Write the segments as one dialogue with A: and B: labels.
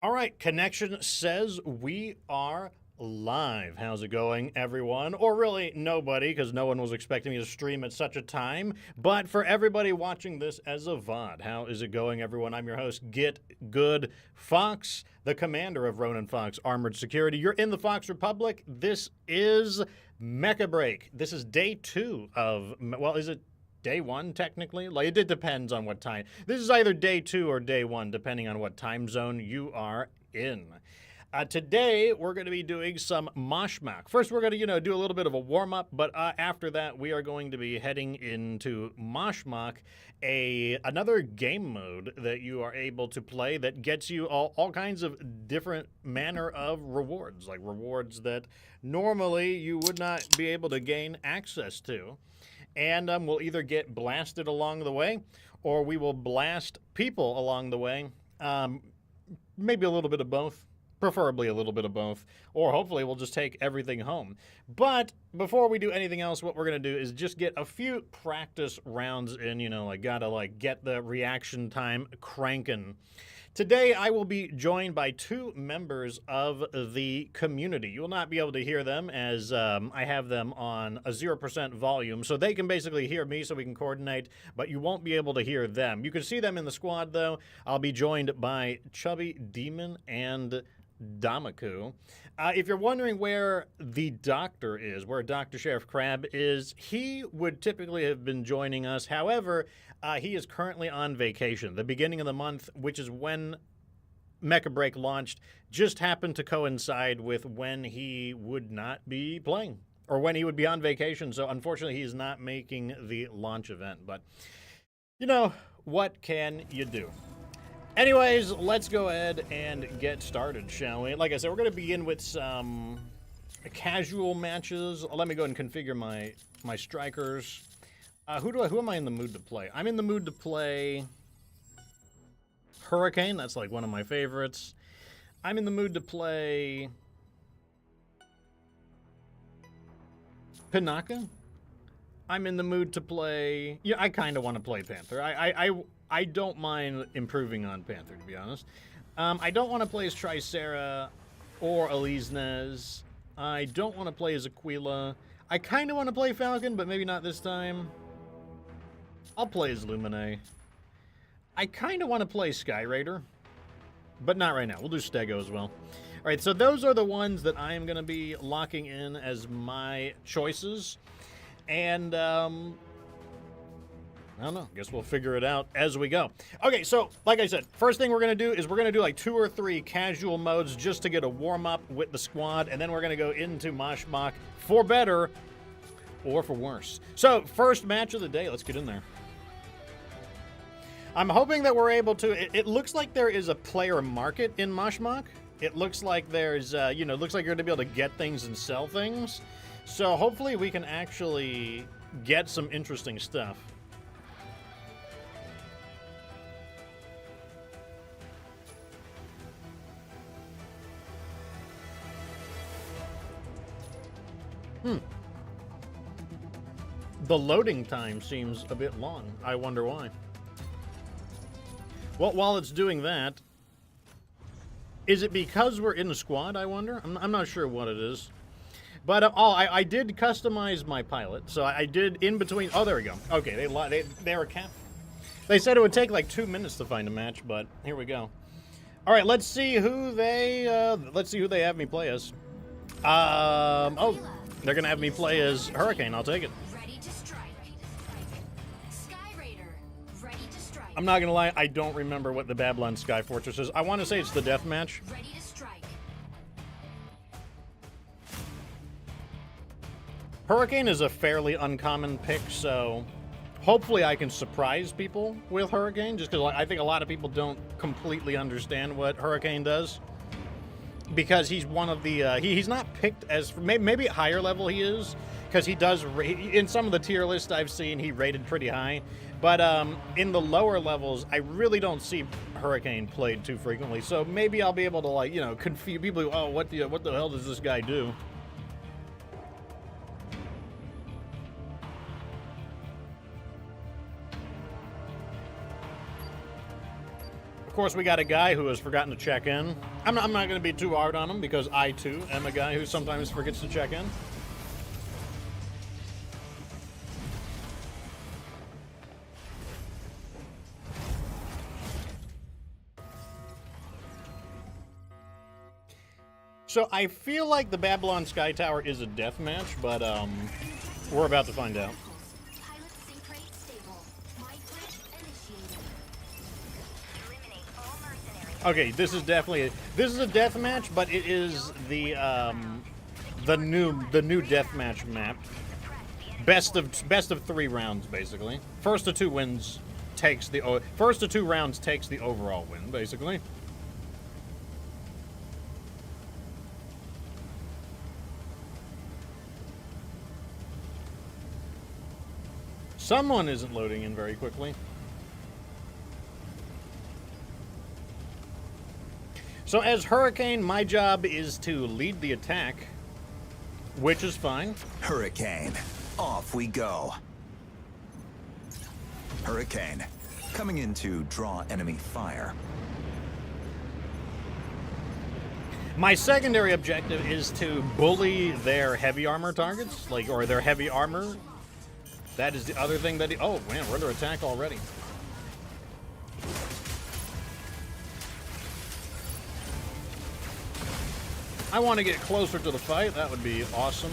A: All right, connection says we are live. How's it going, everyone? Or really nobody, because no one was expecting me to stream at such a time. But for everybody watching this as a VOD, how is it going, everyone? I'm your host, Get Good Fox, the commander of Ronin Fox Armored Security. You're in the Fox Republic. This is Mecha Break. This is day 2 of, well, is it day 1, technically? Like, it depends on what time. This is either day 2 or day 1, depending on what time zone you are in. Today, we're going to be doing some Mashmak. First, we're going to, do a little bit of a warm-up, but after that, we are going to be heading into Mashmak, another game mode that you are able to play that gets you all kinds of different manner of rewards, like rewards that normally you would not be able to gain access to. And we'll either get blasted along the way, or we will blast people along the way. Maybe a little bit of both, preferably a little bit of both, or hopefully we'll just take everything home. But before we do anything else, what we're going to do is just get a few practice rounds in, gotta get the reaction time cranking. Today, I will be joined by 2 members of the community. You will not be able to hear them as I have them on a 0% volume, so they can basically hear me so we can coordinate, but you won't be able to hear them. You can see them in the squad, though. I'll be joined by Chubby Demon and Damaku. If you're wondering where the doctor is, where Dr. Sheriff Crab is, he would typically have been joining us. However, he is currently on vacation. The beginning of the month, which is when Mecha Break launched, just happened to coincide with when he would not be playing, or when he would be on vacation. So unfortunately, he's not making the launch event. But, what can you do? Anyways, let's go ahead and get started, shall we? Like I said, we're going to begin with some casual matches. Let me go ahead and configure my strikers. Who am I in the mood to play? I'm in the mood to play Hurricane. That's like one of my favorites. I'm in the mood to play Pinaka. I'm in the mood to play... Yeah, I kind of want to play Panther. I don't mind improving on Panther, to be honest. I don't want to play as Tricera or Aliznes. I don't want to play as Aquila. I kind of want to play Falcon, but maybe not this time. I'll play as Lumine. I kind of want to play Sky Raider, but not right now. We'll do Stego as well. All right, so those are the ones that I am going to be locking in as my choices. And, I don't know. Guess we'll figure it out as we go. Okay, so like I said, first thing we're going to do is we're going to do like 2 or 3 casual modes just to get a warm-up with the squad, and then we're going to go into Mashmak for better or for worse. So, first match of the day. Let's get in there. I'm hoping that we're able to... It looks like there is a player market in Mashmak. It looks like there's, looks like you're going to be able to get things and sell things. So hopefully we can actually get some interesting stuff. The loading time seems a bit long. I wonder why. Well, while it's doing that, is it because we're in the squad, I wonder? I'm not sure what it is. But I did customize my pilot, so I did in between. Oh, there we go. Okay, they were capped. They said it would take like 2 minutes to find a match, but here we go. All right, let's see who they have me play as. Oh, they're gonna have me play as Hurricane. I'll take it.
B: Ready to strike. Sky Raider, ready to strike.
A: I'm not gonna lie, I don't remember what the Babylon Sky Fortress is. I want to say it's the death match.
B: Ready to strike.
A: Hurricane is a fairly uncommon pick, so hopefully I can surprise people with Hurricane, just because I think a lot of people don't completely understand what Hurricane does. Because he's one of the, he's not picked as, maybe at higher level he is, because he does, in some of the tier lists I've seen, he rated pretty high. But in the lower levels, I really don't see Hurricane played too frequently, so maybe I'll be able to, confuse people, oh, what the hell does this guy do? Of course, we got a guy who has forgotten to check in. I'm not going to be too hard on him because I, too, am a guy who sometimes forgets to check in. So I feel like the Babylon Sky Tower is a deathmatch, but we're about to find out.
B: Pilot sync rate stable. Mic switch initiated. Eliminate all mercenaries.
A: Okay, this is definitely a deathmatch, but it is the new deathmatch map. Best of 3 rounds, basically. First to 2 rounds takes the overall win, basically. Someone isn't loading in very quickly. So as Hurricane, my job is to lead the attack, which is fine.
C: Hurricane, off we go. Hurricane, coming in to draw enemy fire.
A: My secondary objective is to bully their heavy armor targets, or their heavy armor. That is the other thing that oh man, we're under attack already. I want to get closer to the fight. That would be awesome.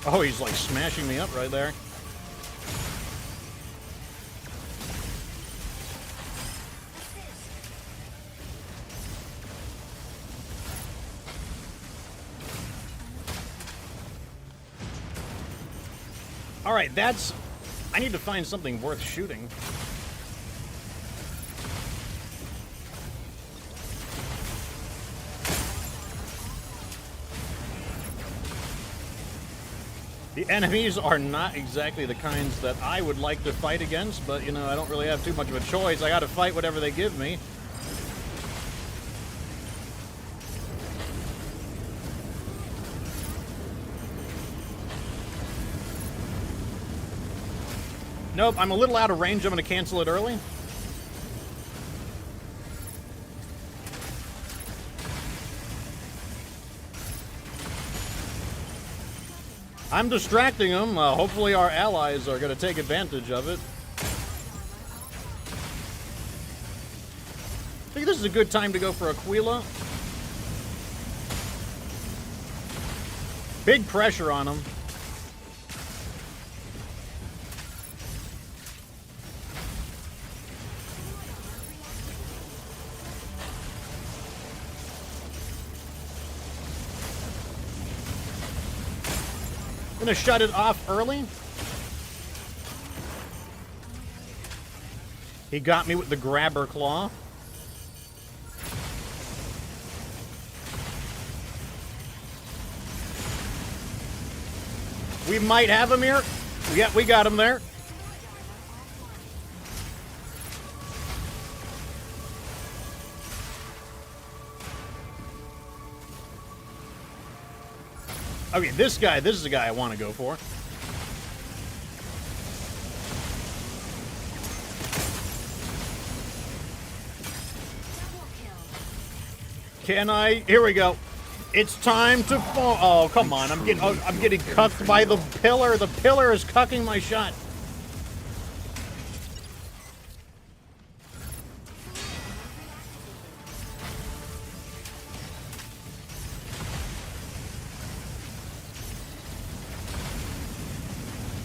A: Oh, he's like smashing me up right there. All right, I need to find something worth shooting. The enemies are not exactly the kinds that I would like to fight against, but, you know, I don't really have too much of a choice. I gotta fight whatever they give me. Nope, I'm a little out of range. I'm going to cancel it early. I'm distracting them. Hopefully our allies are going to take advantage of it. I think this is a good time to go for Aquila. Big pressure on them. Gonna shut it off early. He got me with the grabber claw. We might have him here. Yeah, we got him there. Okay, this is the guy I want to go for. Can I? Here we go. It's time to fall. Oh, come on. I'm getting cucked by the pillar. The pillar is cucking my shot.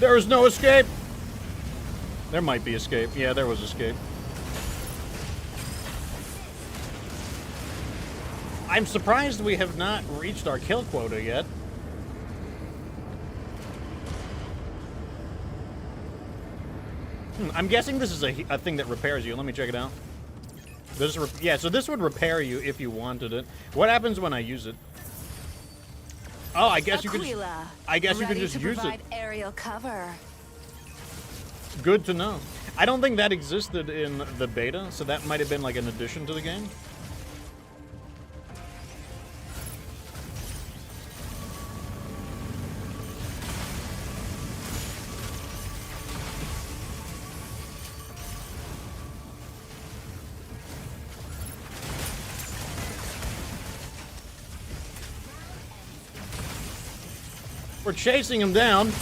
A: There is no escape. There might be escape. Yeah, there was escape. I'm surprised we have not reached our kill quota yet. I'm guessing this is a thing that repairs you. Let me check it out. Yeah, so this would repair you if you wanted it. What happens when I use it? Oh, I guess you could. I guess you could just use it.
B: Aerial cover.
A: Good to know. I don't think that existed in the beta, so that might have been like an addition to the game. We're chasing him down.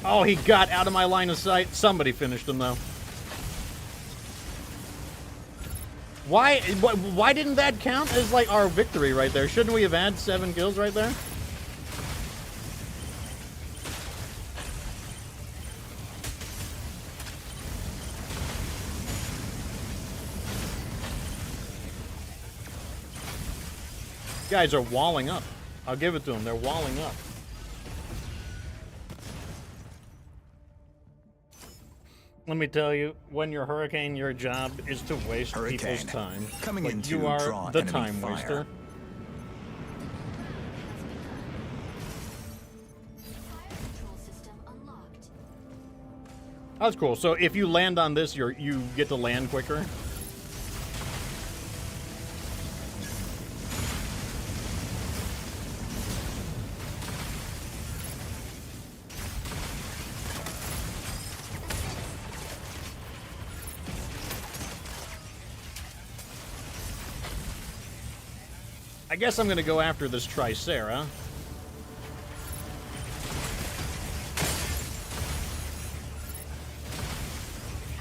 A: Oh, he got out of my line of sight. Somebody finished him, though. Why didn't that count as, like, our victory right there? Shouldn't we have had 7 kills right there? Guys are walling up. I'll give it to them. They're walling up. Let me tell you, when you're Hurricane, your job is to waste people's time.
C: Coming in to
A: you are
C: draw
A: the
C: enemy
A: time
C: fire.
A: waster.
B: Fire control system unlocked.
A: That's cool. So if you land on this, you get to land quicker. I guess I'm going to go after this Tricera.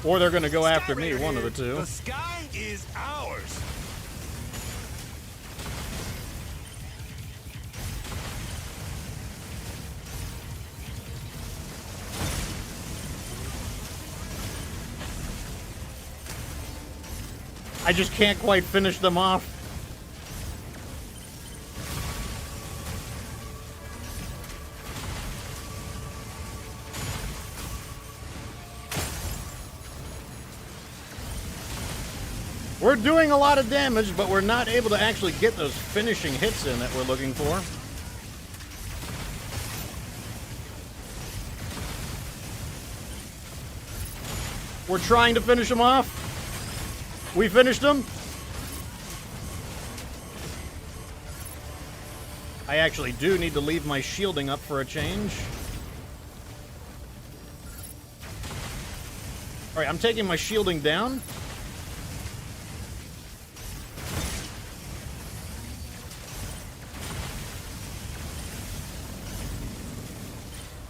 A: Or they're going to go after me, one of the two.
D: The sky is ours.
A: I just can't quite finish them off. We're doing a lot of damage, but we're not able to actually get those finishing hits in that we're looking for. We're trying to finish him off. We finished him. I actually do need to leave my shielding up for a change. All right, I'm taking my shielding down.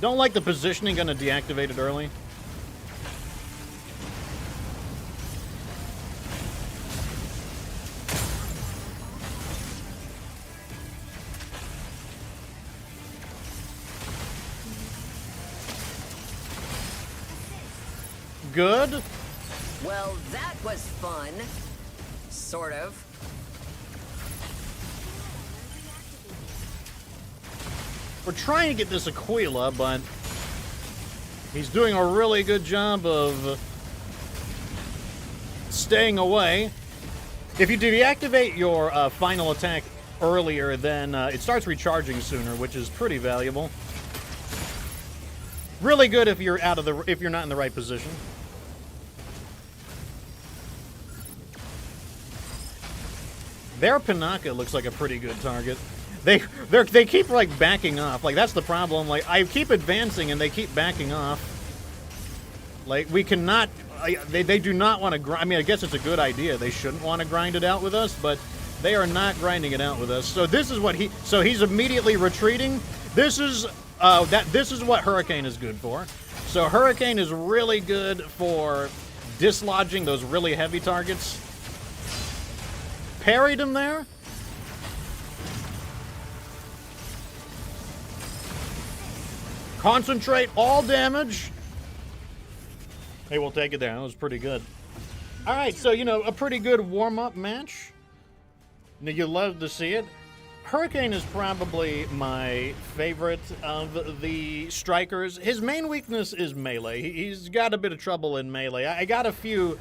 A: Don't like the positioning, gonna deactivate it early. Good.
E: Well, that was fun. Sort of.
A: We're trying to get this Aquila, but he's doing a really good job of staying away. If you deactivate your final attack earlier, then it starts recharging sooner, which is pretty valuable. Really good if you're if you're not in the right position. Their Pinaka looks like a pretty good target. They keep like backing off. Like that's the problem. Like I keep advancing and they keep backing off. Like we cannot. They do not want to grind. I mean, I guess it's a good idea. They shouldn't want to grind it out with us, but they are not grinding it out with us. So this is what he. So he's immediately retreating. This is This is what Hurricane is good for. So Hurricane is really good for dislodging those really heavy targets. Parried him there. Concentrate all damage. Hey, we'll take it there. That was pretty good. All right, so, you know, a pretty good warm-up match. You love to see it. Hurricane is probably my favorite of the strikers. His main weakness is melee. He's got a bit of trouble in melee. I got a few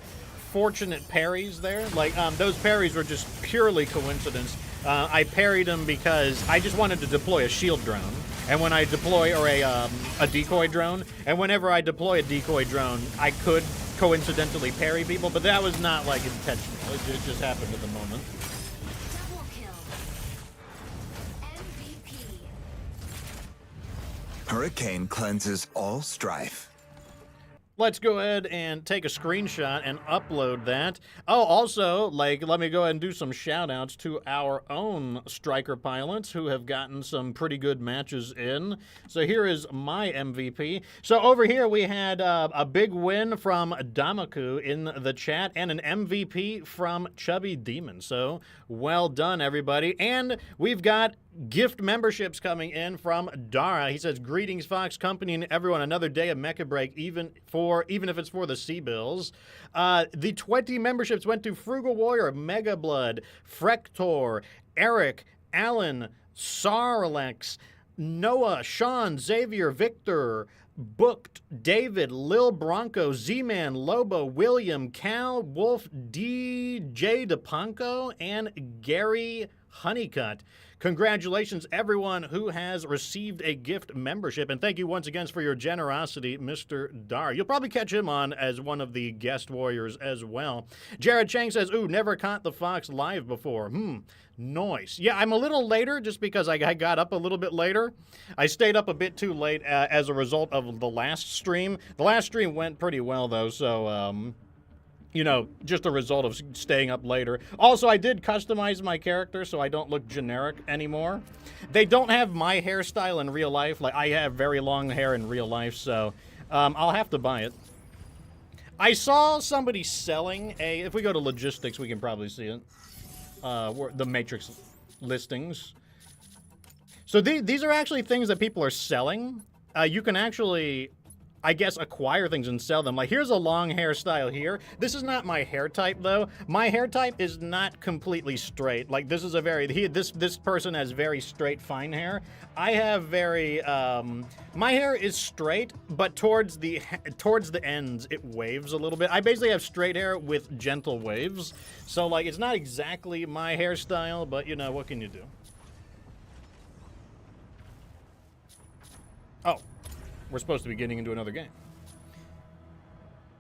A: fortunate parries there. Like, those parries were just purely coincidence. I parried him because I just wanted to deploy a shield drone. And when I deploy, or a decoy drone, and whenever I deploy a decoy drone, I could coincidentally parry people, but that was not, like, intentional. It just happened at the moment.
B: Double kill. MVP.
C: Hurricane cleanses all strife.
A: Let's go ahead and take a screenshot and upload that. Oh, also, like, let me go ahead and do some shout-outs to our own striker pilots who have gotten some pretty good matches in. So here is my MVP. So over here we had a big win from Damaku in the chat and an MVP from Chubby Demon. So well done, everybody. And we've got gift memberships coming in from Dara. He says, "Greetings, Fox Company and everyone. Another day of Mecha Break, even if it's for the C-Bills." The 20 memberships went to Frugal Warrior, Mega Blood, Frektor, Eric, Alan, Sarlex, Noah, Sean, Xavier, Victor, Booked, David, Lil Bronco, Z-Man, Lobo, William, Cal, Wolf, DJ DePonco, and Gary Honeycutt. Congratulations, everyone who has received a gift membership, and thank you once again for your generosity, Mr. Dar. You'll probably catch him on as one of the guest warriors as well. Jared Chang says, "Ooh, never caught the Fox live before." Nice. Yeah, I'm a little later just because I got up a little bit later. I stayed up a bit too late as a result of the last stream. The last stream went pretty well, though, so, you know, just a result of staying up later. Also, I did customize my character so I don't look generic anymore. They don't have my hairstyle in real life. Like, I have very long hair in real life, so I'll have to buy it. I saw somebody selling a... If we go to logistics, we can probably see it. The Matrix listings. So these are actually things that people are selling. You can actually... I guess, acquire things and sell them. Like, here's a long hairstyle here. This is not my hair type, though. My hair type is not completely straight. Like, this is a very... This person has very straight, fine hair. I have very... my hair is straight, but towards the ends, it waves a little bit. I basically have straight hair with gentle waves. So, like, it's not exactly my hairstyle, but, you know, what can you do? Oh. We're supposed to be getting into another game.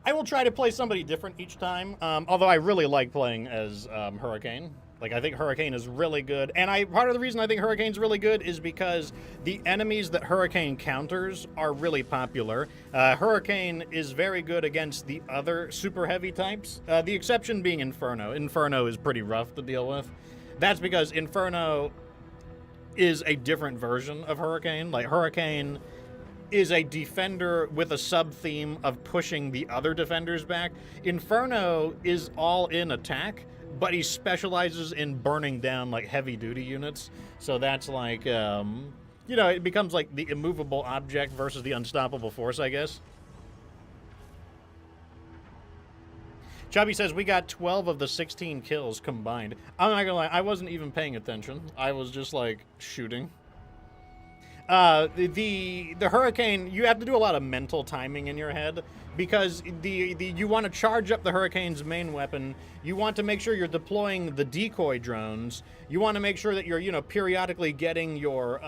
A: I will try to play somebody different each time, although I really like playing as Hurricane. Like, I think Hurricane is really good. And part of the reason I think Hurricane's really good is because the enemies that Hurricane counters are really popular. Hurricane is very good against the other super heavy types, the exception being Inferno. Inferno is pretty rough to deal with. That's because Inferno is a different version of Hurricane. Like, Hurricane is a defender with a sub-theme of pushing the other defenders back. Inferno is all in attack, but he specializes in burning down, like, heavy-duty units. So that's like, you know, it becomes like the immovable object versus the unstoppable force, I guess. Chubby says, "We got 12 of the 16 kills combined." I'm not gonna lie, I wasn't even paying attention. I was just, like, shooting. The Hurricane, you have to do a lot of mental timing in your head because you want to charge up the Hurricane's main weapon. You want to make sure you're deploying the decoy drones. You want to make sure that you're, you know, periodically getting your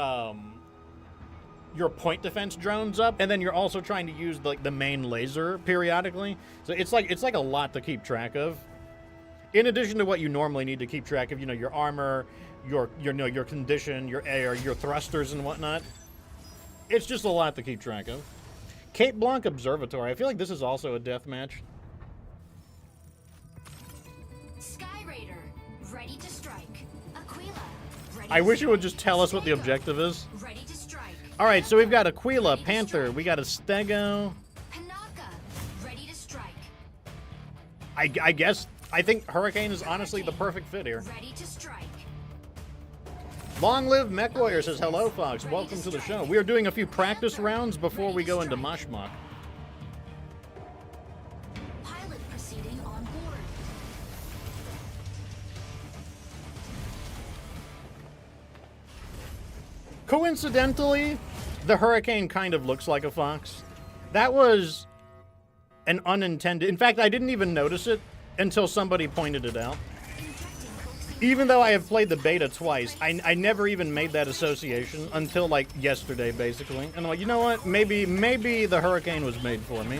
A: point defense drones up, and then you're also trying to use like the main laser periodically. So it's like a lot to keep track of. In addition to what you normally need to keep track of, you know, your armor, your condition, your air, your thrusters and whatnot. It's just a lot to keep track of. Cape Blanc Observatory. I feel like this is also a death match.
B: Sky Raider, ready to strike. Aquila, ready
A: I
B: to
A: wish it would
B: strike.
A: just tell us what the
B: Stego,
A: objective is.
B: ready to strike.
A: All right, so we've got Aquila,
B: Ready to
A: Panther,
B: strike.
A: we got a Stego.
B: Panaka, ready to strike.
A: I guess, I think Hurricane is honestly the perfect fit here.
B: Ready to strike.
A: Long live Mech Warrior says, "Hello, Fox. Welcome to the show." We are doing a few practice rounds before we go into Mashmak.
B: Pilot proceeding on board.
A: Coincidentally, the Hurricane kind of looks like a fox. That was an unintended... In fact, I didn't even notice it until somebody pointed it out. Even though I have played the beta twice, I never even made that association until, like, yesterday, basically. And I'm like, you know what? Maybe the Hurricane was made for me.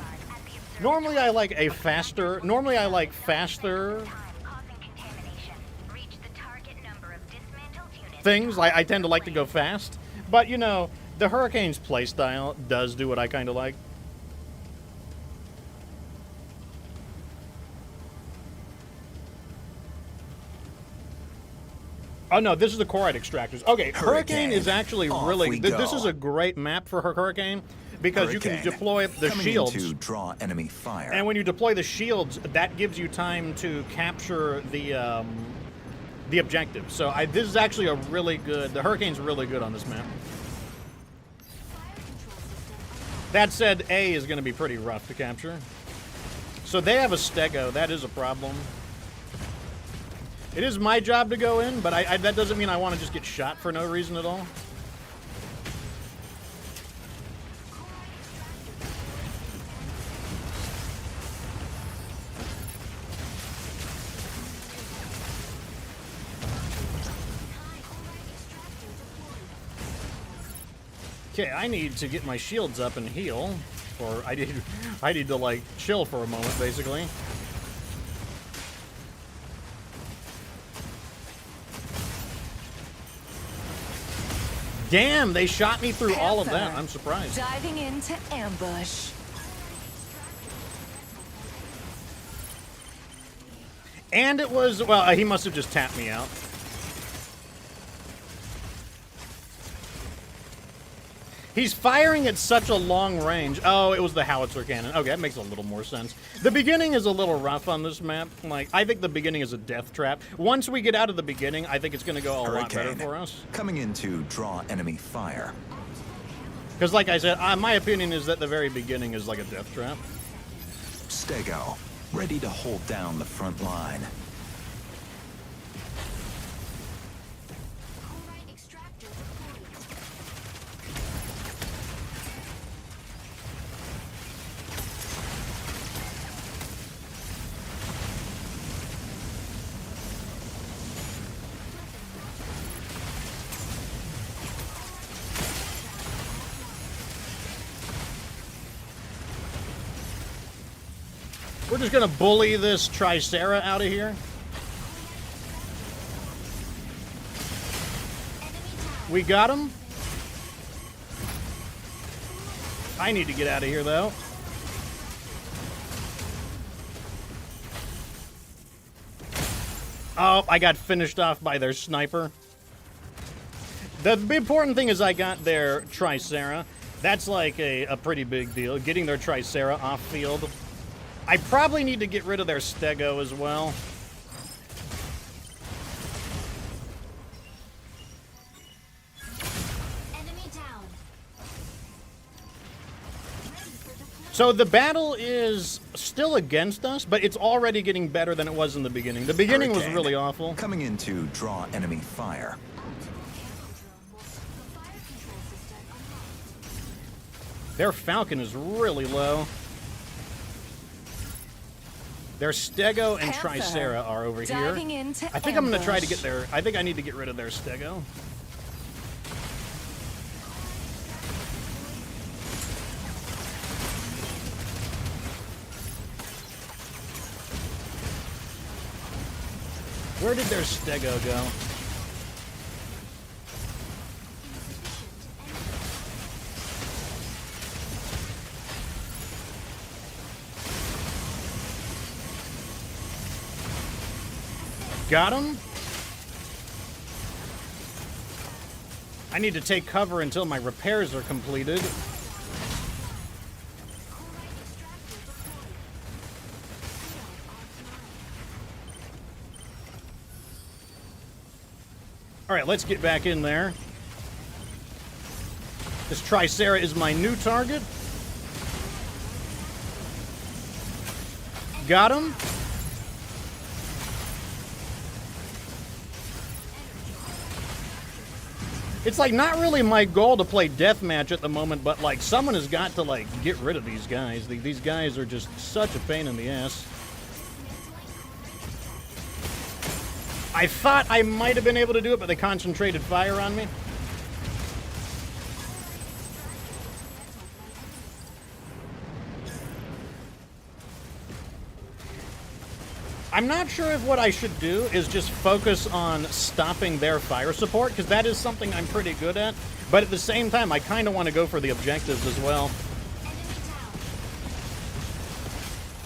A: Normally I like faster... things. I tend to like to go fast. But, you know, the Hurricane's playstyle does do what I kind of like. Oh no, this is the chloride extractors. Okay, Hurricane is actually
C: Off
A: really.
C: we
A: This
C: go.
A: is a great map for Hurricane because you can
C: Hurricane.
A: deploy the
C: Coming
A: shields.
C: in to draw enemy fire.
A: And when you deploy the shields, that gives you time to capture the objective. So this is actually a really good. The Hurricane's really good on this map. That said, A is going to be pretty rough to capture. So they have a stego. That is a problem. It is my job to go in, but that doesn't mean I want to just get shot for no reason at all. Okay, I need to get my shields up and heal, or I need to like chill for a moment, basically. Damn, they shot me through all of that. I'm surprised.
F: Diving into ambush.
A: And it was, well, he must have just tapped me out. He's firing at such a long range. Oh, it was the howitzer cannon. Okay, that makes a little more sense. The beginning is a little rough on this map. Like, I think the beginning is a death trap. Once we get out of the beginning, I think it's going to go a lot better for us.
C: Coming in to draw enemy fire.
A: Because, like I said, my opinion is that the very beginning is like a death trap.
C: Stego, ready to hold down the front line.
B: Chloride extractor deployed.
A: We're just going to bully this Tricera out of here. We got him. I need to get out of here, though. Oh, I got finished off by their sniper. The important thing is I got their Tricera. That's like a pretty big deal, getting their Tricera off field. I probably need to get rid of their stego as well.
B: Enemy down. Ready for deployment.
A: So the battle is still against us, but it's already getting better than it was in the beginning. The beginning was
C: Hurricane.
A: really awful.
C: Coming in to draw enemy fire.
B: The fire control system unlocked.
A: Their Falcon is really low. Their Stego and
F: Panther.
A: Tricera are over here.
F: Diving into
A: I think I'm going to try to
F: ambush.
A: get their... I think I need to get rid of their Stego. Where did their Stego go? Got him. I need to take cover until my repairs are completed. All right, let's get back in there. This Tricera is my new target. Got him. It's like not really my goal to play deathmatch at the moment, but like someone has got to like get rid of these guys. These guys are just such a pain in the ass. I thought I might have been able to do it, but they concentrated fire on me. I'm not sure if what I should do is just focus on stopping their fire support, because that is something I'm pretty good at. But at the same time, I kind of want to go for the objectives as well.
B: Enemy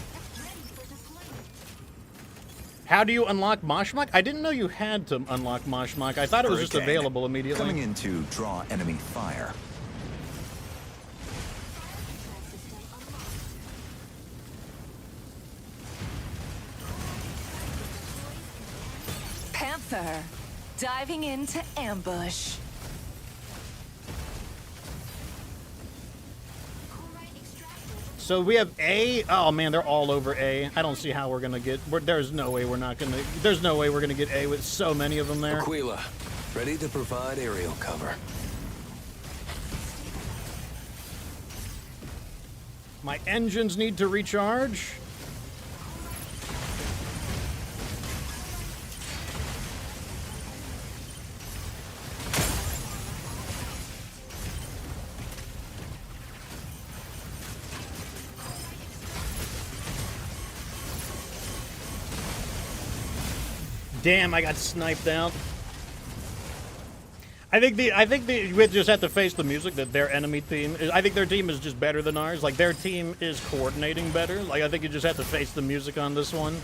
B: down. Ready for deployment.
A: How do you unlock Mashmak? I didn't know you had to unlock Mashmak. I thought it was just
C: Hurricane.
A: available immediately.
C: Coming in to draw enemy fire.
F: Panther. Diving into ambush.
A: So we have A. Oh man, they're all over A. I don't see how we're gonna get. There's no way we're not gonna. There's no way we're gonna get A with so many of them there.
G: Aquila, ready to provide aerial cover.
A: My engines need to recharge. Damn, I got sniped out. I think we just have to face the music that their enemy team is. I think their team is just better than ours. Like their team is coordinating better. Like I think you just have to face the music on this one.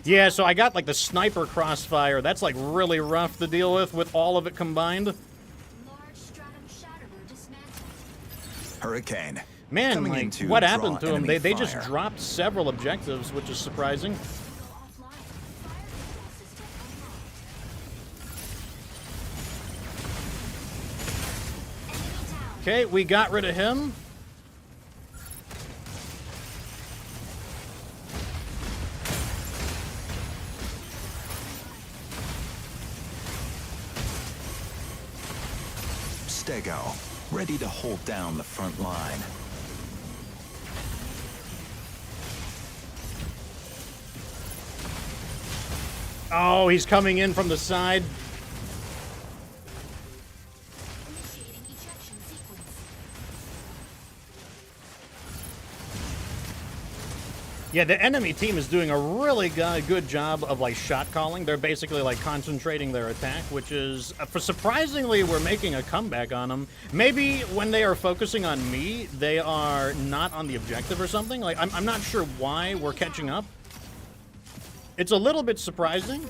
A: Yeah, so I got like the sniper crossfire. That's like really rough to deal with all of it combined.
B: Large stratum shatterer dismantled.
C: Hurricane.
A: Man,
C: Coming
A: like,
C: in to
A: what
C: draw
A: happened to them?
C: enemy
A: They just
C: fire.
A: dropped several objectives, which is surprising.
B: Go offline. Fire control system unlocked. Enemy down.
A: Okay, we got rid of him.
C: Stego. Ready to hold down the front line.
A: Oh, he's coming in from the side.
B: Initiating ejection sequence.
A: Yeah, the enemy team is doing a really good job of like shot calling. They're basically like concentrating their attack, which is for surprisingly we're making a comeback on them. Maybe when they are focusing on me, they are not on the objective or something. Like I'm not sure why we're catching up. It's a little bit surprising.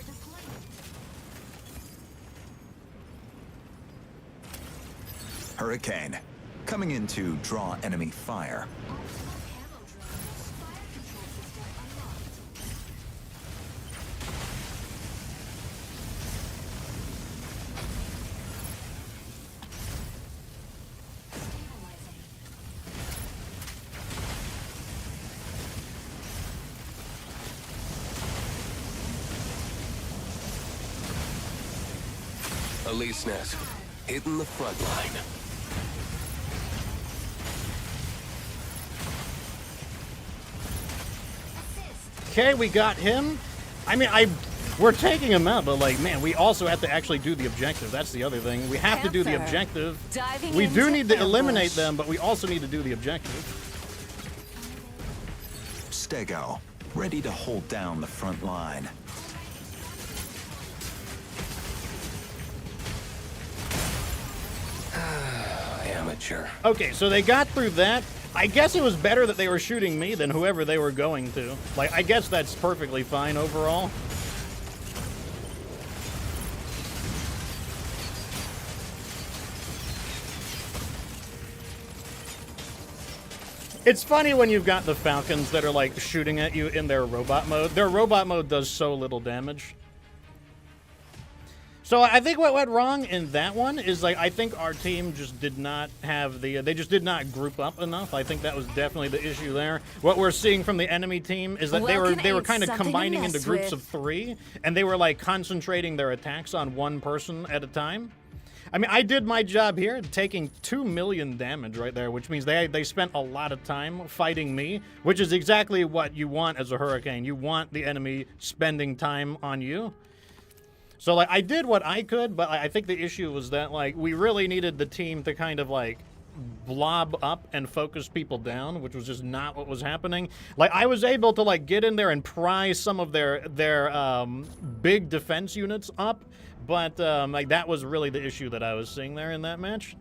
C: Hurricane. Coming in to draw enemy fire.
B: All smoke ammo drones. Fire control system unlocked. Stabilizing.
G: Elise net, hitting the front line.
B: Assist.
A: Okay, we got him. I mean, we're taking him out, but like, man, we also have to actually do the objective. That's the other thing. We have to do the
F: Panther.
A: objective.
F: Diving
A: We do
F: into
A: need to eliminate
F: ambush.
A: them, but we also need to do the objective.
C: Stego. Ready to hold down the front line.
G: Amateur.
A: Okay, so they got through that. I guess it was better that they were shooting me than whoever they were going to. Like, I guess that's perfectly fine overall. It's funny when you've got the Falcons that are, like, shooting at you in their robot mode. Their robot mode does so little damage. So I think what went wrong in that one is, like, I think our team just did not have the, they just did not group up enough. I think that was definitely the issue there. What we're seeing from the enemy team is that
F: Well,
A: they were
F: ain't
A: kind of
F: something to
A: combining into
F: mess
A: groups
F: with.
A: of 3, and they were, like, concentrating their attacks on one person at a time. I mean, I did my job here, taking 2 million damage right there, which means they spent a lot of time fighting me, which is exactly what you want as a Hurricane. You want the enemy spending time on you. So, like, I did what I could, but I think the issue was that, like, we really needed the team to kind of, like, blob up and focus people down, which was just not what was happening. Like, I was able to, like, get in there and pry some of their big defense units up, but, like, that was really the issue that I was seeing there in that match.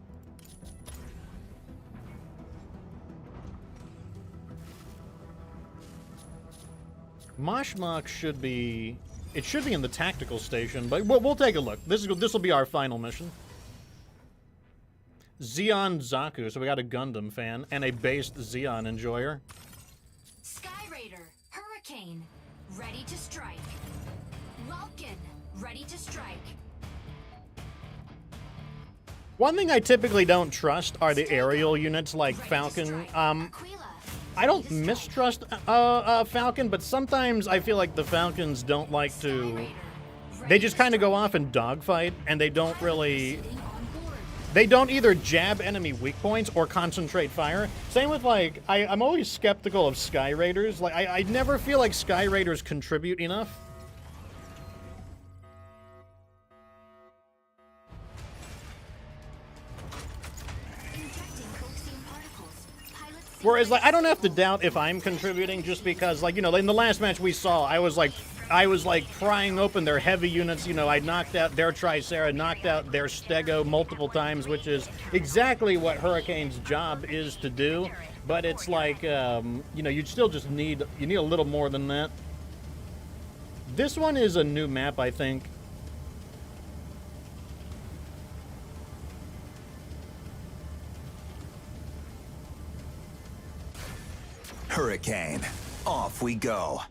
A: Mashmak should be... It should be in the tactical station, but we'll take a look. This will be our final mission. Xeon Zaku, so we got a Gundam fan and a based Xeon enjoyer.
B: Sky Raider, Hurricane, ready to strike. Vulcan, ready to strike.
A: One thing I typically don't trust are the aerial units like Falcon.
B: Aquila,
A: I don't mistrust Falcon, but sometimes I feel like the Falcons don't like to... They just kind of go off and dogfight, and they don't really...
B: sitting on board.
A: They don't either jab enemy weak points or concentrate fire. Same with, like, I'm always skeptical of Sky Raiders. Like, I never feel like Sky Raiders contribute enough.
B: Injecting coaxium particles. Pilots
A: Whereas, like, I don't have to doubt if I'm contributing just because, like, you know, in the last match we saw, I was like prying open their heavy units. You know, I knocked out their Tricera, knocked out their Stego multiple times, which is exactly what Hurricane's job is to do. But it's like, you know, you still just need a little more than that. This one is a new map, I think.
C: Hurricane. Off we go.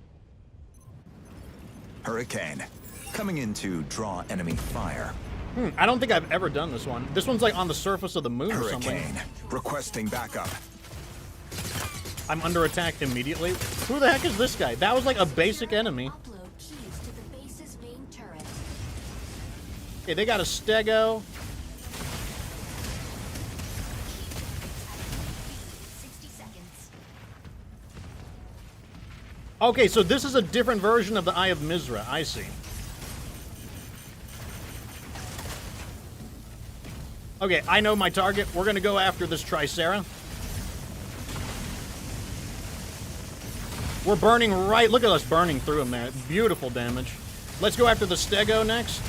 C: Hurricane. Coming in to draw enemy fire.
A: I don't think I've ever done this one. This one's like on the surface of the moon or something.
C: Hurricane. Requesting backup.
A: I'm under attack immediately. Who the heck is this guy? That was like a basic enemy.
B: upload keys to the base's main turret.
A: Okay, they got a Stego.
B: 60 seconds.
A: Okay, so this is a different version of the Eye of Mizra. I see. Okay, I know my target. We're gonna go after this Tricera. We're burning right... Look at us burning through him there. Beautiful damage. Let's go after the Stego next.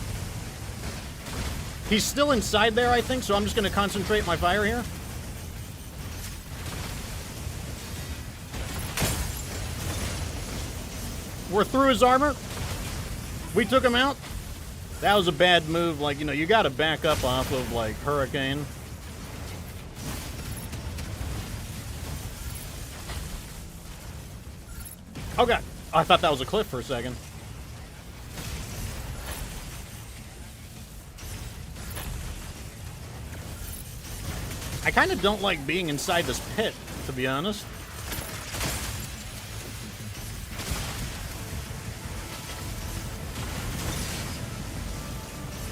A: He's still inside there, I think, so I'm just gonna concentrate my fire here. We're through his armor. We took him out. That was a bad move. Like, you know, you got to back up off of, like, Hurricane. Okay. I thought that was a cliff for a second. I kind of don't like being inside this pit, to be honest.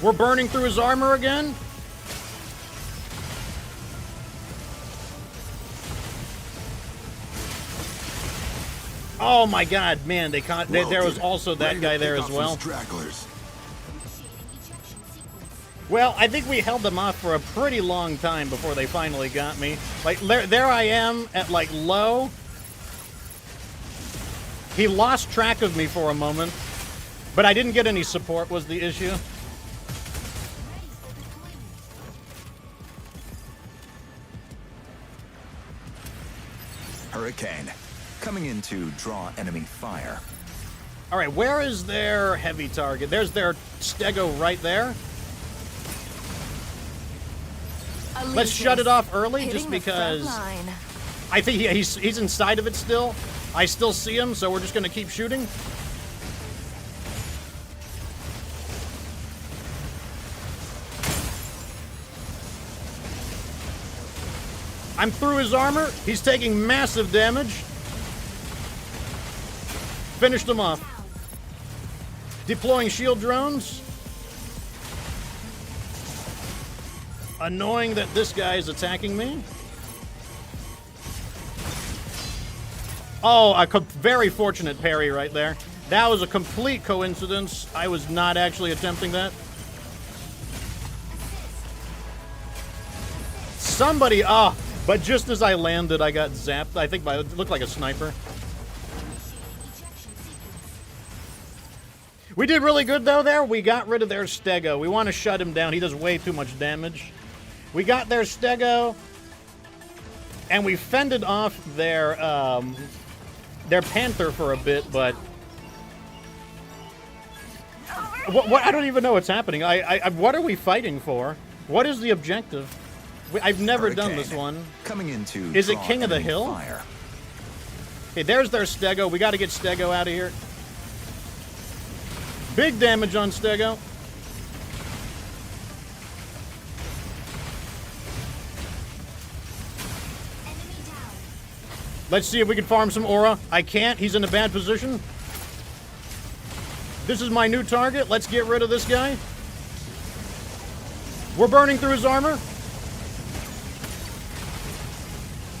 A: We're burning through his armor again. Oh my God, man! There was also that guy there as well.
D: Stragglers.
B: Initiating ejection sequence.
A: Well, I think we held them off for a pretty long time before they finally got me. Like, there I am at, like, low. He lost track of me for a moment, but I didn't get any support was the issue.
C: Hurricane. Coming in to draw enemy fire.
A: All right, where is their heavy target? There's their Stego right there. Let's shut it off early just because I think he's inside of it still. I still see him, so we're just going to keep shooting. I'm through his armor. He's taking massive damage. Finished him off. Deploying shield drones. Annoying that this guy is attacking me. Oh, a very fortunate parry right there. That was a complete coincidence. I was not actually attempting that. somebody, but just as I landed, I got zapped. I think it looked like a sniper. We did really good, though, there. We got rid of their Stego. We want to shut him down. He does way too much damage. We got their Stego, and we fended off their Panther for a bit, but... What? I don't even know what's happening. What are we fighting for? What is the objective? I've never done this one.
C: Coming into
A: Is it King of the Hill?
C: Fire.
A: Okay, there's their Stego. We got to get Stego out of here. Big damage on Stego. Let's see if we can farm some aura. I can't. He's in a bad position. This is my new target. Let's get rid of this guy. We're burning through his armor.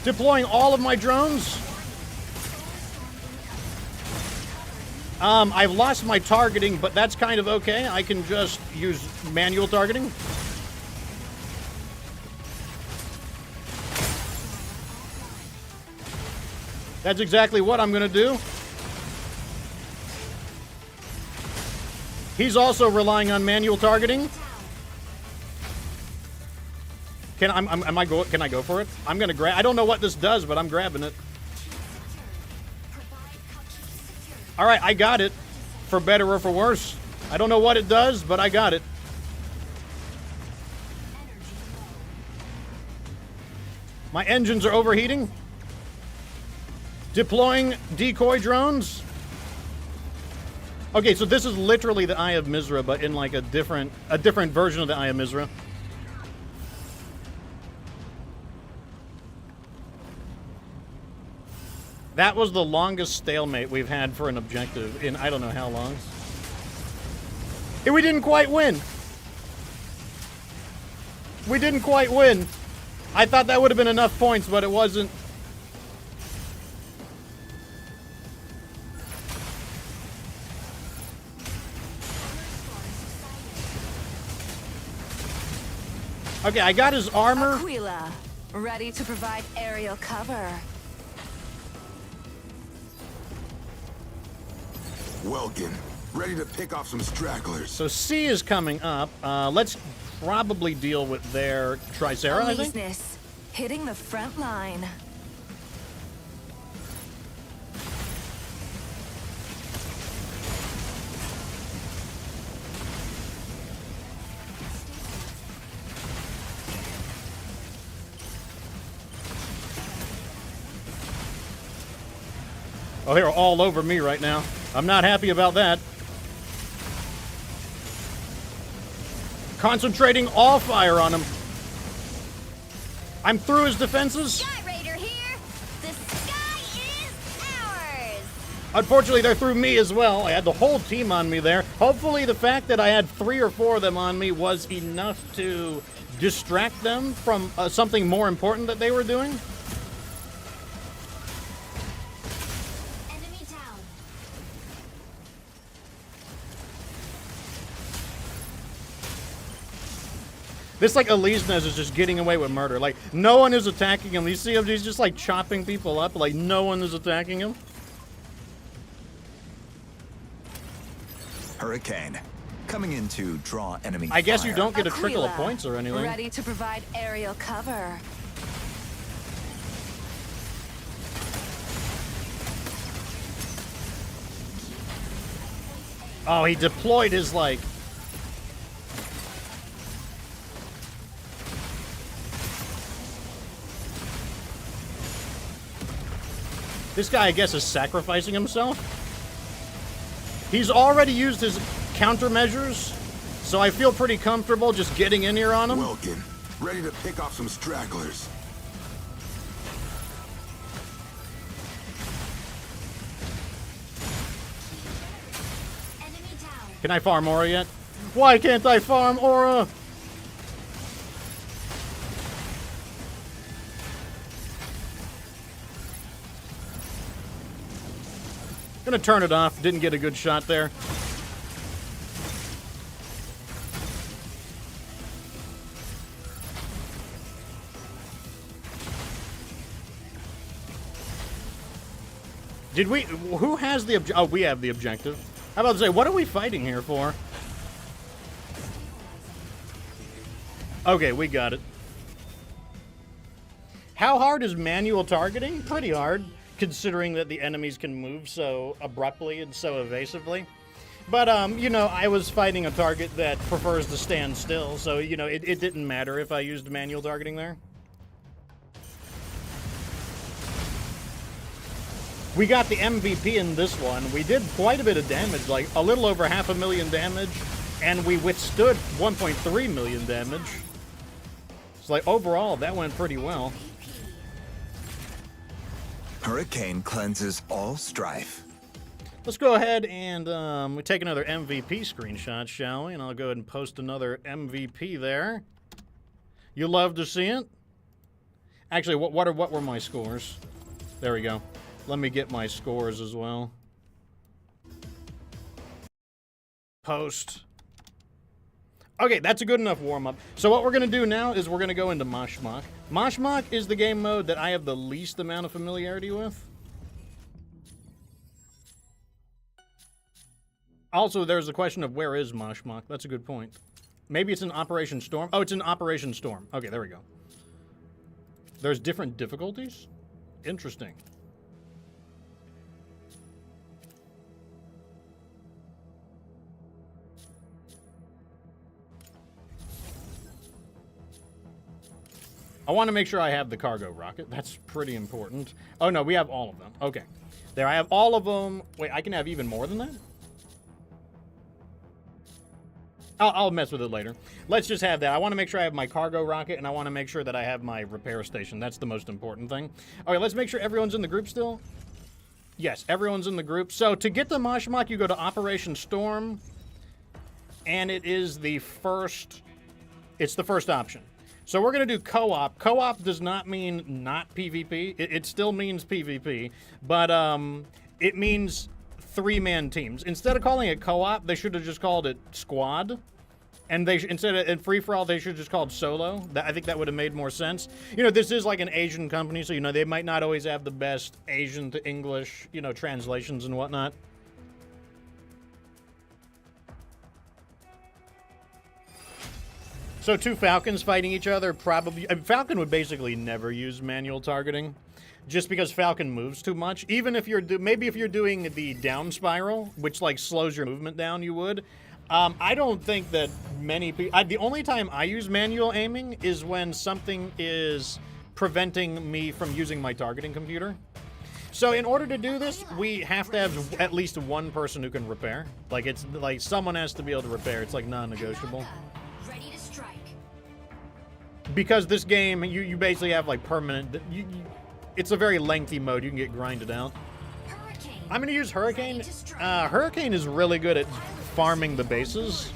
A: Deploying all of my drones. I've lost my targeting, but that's kind of okay. I can just use manual targeting. That's exactly what I'm going to do. He's also relying on manual targeting. Can I go for it? I'm going to grab. I don't know what this does, but I'm grabbing it. All right, I got it. For better or for worse. I don't know what it does, but I got it. My engines are overheating. Deploying decoy drones. Okay, so this is literally the Eye of Mizra, but in like a different version of the Eye of Mizra. That was the longest stalemate we've had for an objective in I don't know how long. And we didn't quite win. We didn't quite win. I thought that would have been enough points, but it wasn't. Okay, I got his armor.
F: Aquila, ready to provide aerial cover.
D: Welkin, ready to pick off some stragglers.
A: So C is coming up. Let's probably deal with their Tricera, I think.
F: Aleseness, hitting the front line.
A: Oh, they're all over me right now. I'm not happy about that. Concentrating all fire on him. I'm through his defenses.
B: Sky Raider here. The sky is ours.
A: Unfortunately, they're through me as well. I had the whole team on me there. Hopefully, the fact that I had 3 or 4 of them on me was enough to distract them from something more important that they were doing.
B: Enemy down.
A: This, like, Aleseness is just getting away with murder. Like, no one is attacking him. You see him? He's just, like, chopping people up. Like, no one is attacking him.
C: Hurricane. Coming in to draw enemy
A: I guess you
C: fire.
A: don't get a trickle of
F: Aquila,
A: points or anything.
F: ready to provide aerial cover.
A: Oh, he deployed his, like... This guy, I guess, is sacrificing himself. He's already used his countermeasures, so I feel pretty comfortable just getting in here on him.
D: Welkin, ready to pick off some stragglers.
B: Enemy down.
A: Can I farm aura yet? Why can't I farm aura? Gonna turn it off. Didn't get a good shot there. Did we... Who has the objective? Oh, we have the objective. How about to say, what are we fighting here for? Okay, we got it. How hard is manual targeting? Pretty hard, considering that the enemies can move so abruptly and so evasively. But, you know, I was fighting a target that prefers to stand still, so, you know, it didn't matter if I used manual targeting there. We got the MVP in this one. We did quite a bit of damage, like a little over 500,000 damage, and we withstood 1.3 million damage. So, like, overall, that went pretty well.
C: Hurricane cleanses all strife.
A: Let's go ahead and we take another MVP screenshot, shall we? And I'll go ahead and post another MVP there. You love to see it? Actually, what were my scores? There we go. Let me get my scores as well. Post. Okay, that's a good enough warm-up. So what we're going to do now is we're going to go into Mashmak. Mashmak is the game mode that I have the least amount of familiarity with. Also, there's the question of where is Mashmak? That's a good point. Maybe it's in Operation Storm. Oh, it's in Operation Storm. Okay, there we go. There's different difficulties? Interesting. I want to make sure I have the cargo rocket. That's pretty important. Oh, no, we have all of them. Okay. There, I have all of them. Wait, I can have even more than that? I'll mess with it later. Let's just have that. I want to make sure I have my cargo rocket, and I want to make sure that I have my repair station. That's the most important thing. Okay, let's make sure everyone's in the group still. Yes, everyone's in the group. So to get the Mashmak, you go to Operation Storm, and it is the first... It's the first option. So we're going to do co-op. Co-op does not mean not PvP. It still means PvP, but it means three-man teams. Instead of calling it co-op, they should have just called it squad. And they instead of in free-for-all, they should have just called solo. I think that would have made more sense. You know, this is like an Asian company, so, you know, they might not always have the best Asian to English, you know, translations and whatnot. So two Falcons fighting each other, probably... Falcon would basically never use manual targeting, just because Falcon moves too much. Even if you're... Maybe if you're doing the down spiral, which, like, slows your movement down, you would. I don't think that many people... The only time I use manual aiming is when something is preventing me from using my targeting computer. So in order to do this, we have to have at least one person who can repair. Like, it's... Like, someone has to be able to repair. It's, like, non-negotiable.
B: Ready to strike.
A: Because this game, you basically have, like, permanent... it's a very lengthy mode. You can get grinded out.
B: Hurricane.
A: I'm going to use Hurricane. Hurricane is really good at farming the bases.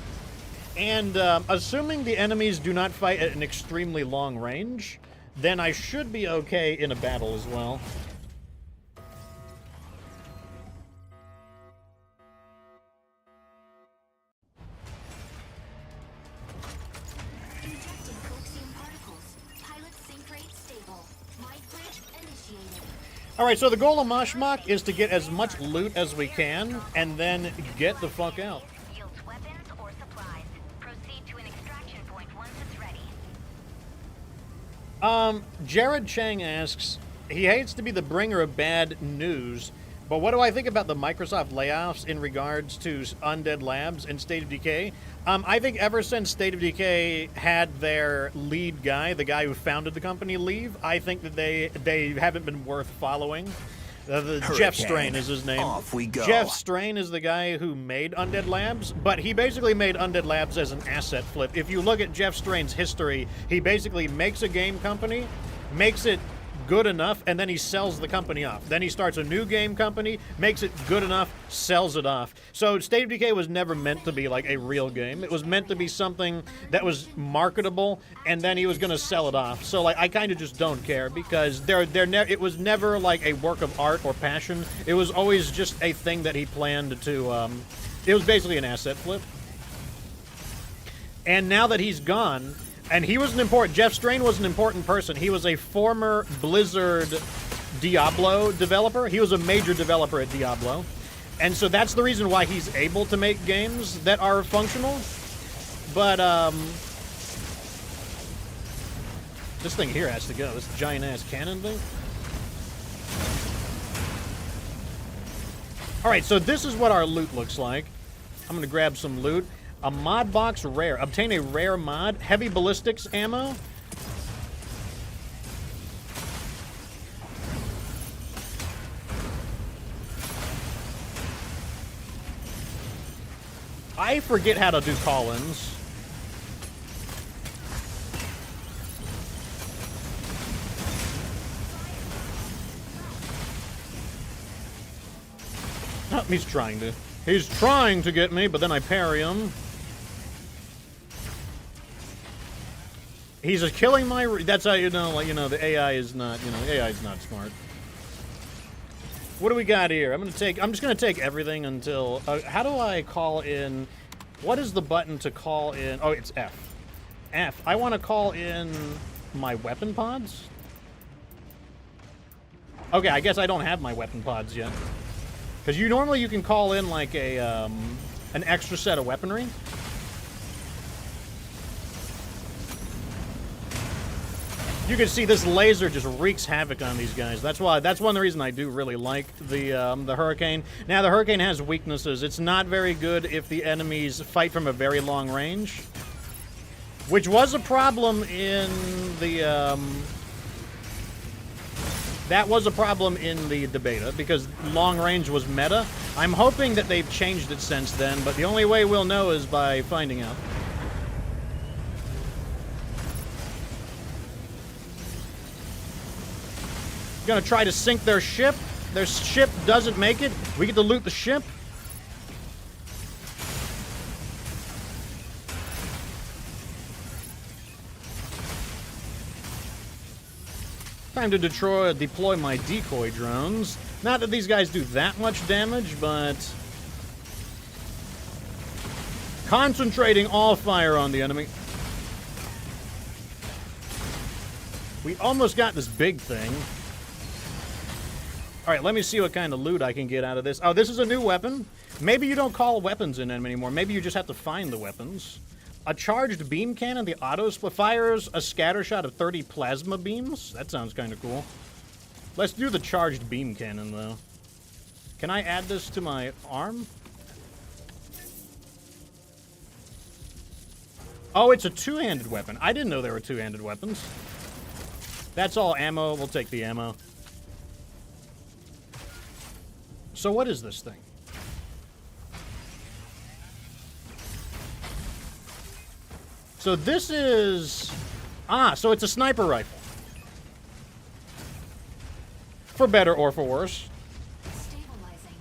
A: And assuming the enemies do not fight at an extremely long range, then I should be okay in a battle as well.
B: Injecting coaxium particles. Pilot sync rate stable. Might bridge initiated.
A: Alright, so the goal of Mashmak is to get as much loot as we can, and then get the fuck out.
H: Yields weapons or supplies. Proceed to an extraction point once it's ready.
A: Jared Chang asks, he hates to be the bringer of bad news, but what do I think about the Microsoft layoffs in regards to Undead Labs and State of Decay? I think ever since State of Decay had their lead guy, the guy who founded the company, leave, I think that they haven't been worth following. Jeff Strain is his name.
C: Off we go.
A: Jeff Strain is the guy who made Undead Labs, but he basically made Undead Labs as an asset flip. If you look at Jeff Strain's history, he basically makes a game company, makes it good enough, and then he sells the company off. Then he starts a new game company, makes it good enough, sells it off. So State of Decay was never meant to be like a real game. It was meant to be something that was marketable, and then he was going to sell it off. So like I kind of just don't care, because it was never like a work of art or passion. It was always just a thing that he planned to it was basically an asset flip. And now that he's gone, and he was Jeff Strain was an important person. He was a former Blizzard Diablo developer. He was a major developer at Diablo. And so that's the reason why he's able to make games that are functional. But, this thing here has to go. This giant-ass cannon thing. Alright, so this is what our loot looks like. I'm gonna grab some loot. A mod box rare. Obtain a rare mod. Heavy ballistics ammo. I forget how to do call-ins. Oh, he's trying to. He's trying to get me, but then I parry him. He's just killing my... That's how you know, like, you know, the AI is not, you know, the AI is not smart. What do we got here? I'm just gonna take everything until... how do I call in... What is the button to call in... Oh, it's F. F. I want to call in my weapon pods? Okay, I guess I don't have my weapon pods yet. Because normally you can call in, like, an extra set of weaponry. You can see this laser just wreaks havoc on these guys. That's one of the reasons I do really like the Hurricane. Now, the Hurricane has weaknesses. It's not very good if the enemies fight from a very long range. Which was a problem in the, that was a problem in the beta, because long range was meta. I'm hoping that they've changed it since then, but the only way we'll know is by finding out. Gonna try to sink their ship. Their ship doesn't make it. We get to loot the ship. Time to deploy my decoy drones. Not that these guys do that much damage, but... Concentrating all fire on the enemy. We almost got this big thing. Alright, let me see what kind of loot I can get out of this. Oh, this is a new weapon. Maybe you don't call weapons in them anymore. Maybe you just have to find the weapons. A charged beam cannon. The auto fires a scatter shot of 30 plasma beams. That sounds kind of cool. Let's do the charged beam cannon, though. Can I add this to my arm? Oh, it's a two-handed weapon. I didn't know there were two-handed weapons. That's all ammo. We'll take the ammo. So what is this thing? So this is... Ah, so it's a sniper rifle. For better or for worse.
B: Stabilizing.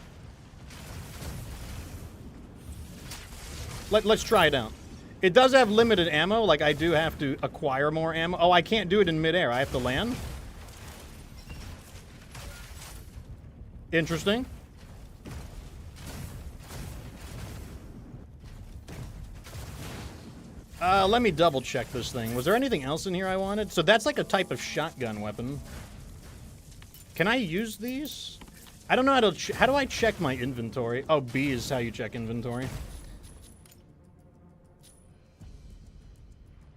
A: Let's try it out. It does have limited ammo, like I do have to acquire more ammo. Oh, I can't do it in midair. I have to land. Interesting. Let me double check this thing. Was there anything else in here I wanted? So that's like a type of shotgun weapon. Can I use these? I don't know how to... How do I check my inventory? Oh, B is how you check inventory.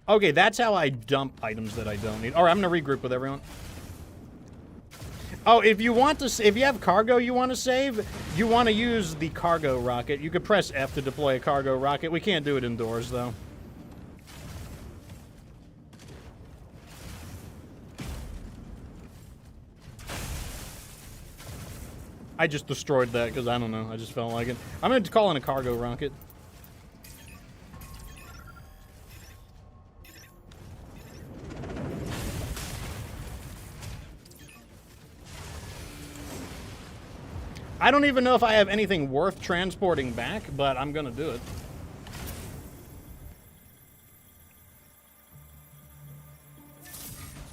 A: Okay, that's how I dump items that I don't need. All right, I'm gonna regroup with everyone. Oh, if you want to... If you have cargo you want to save, you want to use the cargo rocket. You could press F to deploy a cargo rocket. We can't do it indoors, though. I just destroyed that because I don't know. I just felt like it. I'm going to call in a cargo rocket. I don't even know if I have anything worth transporting back, but I'm going to do it.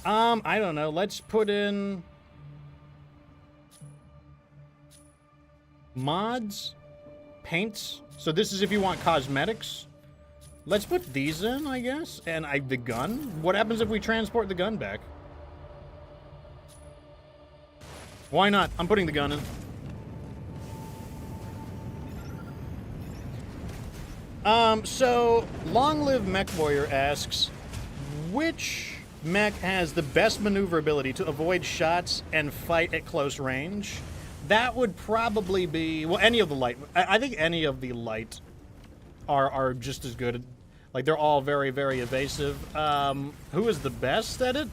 A: I don't know. Let's put in... mods, paints. So this is if you want cosmetics. Let's put these in, I guess. And the gun. What happens if we transport the gun back? Why not? I'm putting the gun in. So, Long Live Mech Warrior asks, which mech has the best maneuverability to avoid shots and fight at close range? That would probably be, well, any of the light. I think any of the light are just as good. Like, they're all very, very evasive. Who is the best at it?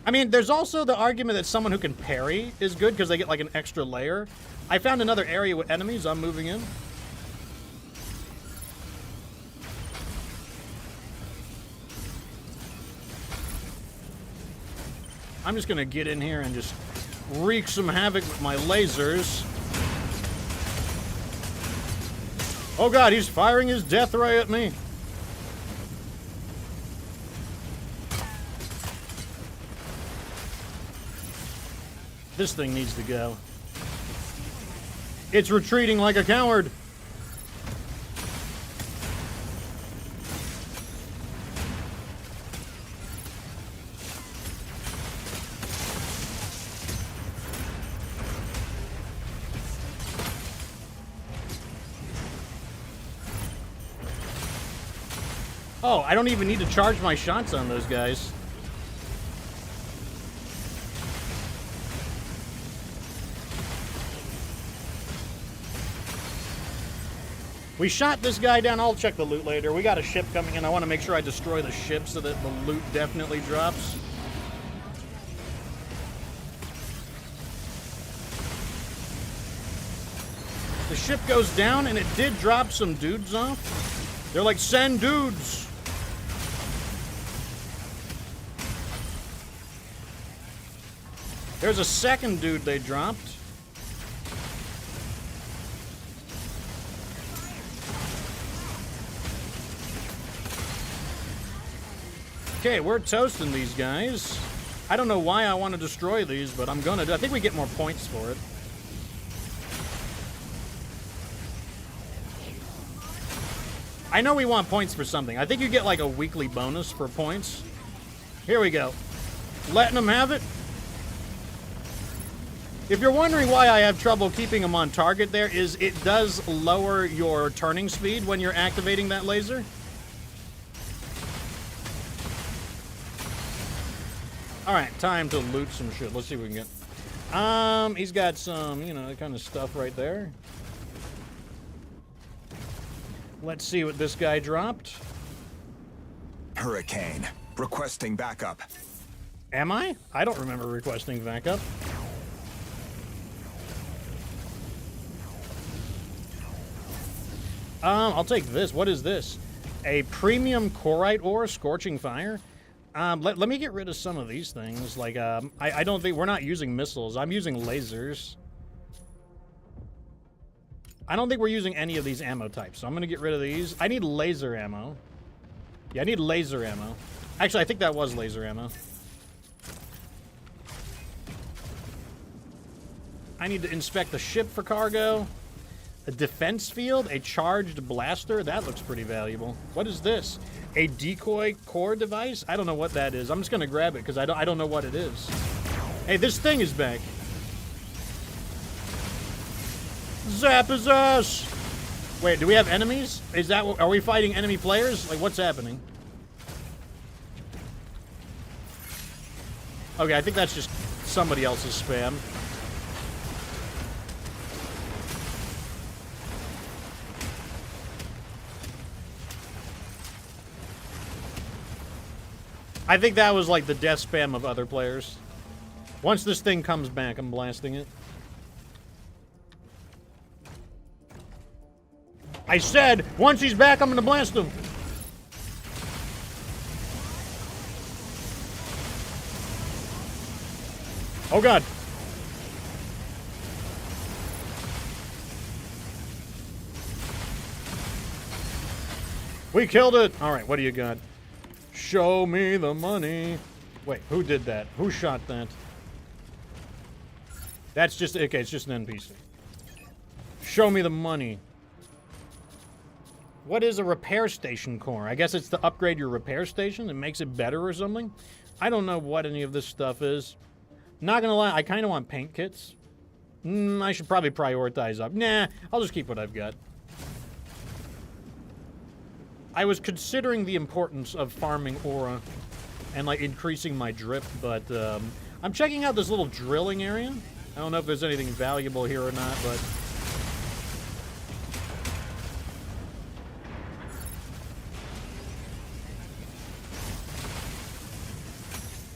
A: I mean, there's also the argument that someone who can parry is good because they get, like, an extra layer. I found another area with enemies. I'm moving in. I'm just gonna get in here and just wreak some havoc with my lasers. Oh god, he's firing his death ray at me. This thing needs to go. It's retreating like a coward. Oh, I don't even need to charge my shots on those guys. We shot this guy down. I'll check the loot later. We got a ship coming in. I want to make sure I destroy the ship so that the loot definitely drops. The ship goes down, and it did drop some dudes off. They're like, send dudes. There's a second dude they dropped. Okay, we're toasting these guys. I don't know why I want to destroy these, but I'm gonna do. I think we get more points for it. I know we want points for something. I think you get like a weekly bonus for points. Here we go. Letting them have it. If you're wondering why I have trouble keeping them on target there, is it does lower your turning speed when you're activating that laser. Alright, time to loot some shit. Let's see what we can get. He's got some, you know, that kind of stuff right there. Let's see what this guy dropped.
C: Hurricane. Requesting backup.
A: Am I? I don't remember requesting backup. I'll take this. What is this? A premium corite ore, scorching fire. Let me get rid of some of these things. Like, I don't think we're not using missiles. I'm using lasers. I don't think we're using any of these ammo types, so I'm gonna get rid of these. I need laser ammo. Yeah, I need laser ammo. Actually, I think that was laser ammo. I need to inspect the ship for cargo. A defense field, a charged blaster. That looks pretty valuable. What is this? A decoy core device? I don't know what that is. I'm just gonna grab it because I don't know what it is. Hey, this thing is back. Zap his ass! Wait, do we have enemies? Is that are we fighting enemy players? Like, what's happening? Okay, I think that's just somebody else's spam. I think that was like the death spam of other players. Once this thing comes back, I'm blasting it. I said, once he's back, I'm gonna blast him. Oh god. We killed it. All right, what do you got? Show me the money. Wait, who did that? Who shot that? That's just, okay, it's just an NPC. Show me the money. What is a repair station core? I guess it's to upgrade your repair station. It makes it better or something. I don't know what any of this stuff is. Not gonna lie, I kind of want paint kits. I should probably prioritize up. Nah, I'll just keep what I've got. I was considering the importance of farming aura and, like, increasing my drip, but I'm checking out this little drilling area. I don't know if there's anything valuable here or not, but...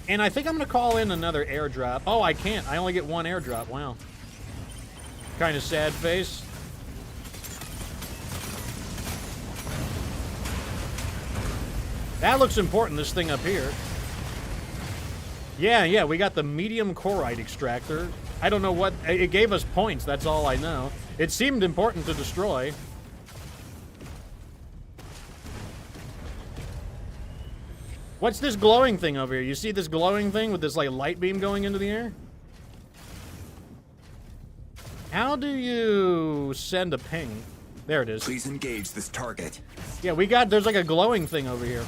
A: And I think I'm going to call in another airdrop. Oh, I can't. I only get one airdrop. Wow. Kind of sad face. That looks important, this thing up here. Yeah, we got the medium chloride extractor. I don't know what... It gave us points, that's all I know. It seemed important to destroy. What's this glowing thing over here? You see this glowing thing with this, like, light beam going into the air? How do you send a ping? There it is.
C: Please engage this target.
A: Yeah, we got... There's, like, a glowing thing over here.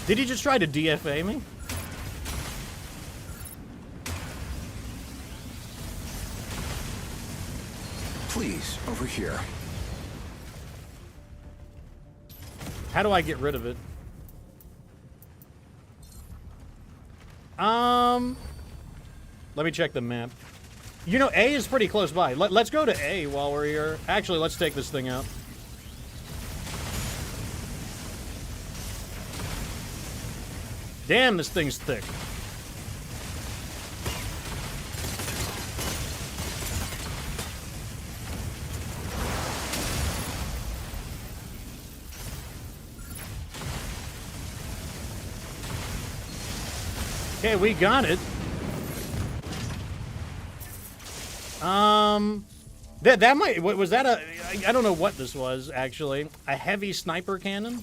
A: Did he just try to DFA me?
C: Please, over here.
A: How do I get rid of it? Let me check the map. You know, A is pretty close by. Let's go to A while we're here. Actually, let's take this thing out. Damn, this thing's thick. Okay, we got it. That might... Was that a... I don't know what this was, actually. A heavy sniper cannon?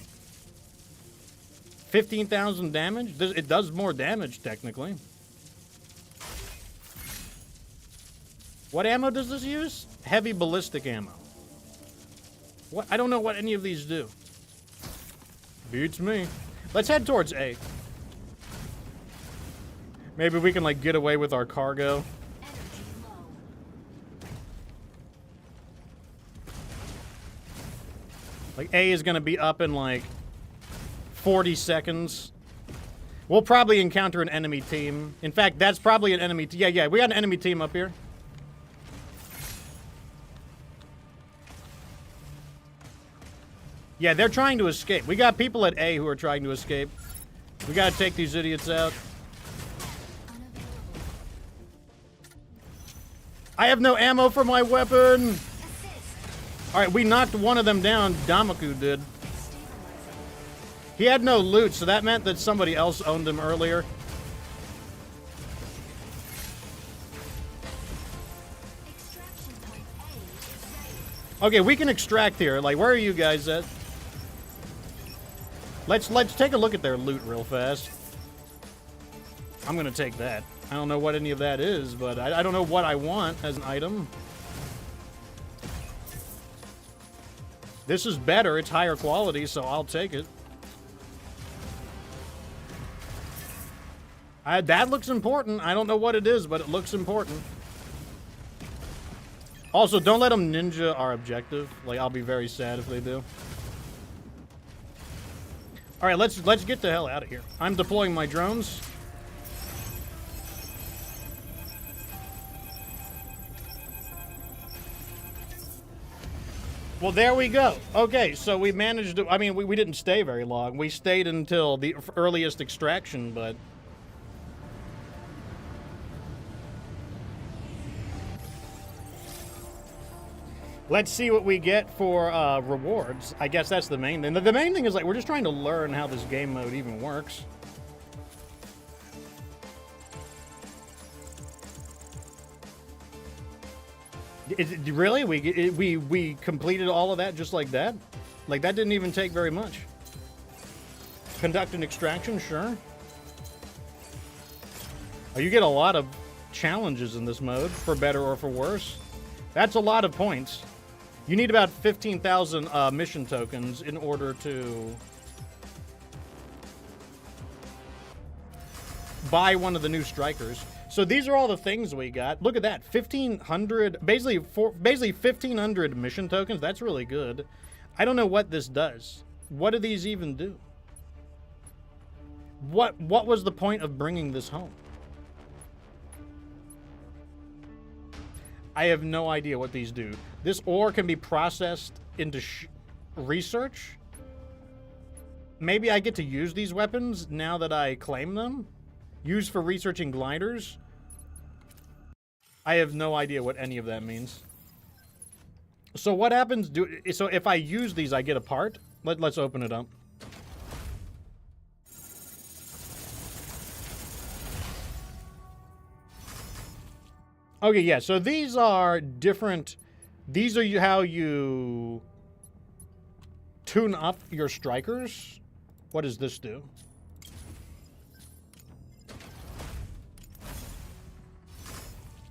A: 15,000 damage? It does more damage, technically. What ammo does this use? Heavy ballistic ammo. What? I don't know what any of these do. Beats me. Let's head towards A. Maybe we can, like, get away with our cargo.
B: Energy low.
A: Like, A is gonna be up in, like, 40 seconds. We'll probably encounter an enemy team. In fact, that's probably an enemy... Yeah, we got an enemy team up here. Yeah, they're trying to escape. We got people at A who are trying to escape. We gotta take these idiots out. I have no ammo for my weapon! Alright, we knocked one of them down. Damaku did. He had no loot, so that meant that somebody else owned him earlier.
B: Extraction point A is ready.
A: Okay, we can extract here. Like, where are you guys at? Let's take a look at their loot real fast. I'm gonna take that. I don't know what any of that is, but I don't know what I want as an item. This is better. It's higher quality, so I'll take it. That looks important. I don't know what it is, but it looks important. Also, don't let them ninja our objective. Like, I'll be very sad if they do. All right, let's get the hell out of here. I'm deploying my drones. Well, there we go. Okay, so we managed to... I mean, we didn't stay very long. We stayed until the earliest extraction, but... Let's see what we get for rewards. I guess that's the main thing. The main thing is, like, we're just trying to learn how this game mode even works. Really? We completed all of that just like that? Like, that didn't even take very much. Conduct an extraction, sure. Oh, you get a lot of challenges in this mode, for better or for worse. That's a lot of points. You need about 15,000 mission tokens in order to buy one of the new strikers. So these are all the things we got. Look at that, 1,500, basically 1,500 mission tokens. That's really good. I don't know what this does. What do these even do? What was the point of bringing this home? I have no idea what these do. This ore can be processed into research. Maybe I get to use these weapons now that I claim them. Used for researching gliders. I have no idea what any of that means. So what happens? So if I use these, I get a part. Let's open it up. Okay, yeah, so these are different. These are how you tune up your strikers. What does this do?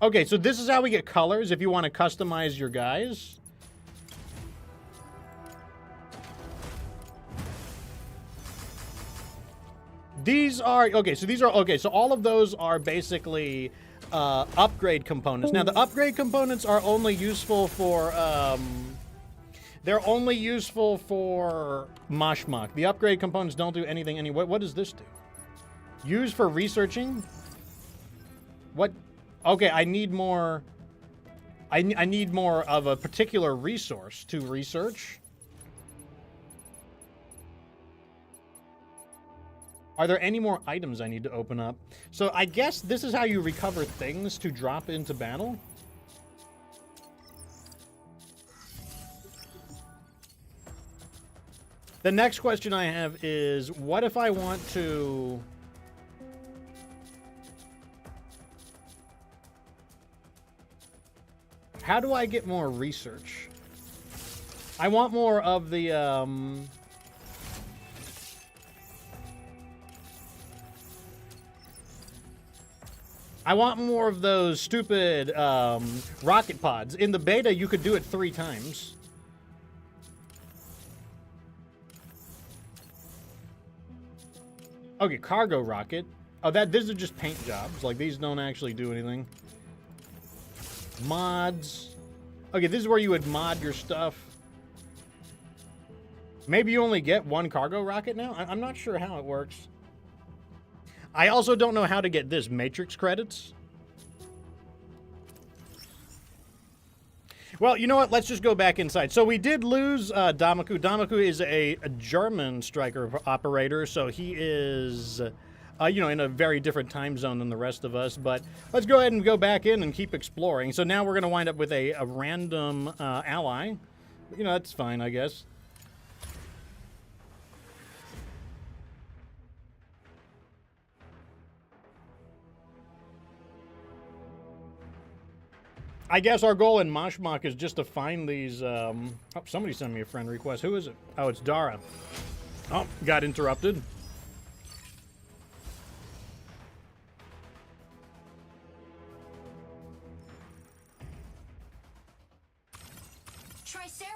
A: Okay, so this is how we get colors if you want to customize your guys. These are, okay, so all of those are basically upgrade components. Now, the upgrade components are only useful for, they're only useful for Mashmak. The upgrade components don't do anything anyway. What does this do? Used for researching? What? Okay, I need more, I need more of a particular resource to research. Are there any more items I need to open up? So I guess this is how you recover things to drop into battle. The next question I have is, what if I want to... How do I get more research? I want more of the, I want more of those stupid rocket pods. In the beta, you could do it 3 times. Okay, cargo rocket. Oh, these are just paint jobs. Like, these don't actually do anything. Mods. Okay, this is where you would mod your stuff. Maybe you only get 1 cargo rocket now? I'm not sure how it works. I also don't know how to get this, Matrix credits. Well, you know what? Let's just go back inside. So we did lose Damaku. Damaku is a German striker operator, so he is, you know, in a very different time zone than the rest of us. But let's go ahead and go back in and keep exploring. So now we're going to wind up with a random ally. You know, that's fine, I guess. I guess our goal in Mashmak is just to find these, oh, somebody sent me a friend request. Who is it? Oh, it's Dara. Oh, got interrupted.
B: Tricera.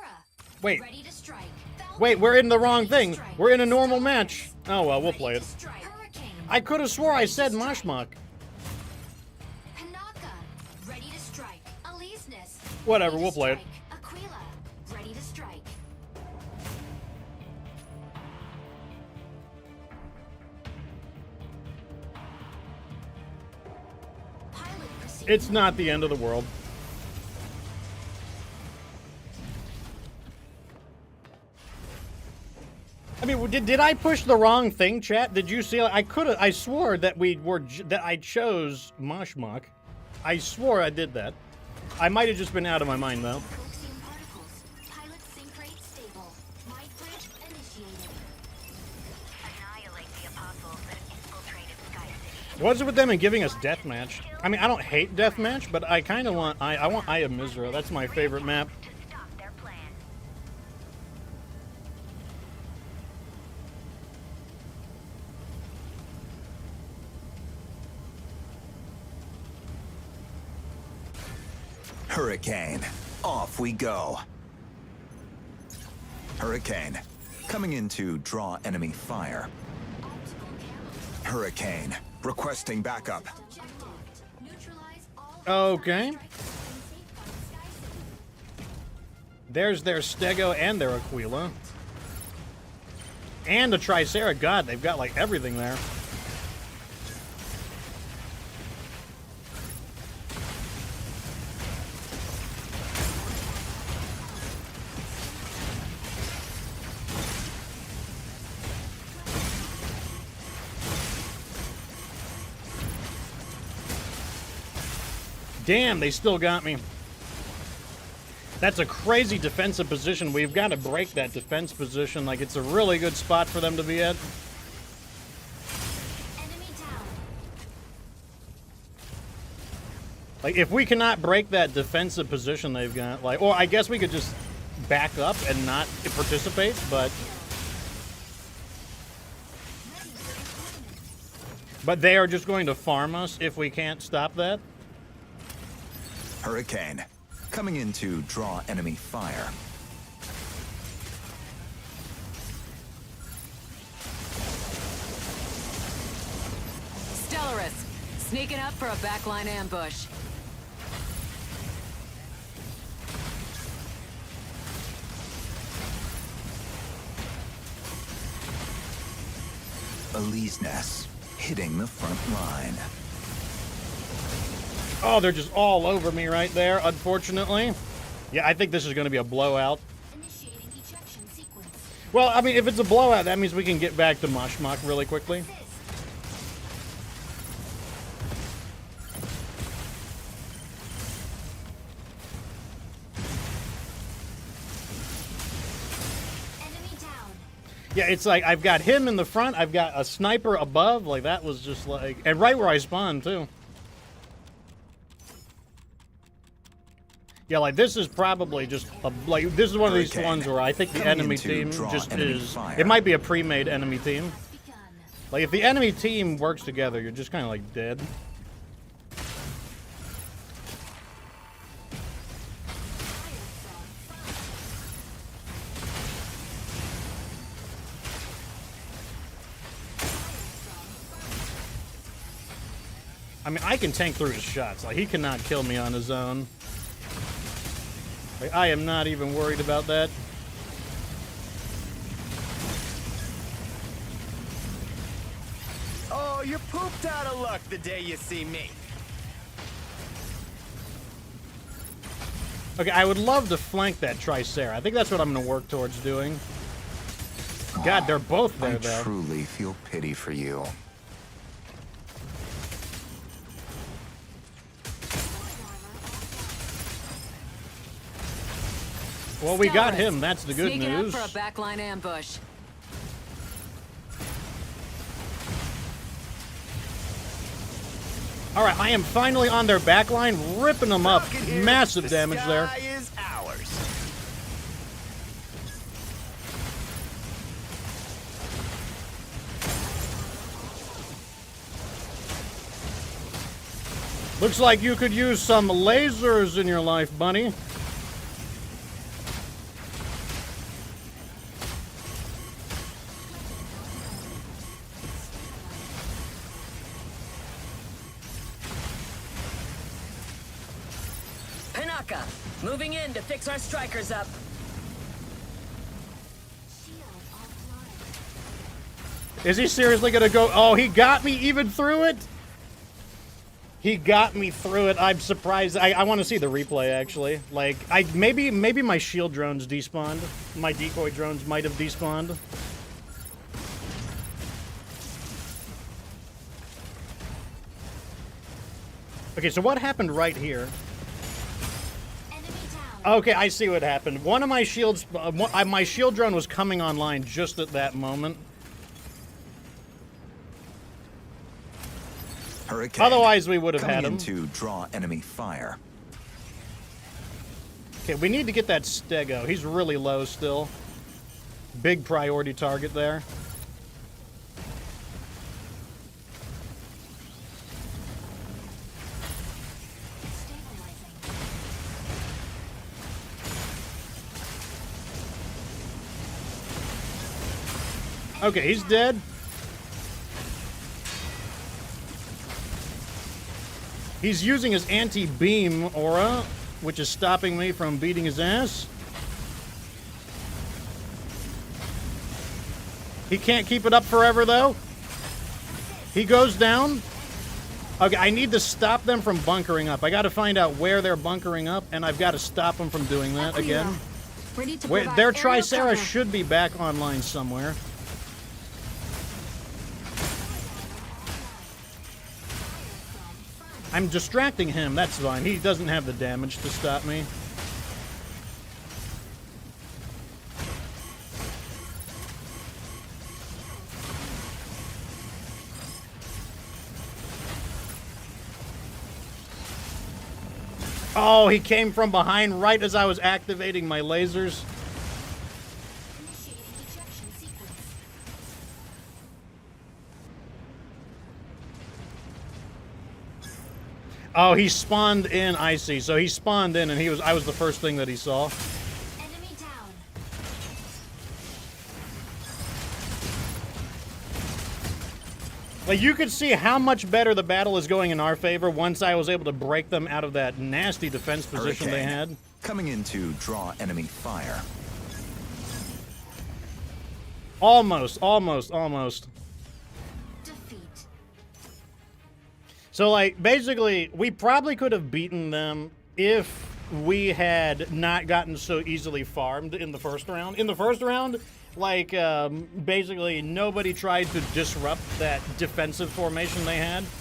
A: Wait.
B: Ready to strike.
A: Wait, we're in the wrong thing. We're in a normal match. Oh, well, we'll play it.
B: Hurricane.
A: I could have swore I said Mashmak. Whatever, we'll play it.
B: Aquila, ready to strike. Pilot proceed.
A: It's not the end of the world. I mean, did I push the wrong thing, chat? Did you see? I swore that that I chose Mashmak. I swore I did that. I might have just been out of my mind, though.
B: Coaxium particles. Pilot sync rate stable. Might bridge initiated.
H: Annihilate the apostles that have infiltrated Sky City.
A: What's it with them and giving us deathmatch? I mean, I don't hate deathmatch, but I kind of want I want Eye of Mizra. That's my favorite map.
H: To stop their plan.
C: Hurricane. Off we go. Hurricane. Coming in to draw enemy fire. Hurricane. Requesting backup.
B: Neutralize all
A: Okay.
B: strikes and safeguard Sky City.
A: There's their Stego and their Aquila. And a Tricera. God, they've got like everything there. Damn, they still got me. That's a crazy defensive position. We've got to break that defense position. Like, it's a really good spot for them to be at.
B: Enemy down.
A: Like, if we cannot break that defensive position they've got, like, or I guess we could just back up and not participate, but... But they are just going to farm us if we can't stop that.
C: Hurricane. Coming in to draw enemy fire.
F: Stellaris, sneaking up for a backline ambush.
C: Elise Ness. Hitting the front line.
A: Oh, they're just all over me right there, unfortunately. Yeah, I think this is going to be a blowout.
B: Initiating ejection sequence.
A: Well, I mean, if it's a blowout, that means we can get back to Mashmak really quickly.
B: Enemy down.
A: Yeah, it's like I've got him in the front, I've got a sniper above, like that was just like, and right where I spawned too. Yeah, like this is probably just like this is one of these
C: Hurricane.
A: ones where I think the
C: Coming
A: enemy
C: in to
A: team
C: draw
A: just
C: enemy
A: is.
C: fire.
A: It might be a pre-made enemy team.
B: Begun.
A: Like if the enemy team works together, you're just kind of like dead. I mean, I can tank through his shots. Like he cannot kill me on his own. Like, I am not even worried about that.
I: Oh, you're pooped out of luck the day you see me.
A: Okay, I would love to flank that Tricera. I think that's what I'm going to work towards doing. God, they're both there,
C: I
A: though.
C: truly feel pity for you.
A: Well, we got
F: Stellaris,
A: him. That's the good
F: sneaking
A: news.
F: up for a backline ambush.
A: All right, I am finally on their back line, ripping them up.
I: Rocket here.
A: Massive
I: The
A: damage there.
I: sky is ours.
A: Looks like you could use some lasers in your life, bunny.
E: Panaka, moving in to fix our strikers up.
B: Shield offline.
A: Is he seriously gonna go? Oh, he got me even through it. He got me through it. I'm surprised. I want to see the replay actually. Like, maybe my shield drones despawned. My decoy drones might have despawned. Okay, so what happened right here?
B: Enemy down.
A: Okay, I see what happened. One of my shields, my shield drone was coming online just at that moment.
C: Hurricane.
A: Otherwise, we would have
C: Coming
A: had him.
C: in to draw enemy fire.
A: Okay, we need to get that Stego. He's really low still. Big priority target there.
B: Stabilizing.
A: Okay, he's dead. He's using his anti-beam aura, which is stopping me from beating his ass. He can't keep it up forever, though. He goes down. Okay, I need to stop them from bunkering up. I got to find out where they're bunkering up, and I've got to stop them from doing that again.
F: Ready to
A: Wait,
F: provide
A: their
F: aerial
A: Tricera
F: cover.
A: should be back online somewhere. I'm distracting him, that's fine. He doesn't have the damage to stop me. Oh, he came from behind right as I was activating my lasers.
B: Initiating ejection sequence.
A: Oh, he spawned in, I see. So he spawned in and I was the first thing that he saw.
B: Enemy down.
A: Like, you could see how much better the battle is going in our favor once I was able to break them out of that nasty defense position they
C: Hurricane.
A: had.
C: Coming in to draw enemy fire.
A: Almost.
B: Defeat.
A: So, like, basically, we probably could have beaten them if we had not gotten so easily farmed in the first round. In the first round, like, basically, nobody tried to disrupt that defensive formation they had.
B: Enemy down.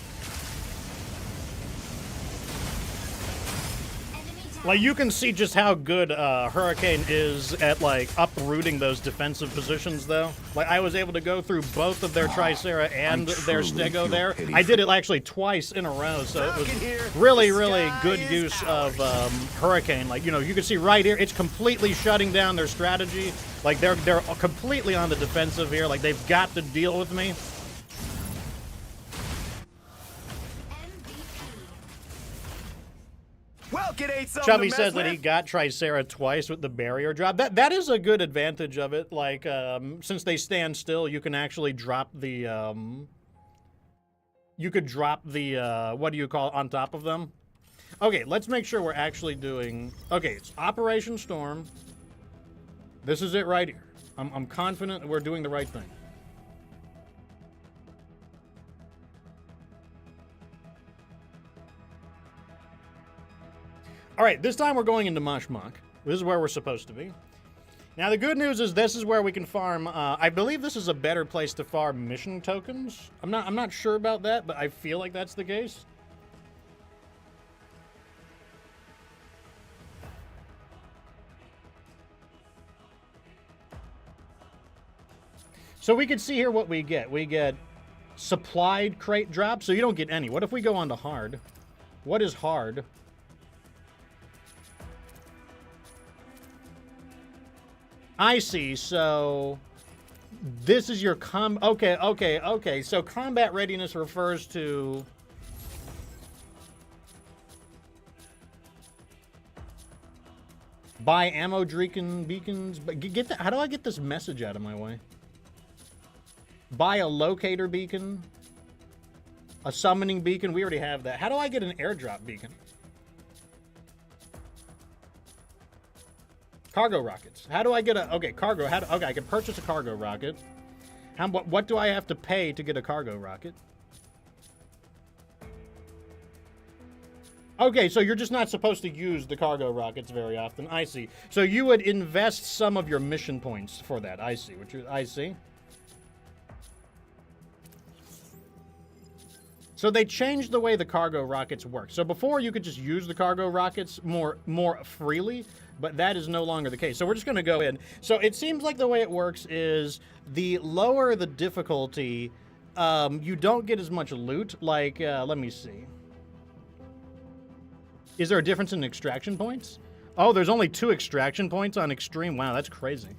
A: Like, you can see just how good Hurricane is at, like, uprooting those defensive positions, though. Like, I was able to go through both of their Tricera and their
C: truly
A: Stego
C: feel
A: there.
C: pity
A: I
C: for-
A: did it actually twice in a row, so it was
I: Falcon here.
A: really,
I: The
A: really
I: sky
A: good
I: is
A: use
I: ours.
A: of Hurricane. Like, you know, you can see right here, it's completely shutting down their strategy. Like, they're completely on the defensive here. Like, they've got to deal with me.
B: MVP.
I: Well, it ain't something
A: Chubby
I: to
A: says
I: mess
A: that he
I: with.
A: got Tricera twice with the barrier drop. That is a good advantage of it. Like, since they stand still, you can actually drop the, you could drop the, what do you call it, on top of them? Okay, let's make sure we're actually doing, okay, it's Operation Storm. This is it right here. I'm confident we're doing the right thing. All right, this time we're going into Mashmak. This is where we're supposed to be. Now, the good news is this is where we can farm. I believe this is a better place to farm mission tokens. I'm not sure about that, but I feel like that's the case. So we can see here what we get. We get supplied crate drop, so you don't get any. What if we go on to hard? What is hard? I see, so this is your okay. So combat readiness refers to buy ammo beacons. But get that. How do I get this message out of my way? Buy a locator beacon, a summoning beacon. We already have that. How do I get an airdrop beacon? Cargo rockets. How do I get a... Okay, cargo. Okay, I can purchase a cargo rocket. What do I have to pay to get a cargo rocket? Okay, so you're just not supposed to use the cargo rockets very often. I see. So you would invest some of your mission points for that. I see. I see. So they changed the way the cargo rockets work. So before you could just use the cargo rockets more freely, but that is no longer the case. So we're just going to go in. So it seems like the way it works is the lower the difficulty, you don't get as much loot. Like, let me see. Is there a difference in extraction points? Oh, there's only 2 extraction points on extreme. Wow, that's crazy.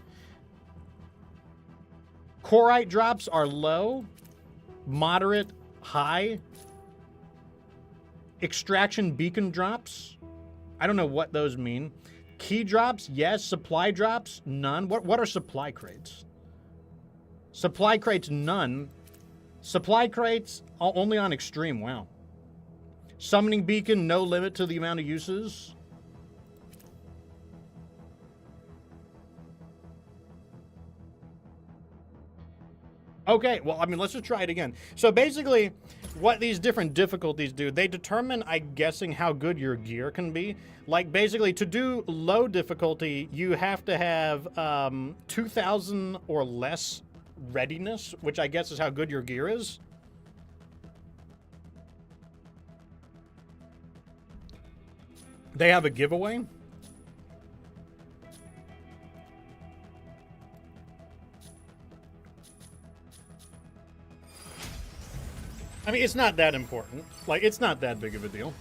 A: Corite drops are low, moderate, high. Extraction beacon drops. I don't know what those mean. Key drops, yes. Supply drops, none. What are supply crates? Supply crates, none. Supply crates, only on extreme. Wow. Summoning beacon, no limit to the amount of uses. Okay, well, I mean, let's just try it again. So basically, what these different difficulties do, they determine, I'm guessing, how good your gear can be. Like, basically, to do low difficulty, you have to have 2,000 or less readiness, which I guess is how good your gear is. They have a giveaway. I mean, it's not that important. Like, it's not that big of a deal.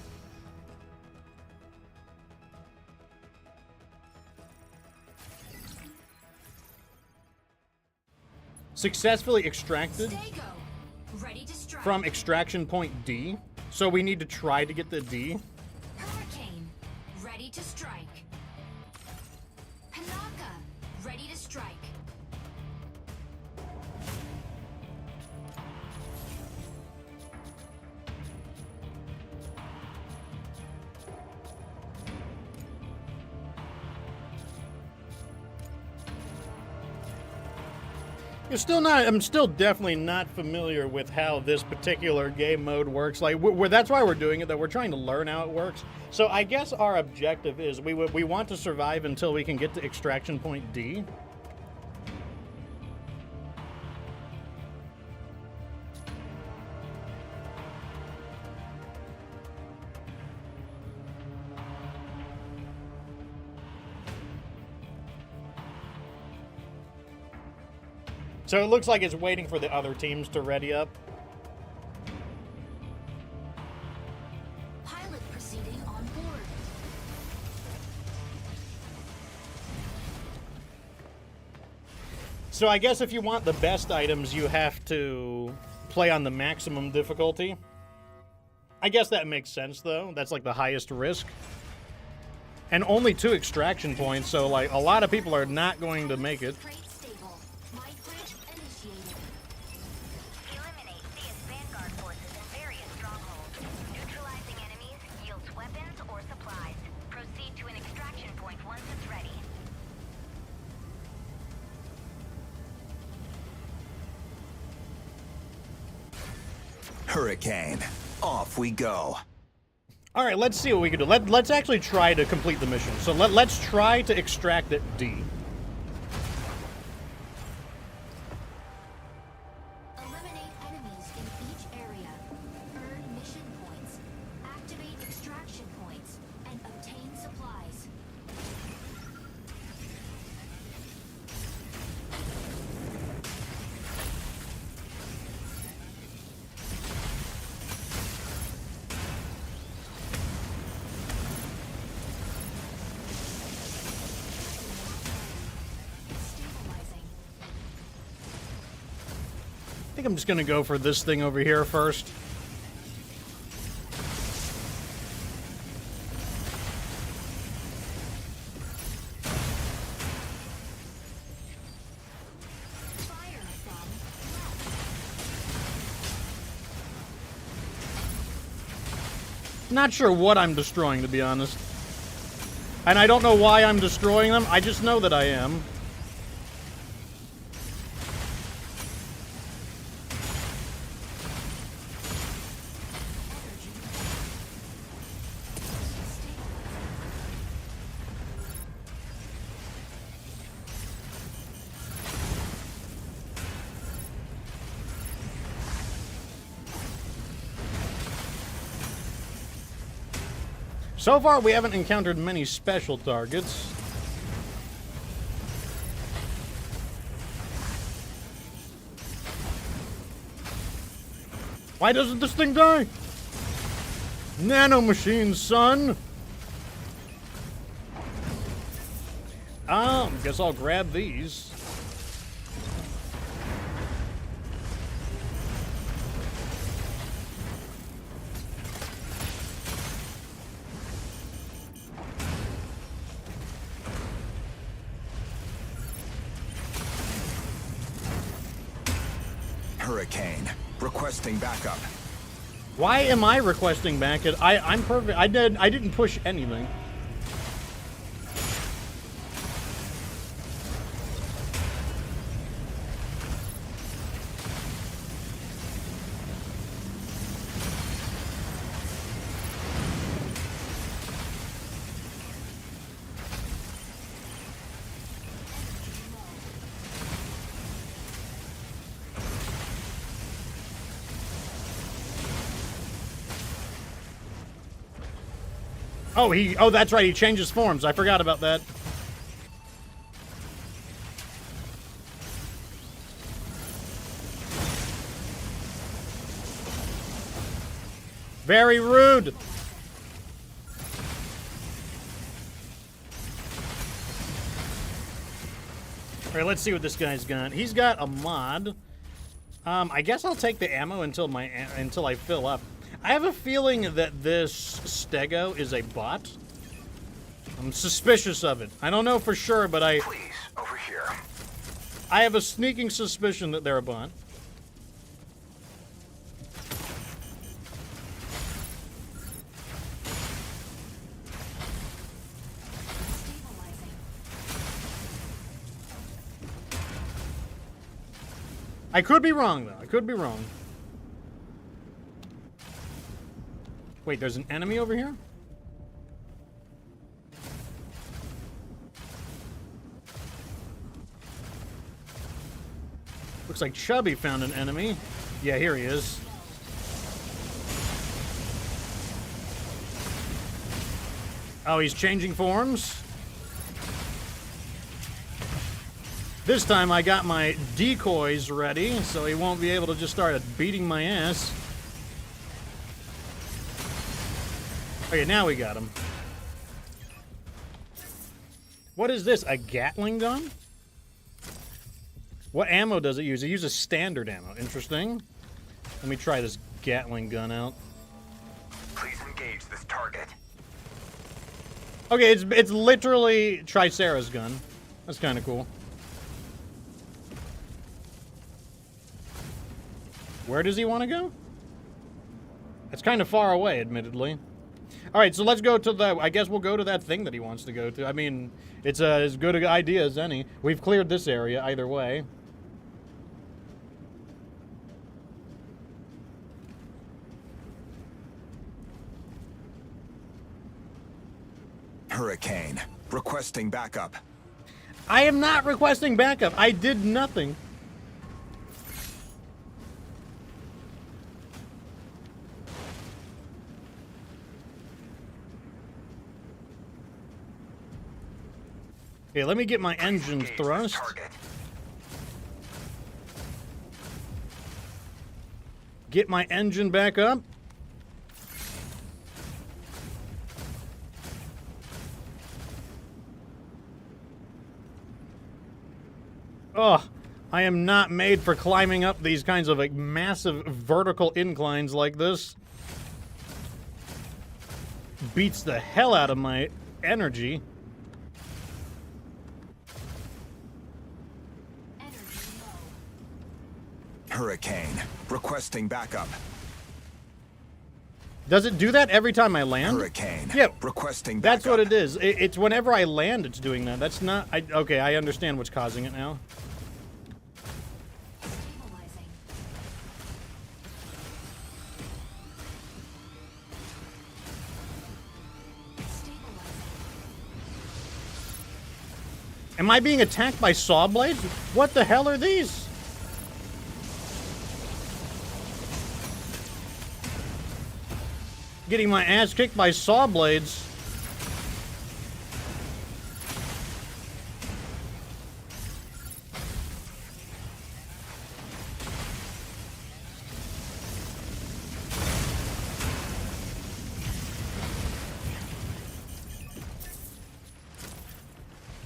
A: Successfully extracted
B: Stego, ready to strike.
A: from extraction point D. So we need to try to get the D.
B: Hurricane, ready to strike. Hanaka, ready to strike.
A: I'm still definitely not familiar with how this particular game mode works. Like, that's why we're doing it, that we're trying to learn how it works. So I guess our objective is we want to survive until we can get to extraction point D. So it looks like it's waiting for the other teams to ready up.
B: Pilot proceeding on board.
A: So I guess if you want the best items, you have to play on the maximum difficulty. I guess that makes sense, though. That's like the highest risk. And only 2 extraction points, so like a lot of people are not going to make it.
B: Crate stable. Might bridge initiated.
H: Eliminate CS Vanguard forces in various strongholds. Neutralizing enemies yields weapons or supplies. Proceed to an extraction point once it's ready.
C: Hurricane. Off we go.
A: All right, let's see what we can do. Let's actually try to complete the mission. So let's try to extract at D.
B: Eliminate enemies in each area. Earn mission points. Activate extraction points. And obtain supplies. Stabilizing.
A: I think I'm just gonna go for this thing over here first.
B: Fire from
A: Not sure what I'm destroying, to be honest. And I don't know why I'm destroying them. I just know that I am. So far, we haven't encountered many special targets. Why doesn't this thing die? Nano machines, son! Guess I'll grab these.
C: Hurricane. Requesting backup.
A: Why am I requesting back? I'm perfect. I didn't push anything. Oh, that's right. He changes forms. I forgot about that. Very rude. All right, let's see what this guy's got. He's got a mod. I guess I'll take the ammo until I fill up. I have a feeling that this Stego is a bot. I'm suspicious of it. I don't know for sure, but
C: Please, over here.
A: I have a sneaking suspicion that they're a bot. I could be wrong, though. I could be wrong. Wait, there's an enemy over here? Looks like Chubby found an enemy. Yeah, here he is. Oh, he's changing forms? This time I got my decoys ready, so he won't be able to just start beating my ass. Okay, now we got him. What is this? A Gatling gun? What ammo does it use? It uses standard ammo. Interesting. Let me try this Gatling gun out.
C: Please engage this target.
A: Okay, it's literally Tricera's gun. That's kind of cool. Where does he want to go? It's kind of far away, admittedly. All right, so let's go to the... I guess we'll go to that thing that he wants to go to. I mean, it's as good an idea as any. We've cleared this area either way.
C: Hurricane. Requesting backup.
A: I am not requesting backup. I did nothing. Okay, let me get my engines thrust. Get my engine back up. Oh, I am not made for climbing up these kinds of like massive vertical inclines like this. Beats the hell out of my energy.
C: Hurricane. Requesting backup.
A: Does it do that every time I land?
C: Hurricane.
A: Yeah.
C: Requesting
A: That's
C: backup.
A: what it is. It's whenever I land, it's doing that. That's not... okay, I understand what's causing it now.
B: Stabilizing.
A: Am I being attacked by saw blades? What the hell are these? Getting my ass kicked by saw blades.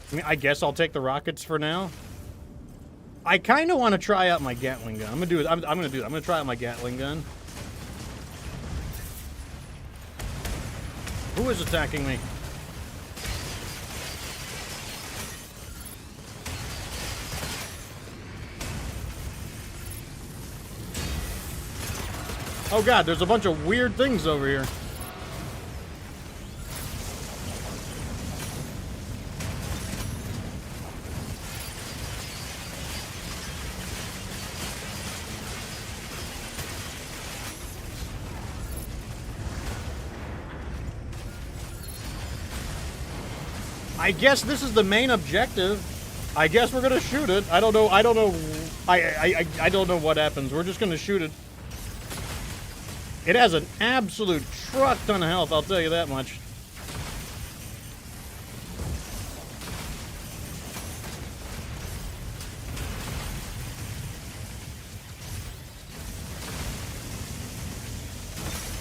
A: I mean, I guess I'll take the rockets for now. I kind of want to try out my Gatling gun. I'm gonna do it. I'm gonna do it. I'm gonna try out my Gatling gun. Who is attacking me? Oh god, there's a bunch of weird things over here. I guess this is the main objective. I guess we're gonna shoot it. I don't know. I don't know. I don't know what happens. We're just gonna shoot it. It has an absolute truck ton of health, I'll tell you that much.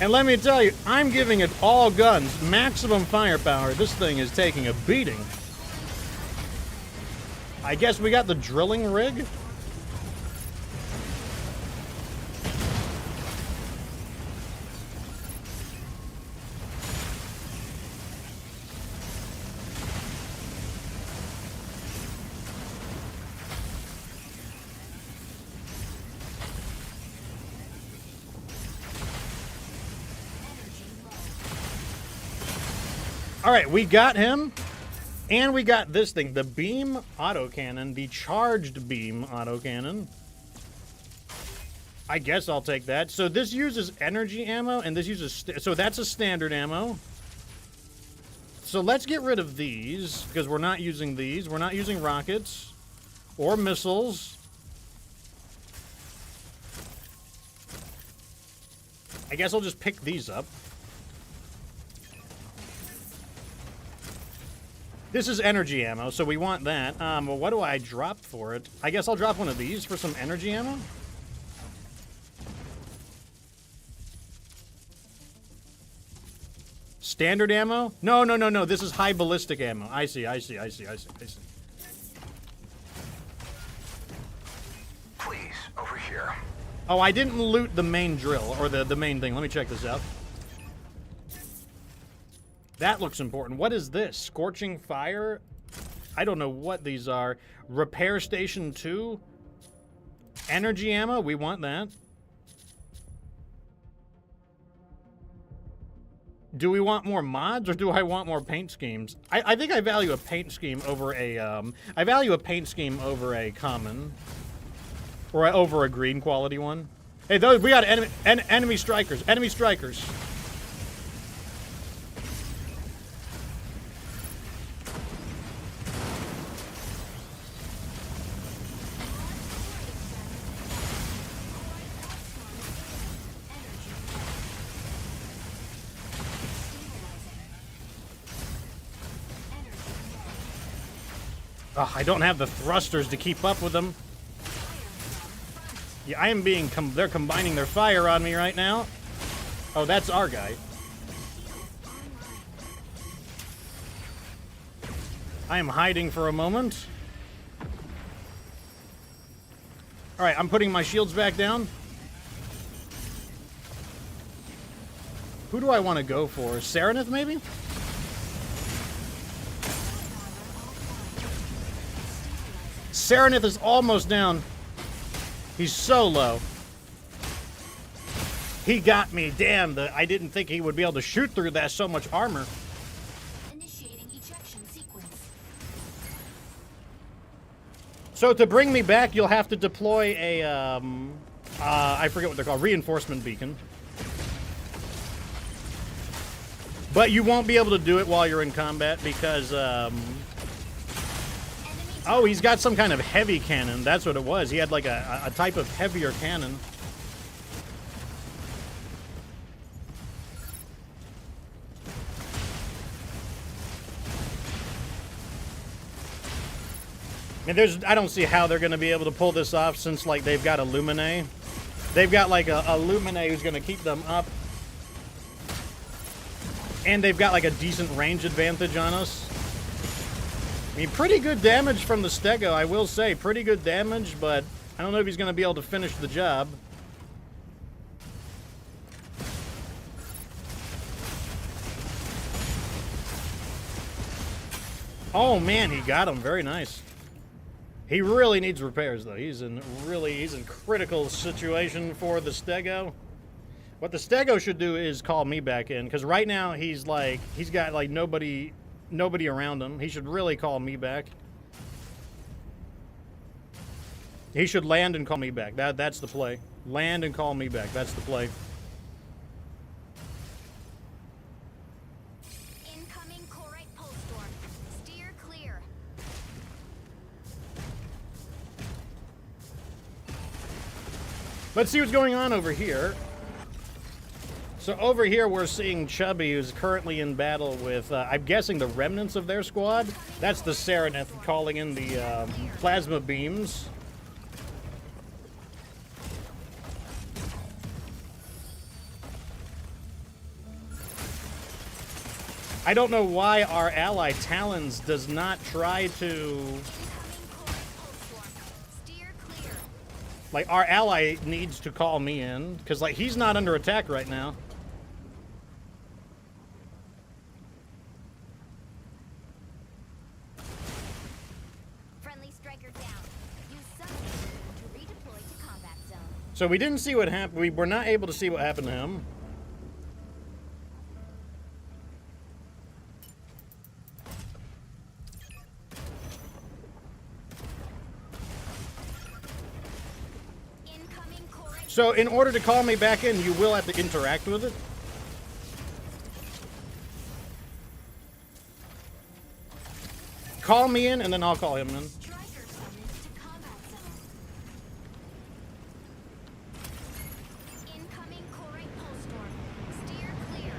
A: And let me tell you, I'm giving it all guns, maximum firepower. This thing is taking a beating. I guess we got the drilling rig. All right, we got him, and we got this thing, the beam autocannon, the charged beam autocannon. I guess I'll take that. So this uses energy ammo, and this uses, so that's a standard ammo. So let's get rid of these, because we're not using these. We're not using rockets or missiles. I guess I'll just pick these up. This is energy ammo, so we want that. Well, what do I drop for it? I guess I'll drop one of these for some energy ammo. Standard ammo? No, no, no, no. This is high ballistic ammo. I see, I see, I see, I see, I see.
C: Please, over here.
A: Oh, I didn't loot the main drill, or the main thing. Let me check this out. That looks important. What is this? Scorching fire? I don't know what these are. Repair station 2? Energy ammo? We want that. Do we want more mods, or do I want more paint schemes? I think I value a paint scheme over a, I value a paint scheme over a common. Or over a green quality one. Hey, those, we got enemy strikers. Enemy strikers. Ugh, I don't have the thrusters to keep up with them. Yeah, I am being, they're combining their fire on me right now. Oh, that's our guy. I am hiding for a moment. All right, I'm putting my shields back down. Who do I want to go for? Serenith, maybe? Serenith is almost down. He's so low. He got me. Damn, I didn't think he would be able to shoot through that so much armor.
B: Initiating ejection sequence.
A: So to bring me back, you'll have to deploy a, I forget what they're called, reinforcement beacon. But you won't be able to do it while you're in combat because, oh, he's got some kind of heavy cannon. That's what it was. He had like a type of heavier cannon. And I don't see how they're going to be able to pull this off since like they've got a Lumine. They've got like a Lumine who's going to keep them up. And they've got like a decent range advantage on us. I mean, pretty good damage from the Stego, I will say. Pretty good damage, but I don't know if he's going to be able to finish the job. Oh, man, he got him. Very nice. He really needs repairs, though. He's in critical situation for the Stego. What the Stego should do is call me back in, because right now he's got like nobody around him. He should really call me back. He should land and call me back. That's the play. Land and call me back. That's the play.
B: Incoming Corite pulse storm. Steer clear.
A: Let's see what's going on over here. So over here we're seeing Chubby, who's currently in battle with, I'm guessing, the remnants of their squad. That's the Sereneth calling in the plasma beams. I don't know why our ally Talons does not try to...
B: Incoming Corite pulse storm. Steer clear.
A: Like, our ally needs to call me in, because, like, he's not under attack right now.
B: Friendly striker down. Use summoning to redeploy to combat zone.
A: So we didn't see what happened. We were not able to see what happened to him.
B: Incoming Corite.
A: So in order to call me back in, you will have to interact with it. Call me in, and then I'll call him in.
B: Striker summoned to combat zone. Incoming Corite pulse storm. Steer clear.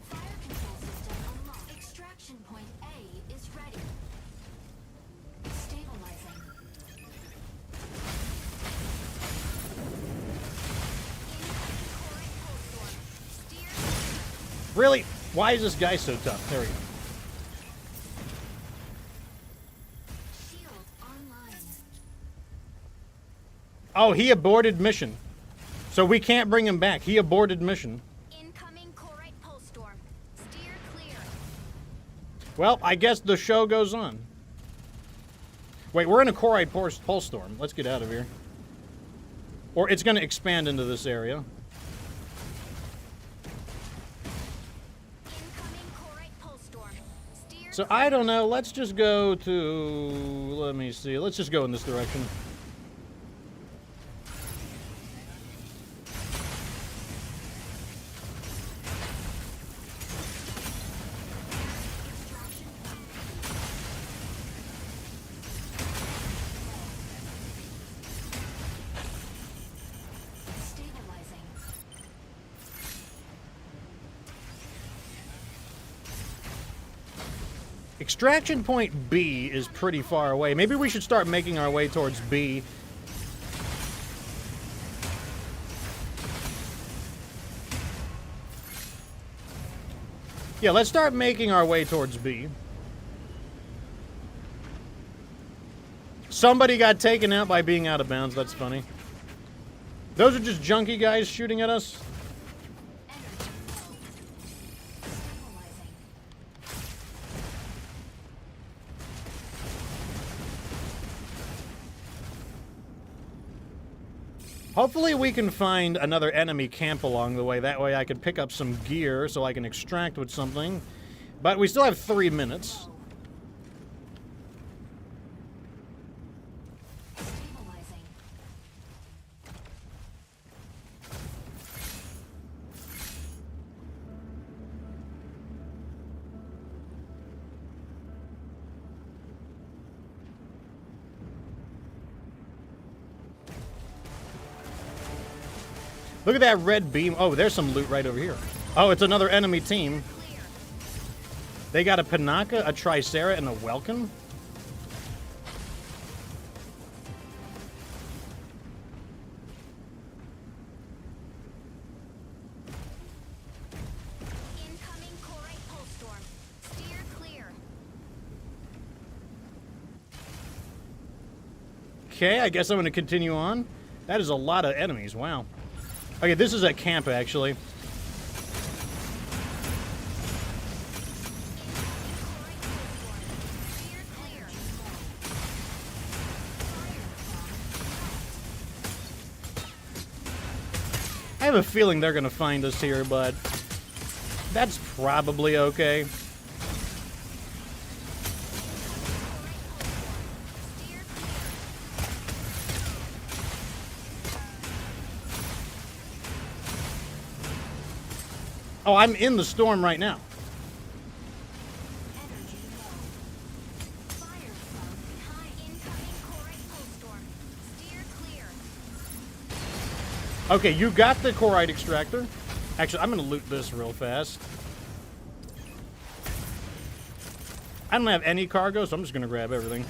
B: Fire control system unlocked. Extraction point A is ready. Stabilizing. Incoming Corite pulse storm. Steer clear.
A: Really? Why is this guy so tough? There we go.
B: Shield online.
A: Oh, he aborted mission. So we can't bring him back. He aborted mission.
B: Incoming Corite pulse storm. Steer clear.
A: Well, I guess the show goes on. Wait, we're in a Corite pulse storm. Let's get out of here. Or it's going to expand into this area.
B: Incoming Corite pulse storm. Steer
A: So I don't know. Let's just go to... Let me see. Let's just go in this direction.
B: stabilizing.
A: Extraction point B is pretty far away. Maybe we should start making our way towards B. Yeah, let's start making our way towards B. Somebody got taken out by being out of bounds. That's funny. Those are just junky guys shooting at us.
B: Energy low. Stabilizing.
A: Hopefully we can find another enemy camp along the way. That way I can pick up some gear so I can extract with something. But we still have 3 minutes.
B: Stabilizing.
A: Look at that red beam. Oh, there's some loot right over here. Oh, it's another enemy team.
B: Clear.
A: They got a Panaka, a Tricera, and a Welkin.
B: Incoming Corite pulse storm. Steer clear.
A: Okay, I guess I'm going to continue on. That is a lot of enemies. Wow. Okay, this is a camp, actually.
B: Incoming Corite pulse storm. Steer clear. Fire from
A: have a feeling they're gonna find us here, but that's probably okay. Oh, I'm in the storm right now.
B: Energy low. Fire flow. High incoming Corite pulse storm. Steer clear.
A: Okay, you got the Corite extractor. Actually, I'm gonna loot this real fast. I don't have any cargo, so I'm just gonna grab everything.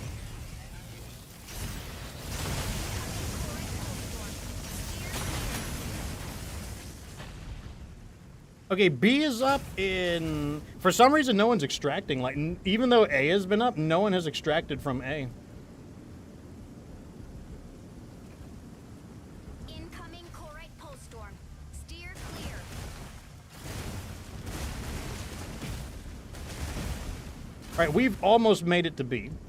A: Okay, B is up in... For some reason, no one's extracting. Like, even though A has been up, no one has extracted from A.
B: Incoming Corite pulse storm. Steer clear.
A: All right, we've almost made it to B.
B: Incoming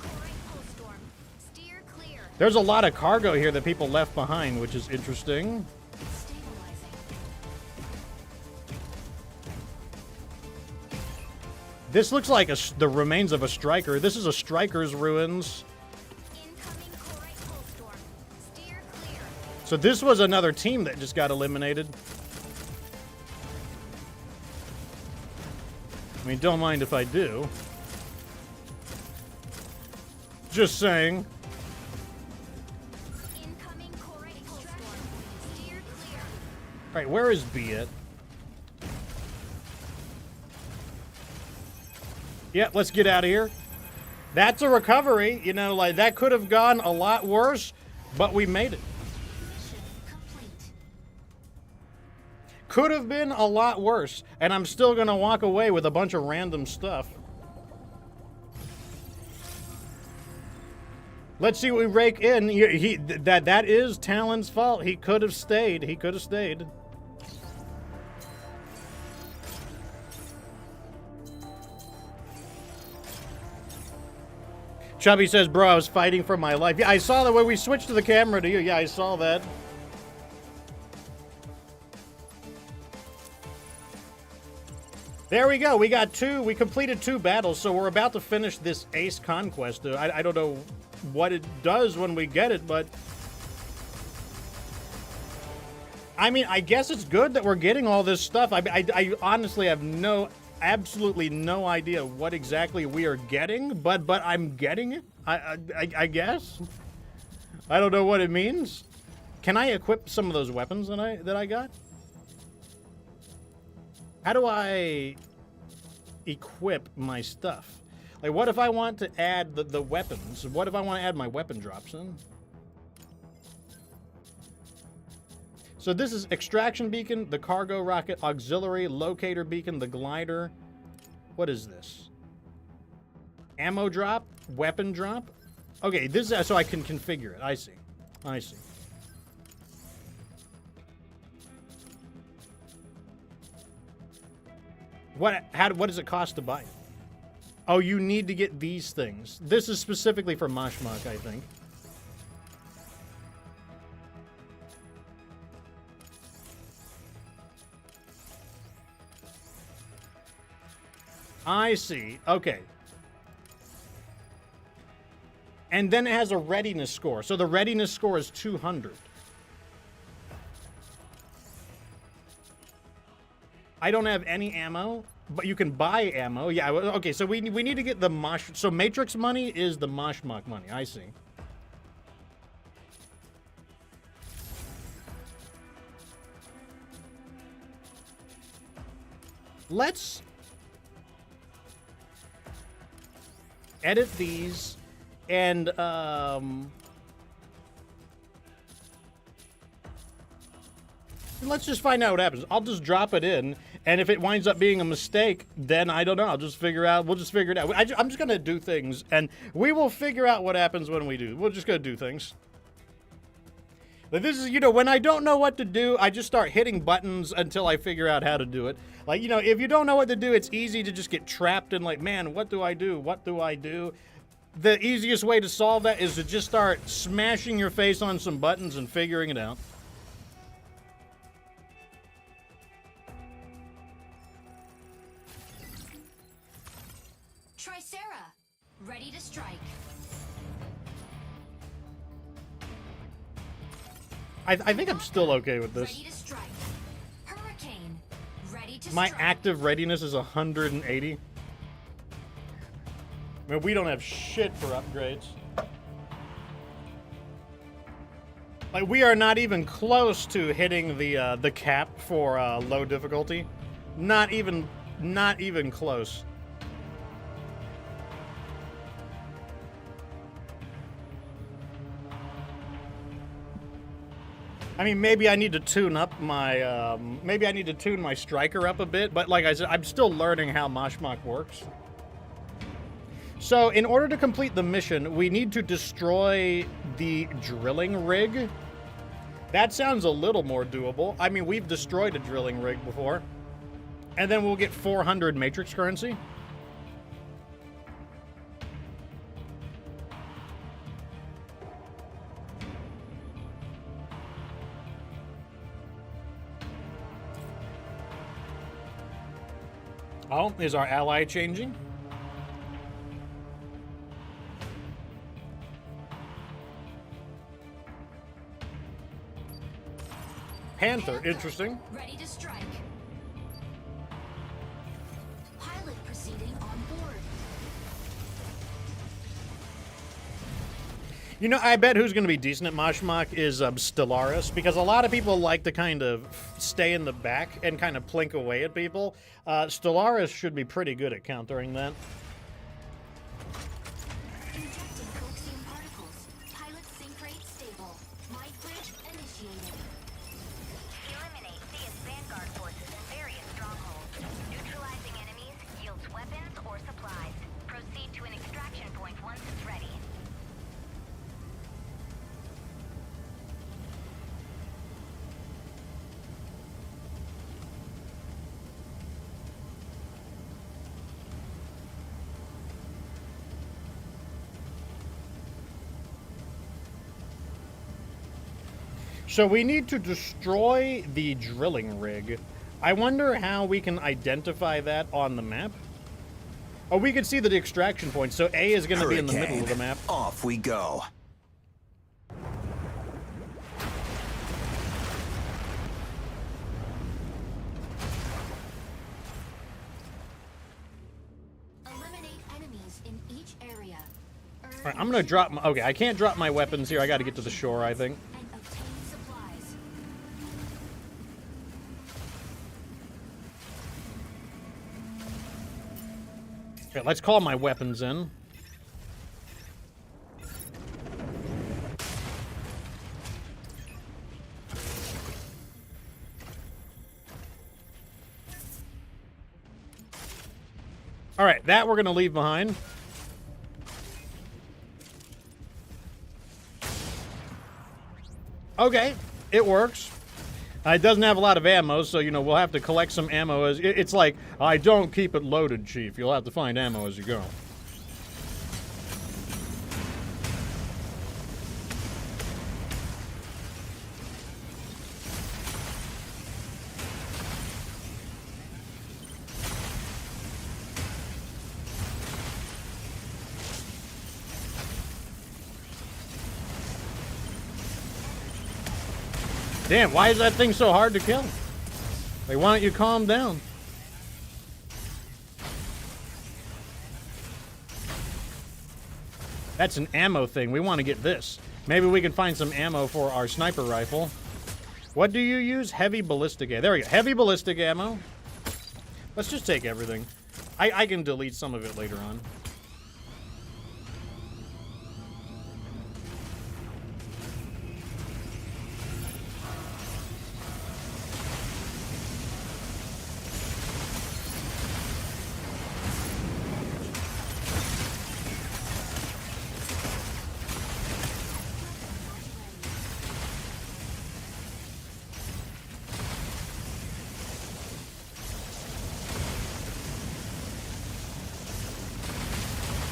B: Corite pulse storm. Steer clear.
A: There's a lot of cargo here that people left behind, which is interesting.
B: Stabilizing.
A: This looks like the remains of a striker. This is a striker's ruins.
B: Incoming Corite pulse storm. Steer clear.
A: So this was another team that just got eliminated. I mean, don't mind if I do. Just saying.
B: Incoming Corite pulse storm. Steer clear.
A: All right, where is B at? Yeah, let's get out of here. That's a recovery. You know, like, that could have gone a lot worse, but we made it.
B: Mission complete.
A: Could have been a lot worse, and I'm still gonna walk away with a bunch of random stuff. Let's see what we rake in. That is Talon's fault. He could have stayed. He could have stayed. Chubby says, bro, I was fighting for my life. Yeah, I saw that when we switched to the camera to you. Yeah, I saw that. There we go. We got two. We completed 2 battles, so we're about to finish this Ace Conquest. I don't know what it does when we get it, but... I mean, I guess it's good that we're getting all this stuff. I honestly have absolutely no idea what exactly we are getting, but I'm getting it. I guess. I don't know what it means. Can I equip some of those weapons that I got? How do I equip my stuff? Like, what if I want to add the weapons? What if I want to add my weapon drops in? So this is extraction beacon, the cargo rocket, auxiliary, locator beacon, the glider. What is this? Ammo drop, weapon drop. Okay, this is so I can configure it. I see. I see. What does it cost to buy it? Oh, you need to get these things. This is specifically for Mashmak, I think. I see. Okay. And then it has a readiness score. So the readiness score is 200. I don't have any ammo, but you can buy ammo. Yeah, okay, so we need to get the Mosh... So Matrix money is the Mashmak money. I see. Let's edit these and let's just find out what happens. I'll just drop it in, and if it winds up being a mistake, then I don't know. I'll just figure out. We'll just figure it out. I'm just gonna do things, and we will figure out what happens when we do. We're just gonna do things. Like, this is, you know, when I don't know what to do, I just start hitting buttons until I figure out how to do it. Like, you know, if you don't know what to do, it's easy to just get trapped in, like, man, what do I do? What do I do? the easiest way to solve that is to just start smashing your face on some buttons and figuring it out.
B: Tricera, ready to strike.
A: I think I'm still okay with this.
B: Ready to strike. Hurricane, ready to
A: My
B: strike.
A: active readiness is 180. I mean, we don't have shit for upgrades. Like, we are not even close to hitting the cap for low difficulty. Not even close. I mean, maybe I need to tune up my, maybe I need to tune my striker up a bit, but like I said, I'm still learning how Mashmak works. So, in order to complete the mission, we need to destroy the drilling rig. That sounds a little more doable. I mean, we've destroyed a drilling rig before. And then we'll get 400 matrix currency. Oh, is our ally changing? Panther, interesting.
B: Ready to strike. Pilot proceeding on board.
A: You know, I bet who's going to be decent at Mashmak is Stellaris, because a lot of people like to kind of stay in the back and kind of plink away at people. Stellaris should be pretty good at countering that.
B: Injecting coaxium particles. Pilot sync rate stable. Light bridge initiated.
H: Eliminate Thea's vanguard forces in various strongholds. Neutralizing enemies yields weapons or supplies. Proceed to an extraction point once it's ready.
A: So we need to destroy the drilling rig. I wonder how we can identify that on the map. Oh, we can see the extraction point, so A is going to be in the middle of the map.
C: Off we go.
B: Eliminate enemies in each area. Earn
A: All right, I'm going to drop my... Okay, I can't drop my weapons here. I got to get to the shore, I think.
B: and obtain supplies.
A: Okay, let's call my weapons in. All right, that we're going to leave behind. Okay, it works. It doesn't have a lot of ammo, so, you know, we'll have to collect some ammo. It's like, I don't keep it loaded, Chief. You'll have to find ammo as you go. Damn, why is that thing so hard to kill? Like, why don't you calm down? That's an ammo thing. We want to get this. Maybe we can find some ammo for our sniper rifle. What do you use? Heavy ballistic ammo. There we go. Heavy ballistic ammo. Let's just take everything. I can delete some of it later on.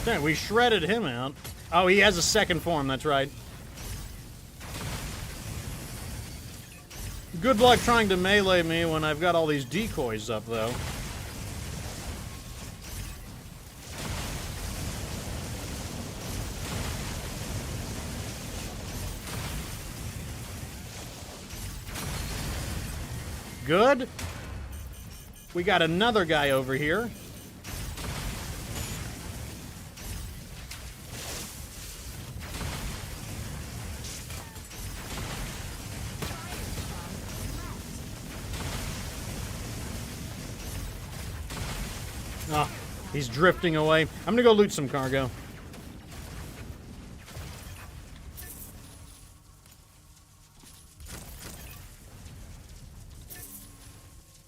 A: Okay, we shredded him out. Oh, he has a second form, that's right. Good luck trying to melee me when I've got all these decoys up, though. Good. We got another guy over here. Oh, he's drifting away. I'm gonna go loot some cargo.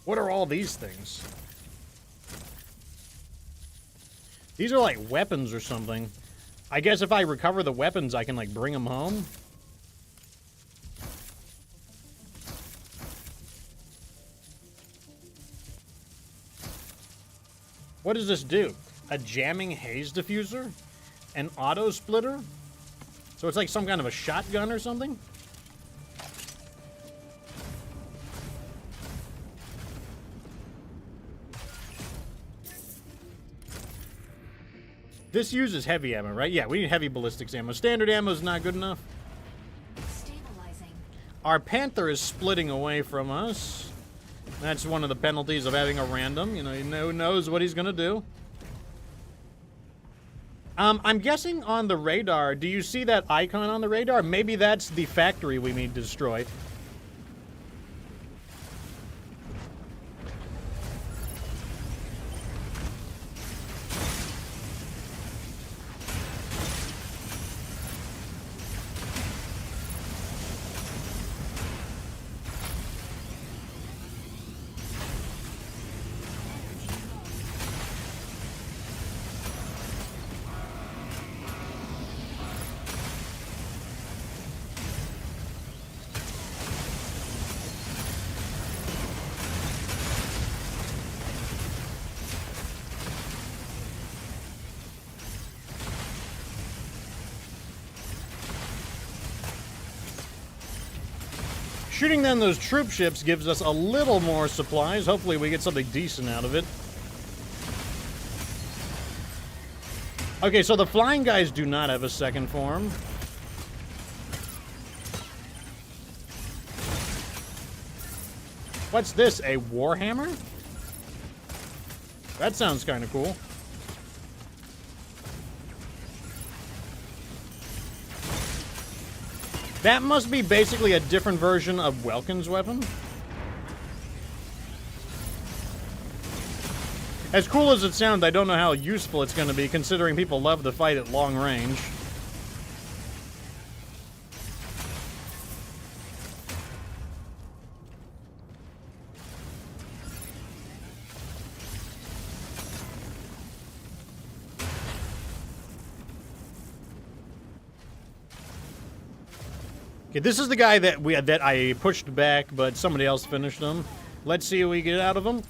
A: What are all these things? These are like weapons or something. I guess if I recover the weapons, I can like bring them home. What does this do? A jamming haze diffuser? An auto splitter? So it's like some kind of a shotgun or something? This uses heavy ammo, right? Yeah, we need heavy ballistics ammo. Standard ammo is not good enough.
B: Stabilizing.
A: Our Panther is splitting away from us. That's one of the penalties of having a random. You know, who knows what he's gonna do. I'm guessing on the radar, do you see that icon on the radar? Maybe that's the factory we need to destroy. Shooting down those troop ships gives us a little more supplies. Hopefully we get something decent out of it. Okay, so the flying guys do not have a second form. What's this, a warhammer? That sounds kind of cool. That must be basically a different version of Welkin's weapon. As cool as it sounds, I don't know how useful it's going to be, considering people love to fight at long range. Okay, this is the guy that I pushed back, but somebody else finished him. Let's see what we get out of him.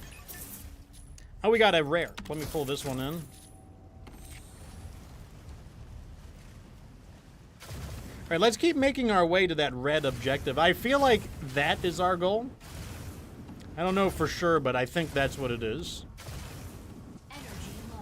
A: Oh, we got a rare. Let me pull this one in. All right, let's keep making our way to that red objective. I feel like that is our goal. I don't know for sure, but I think that's what it is.
B: Energy low.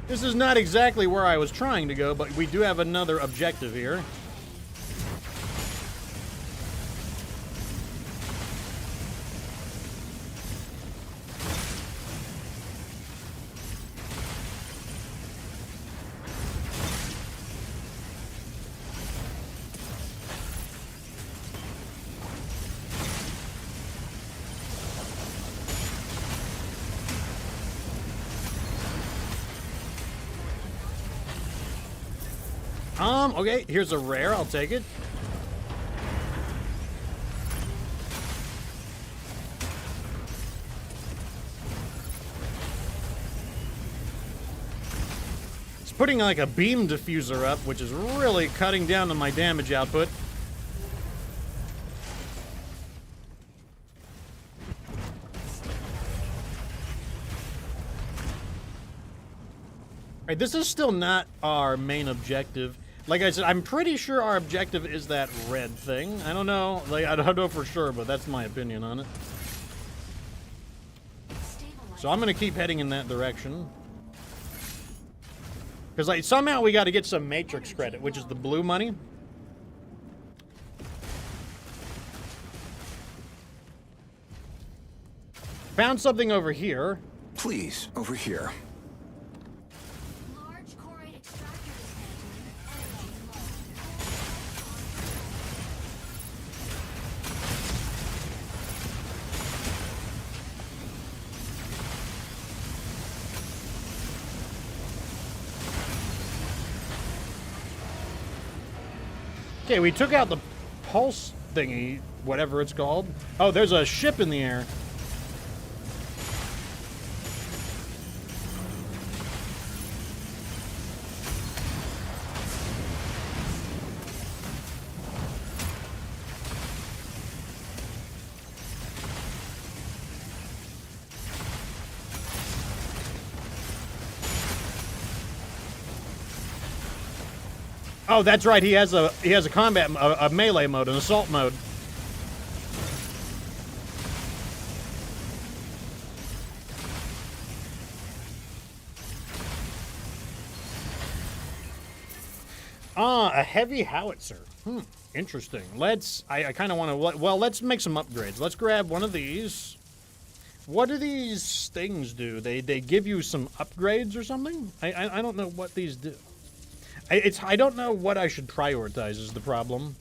A: This is not exactly where I was trying to go, but we do have another objective here. Okay, here's a rare, I'll take it. putting like a beam diffuser up, which is really cutting down on my damage output. Alright, this is still not our main objective. Like I said, I'm pretty sure our objective is that red thing. I don't know. Like, I don't know for sure, but that's my opinion on it. So I'm going to keep heading in that direction. Because like, somehow we got to get some Matrix credit, which is the blue money. Found something over here.
C: Please, over here.
B: Large chorate extractor dismantling. Energy low.
A: Okay, we took out the pulse thingy, whatever it's called. Oh, there's a ship in the air. Oh, that's right. He has a combat, a melee mode, an assault mode. Ah, a heavy howitzer. Interesting. I kind of want to, well, let's make some upgrades. Let's grab one of these. What do these things do? They give you some upgrades or something? I don't know what these do. I don't know what I should prioritize is the problem.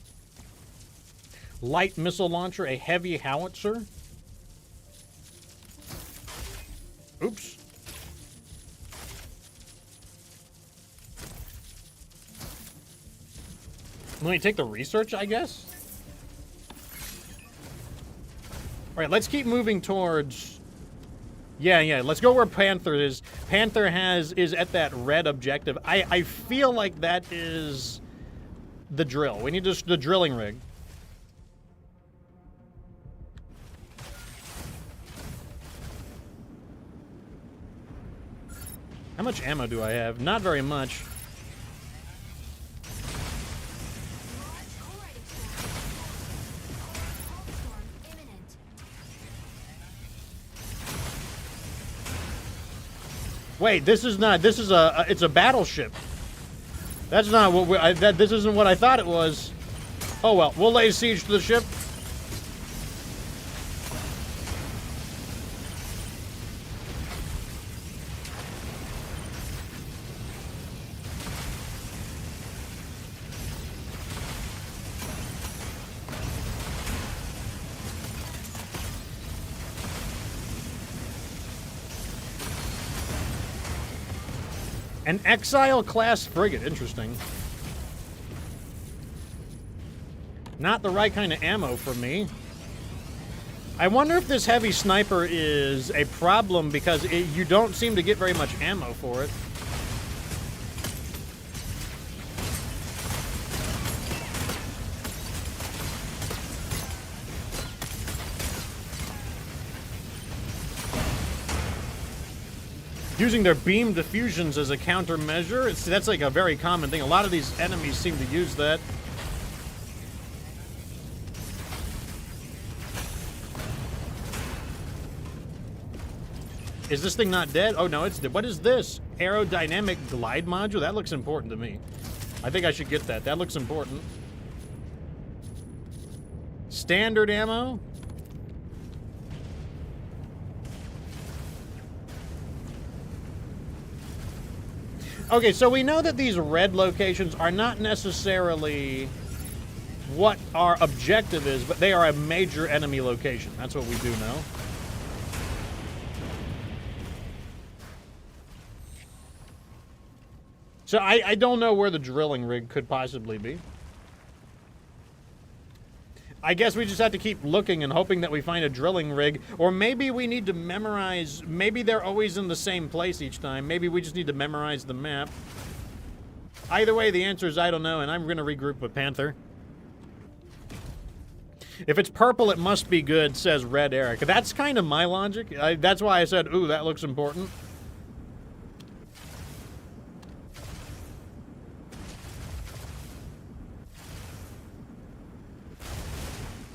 A: Light missile launcher, a heavy howitzer. Oops. Let me take the research, I guess. All right, let's keep moving towards... Yeah, let's go where Panther is. Panther is at that red objective. I feel like that is the drill. We need the drilling rig. How much ammo do I have? Not very much. Wait, this is not. This is it's a battleship. That's not what this isn't what I thought it was. Oh well, we'll lay siege to the ship. An Exile-class frigate. Interesting. Not the right kind of ammo for me. I wonder if this heavy sniper is a problem because you don't seem to get very much ammo for it. Using their beam diffusions as a countermeasure. That's like a very common thing. A lot of these enemies seem to use that. Is this thing not dead? Oh no, it's dead. What is this? Aerodynamic glide module? That looks important to me. I think I should get that. That looks important. Standard ammo? Okay, so we know that these red locations are not necessarily what our objective is, but they are a major enemy location. That's what we do know. So I don't know where the drilling rig could possibly be. I guess we just have to keep looking and hoping that we find a drilling rig. Or maybe we need to memorize... Maybe they're always in the same place each time. Maybe we just need to memorize the map. Either way, the answer is I don't know, and I'm going to regroup with Panther. If it's purple, it must be good, says Red Eric. That's kind of my logic. That's why I said, ooh, that looks important.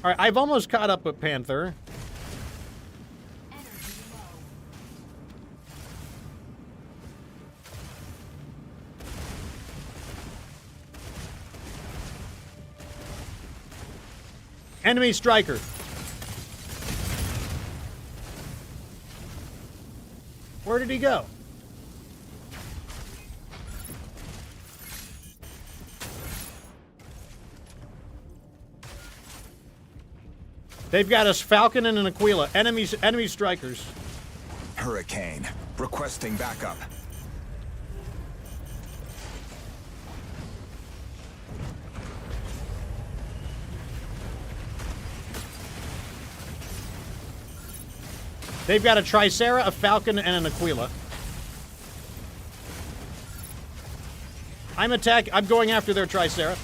A: All right, I've almost caught up with Panther. Enemy striker. Where did he go? They've got us Falcon and an Aquila. Enemy strikers.
C: Hurricane. Requesting backup.
A: They've got a Tricera, a Falcon, and an Aquila. I'm going after their Tricera.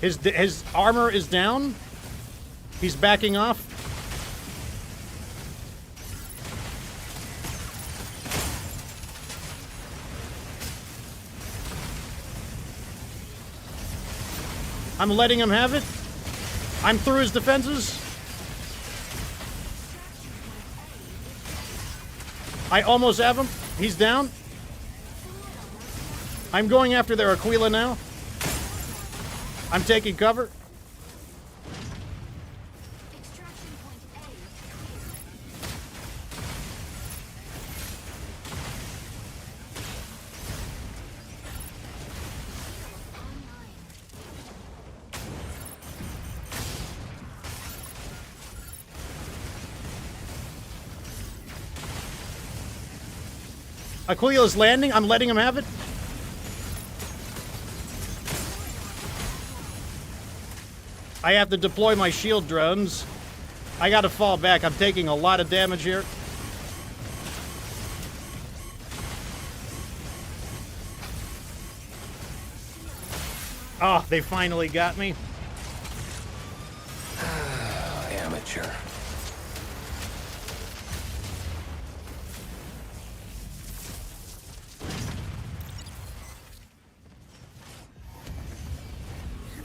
A: His armor is down. He's backing off. I'm letting him have it. I'm through his defenses. I almost have him. He's down. I'm going after their Aquila now. I'm taking cover.
B: Extraction point A clear. Online.
A: Aquila's landing. I'm letting him have it. I have to deploy my shield drones. I gotta fall back. I'm taking a lot of damage here. Oh, they finally got me.
G: Amateur.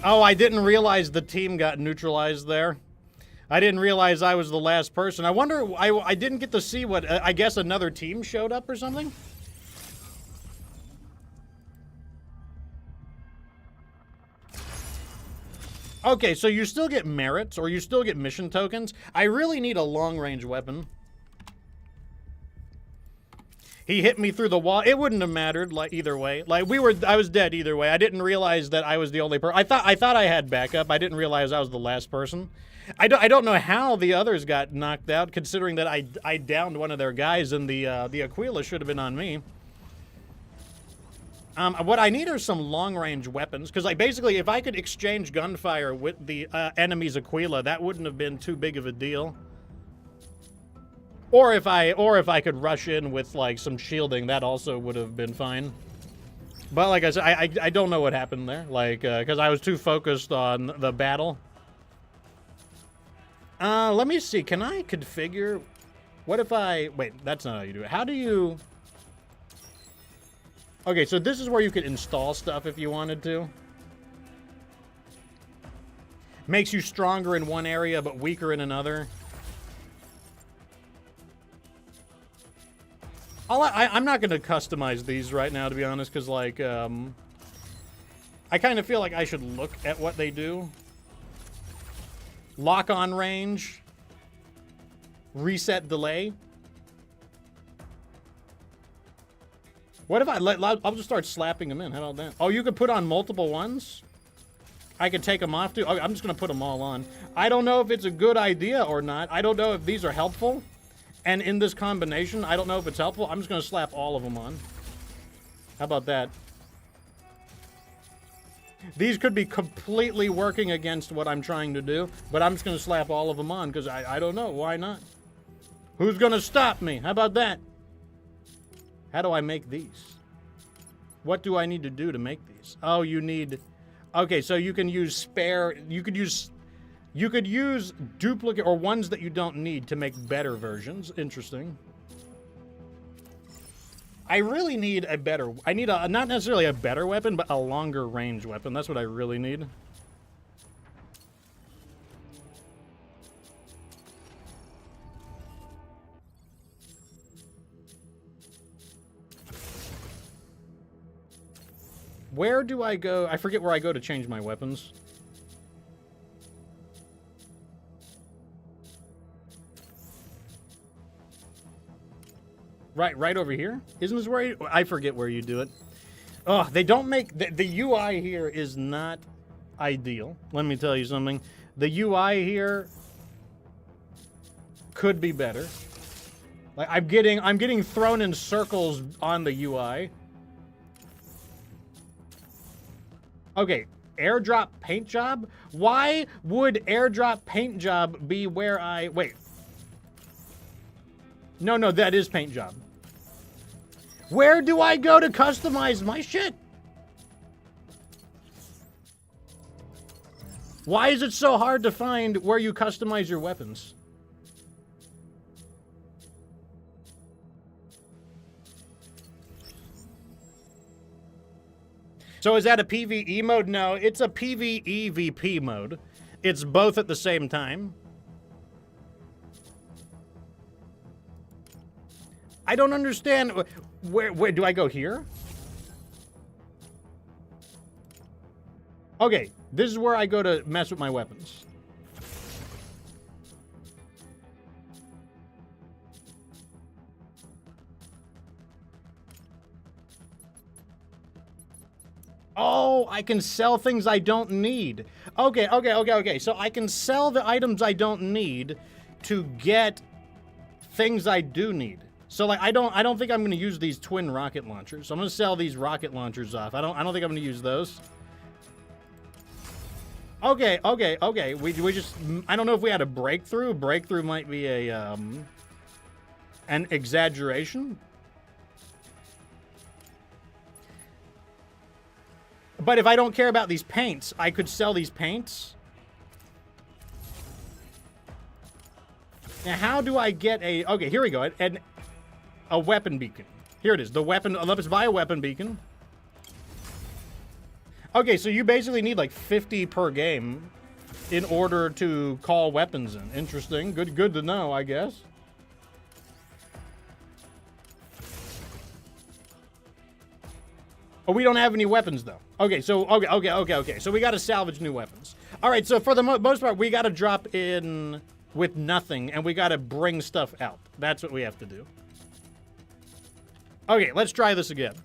A: Oh, I didn't realize the team got neutralized there. I didn't realize I was the last person. I wonder, I didn't get to see what, I guess another team showed up or something? Okay, so you still get merits, or you still get mission tokens. I really need a long-range weapon. He hit me through the wall. It wouldn't have mattered, like, either way. Like, I was dead either way. I didn't realize that I was the only person. I thought I had backup. I didn't realize I was the last person. I don't know how the others got knocked out, considering that I downed one of their guys, and the Aquila should have been on me. What I need are some long-range weapons, because, like, basically, if I could exchange gunfire with the enemy's Aquila, that wouldn't have been too big of a deal. Or if I could rush in with, like, some shielding, that also would have been fine. But like I said, I don't know what happened there, like, because I was too focused on the battle. Let me see. Can I configure? What if I wait? That's not how you do it. How do you? Okay, so this is where you could install stuff if you wanted to. Makes you stronger in one area but weaker in another. I'm not going to customize these right now, to be honest, because, like, I kind of feel like I should look at what they do. Lock-on range. Reset delay. What if I'll just start slapping them in. How about that? Oh, you could put on multiple ones? I could take them off, too? Okay, I'm just going to put them all on. I don't know if it's a good idea or not. I don't know if these are helpful. And in this combination, I don't know if it's helpful. I'm just going to slap all of them on. How about that? These could be completely working against what I'm trying to do, but I'm just going to slap all of them on because I don't know. Why not? Who's gonna stop me? How about that? How do I make these? What do I need to do to make these? Oh, you need... Okay, so you can use spare... You could use duplicate or ones that you don't need to make better versions. Interesting. I really need a better... I need a... Not necessarily a better weapon, but a longer range weapon. That's what I really need. Where do I go? I forget where I go to change my weapons. Right over here? Isn't this where I forget where you do it. Oh, they don't make... The UI here is not ideal. Let me tell you something. The UI here could be better. Like, I'm getting thrown in circles on the UI. Okay, airdrop paint job? Why would airdrop paint job be where I... Wait. No, that is paint job. Where do I go to customize my shit? Why is it so hard to find where you customize your weapons? So is that a PvE mode? No, it's a PvE VP mode. It's both at the same time. I don't understand. Where do I go here? Okay, this is where I go to mess with my weapons. Oh, I can sell things I don't need. Okay. So I can sell the items I don't need to get things I do need. So like I don't think I'm going to use these twin rocket launchers. So I'm going to sell these rocket launchers off. I don't think I'm going to use those. Okay. We just I don't know if we had a breakthrough. Breakthrough might be a an exaggeration. But if I don't care about these paints, I could sell these paints. Now, how do I get a... Okay, here we go. A weapon beacon. Here it is. The weapon... Let's buy a weapon beacon. Okay, so you basically need like 50 per game in order to call weapons in. Interesting. Good to know, I guess. Oh, we don't have any weapons, though. Okay, so, okay. So we gotta salvage new weapons. All right, so for the most part, we gotta drop in with nothing, and we gotta bring stuff out. That's what we have to do. Okay, let's try this again.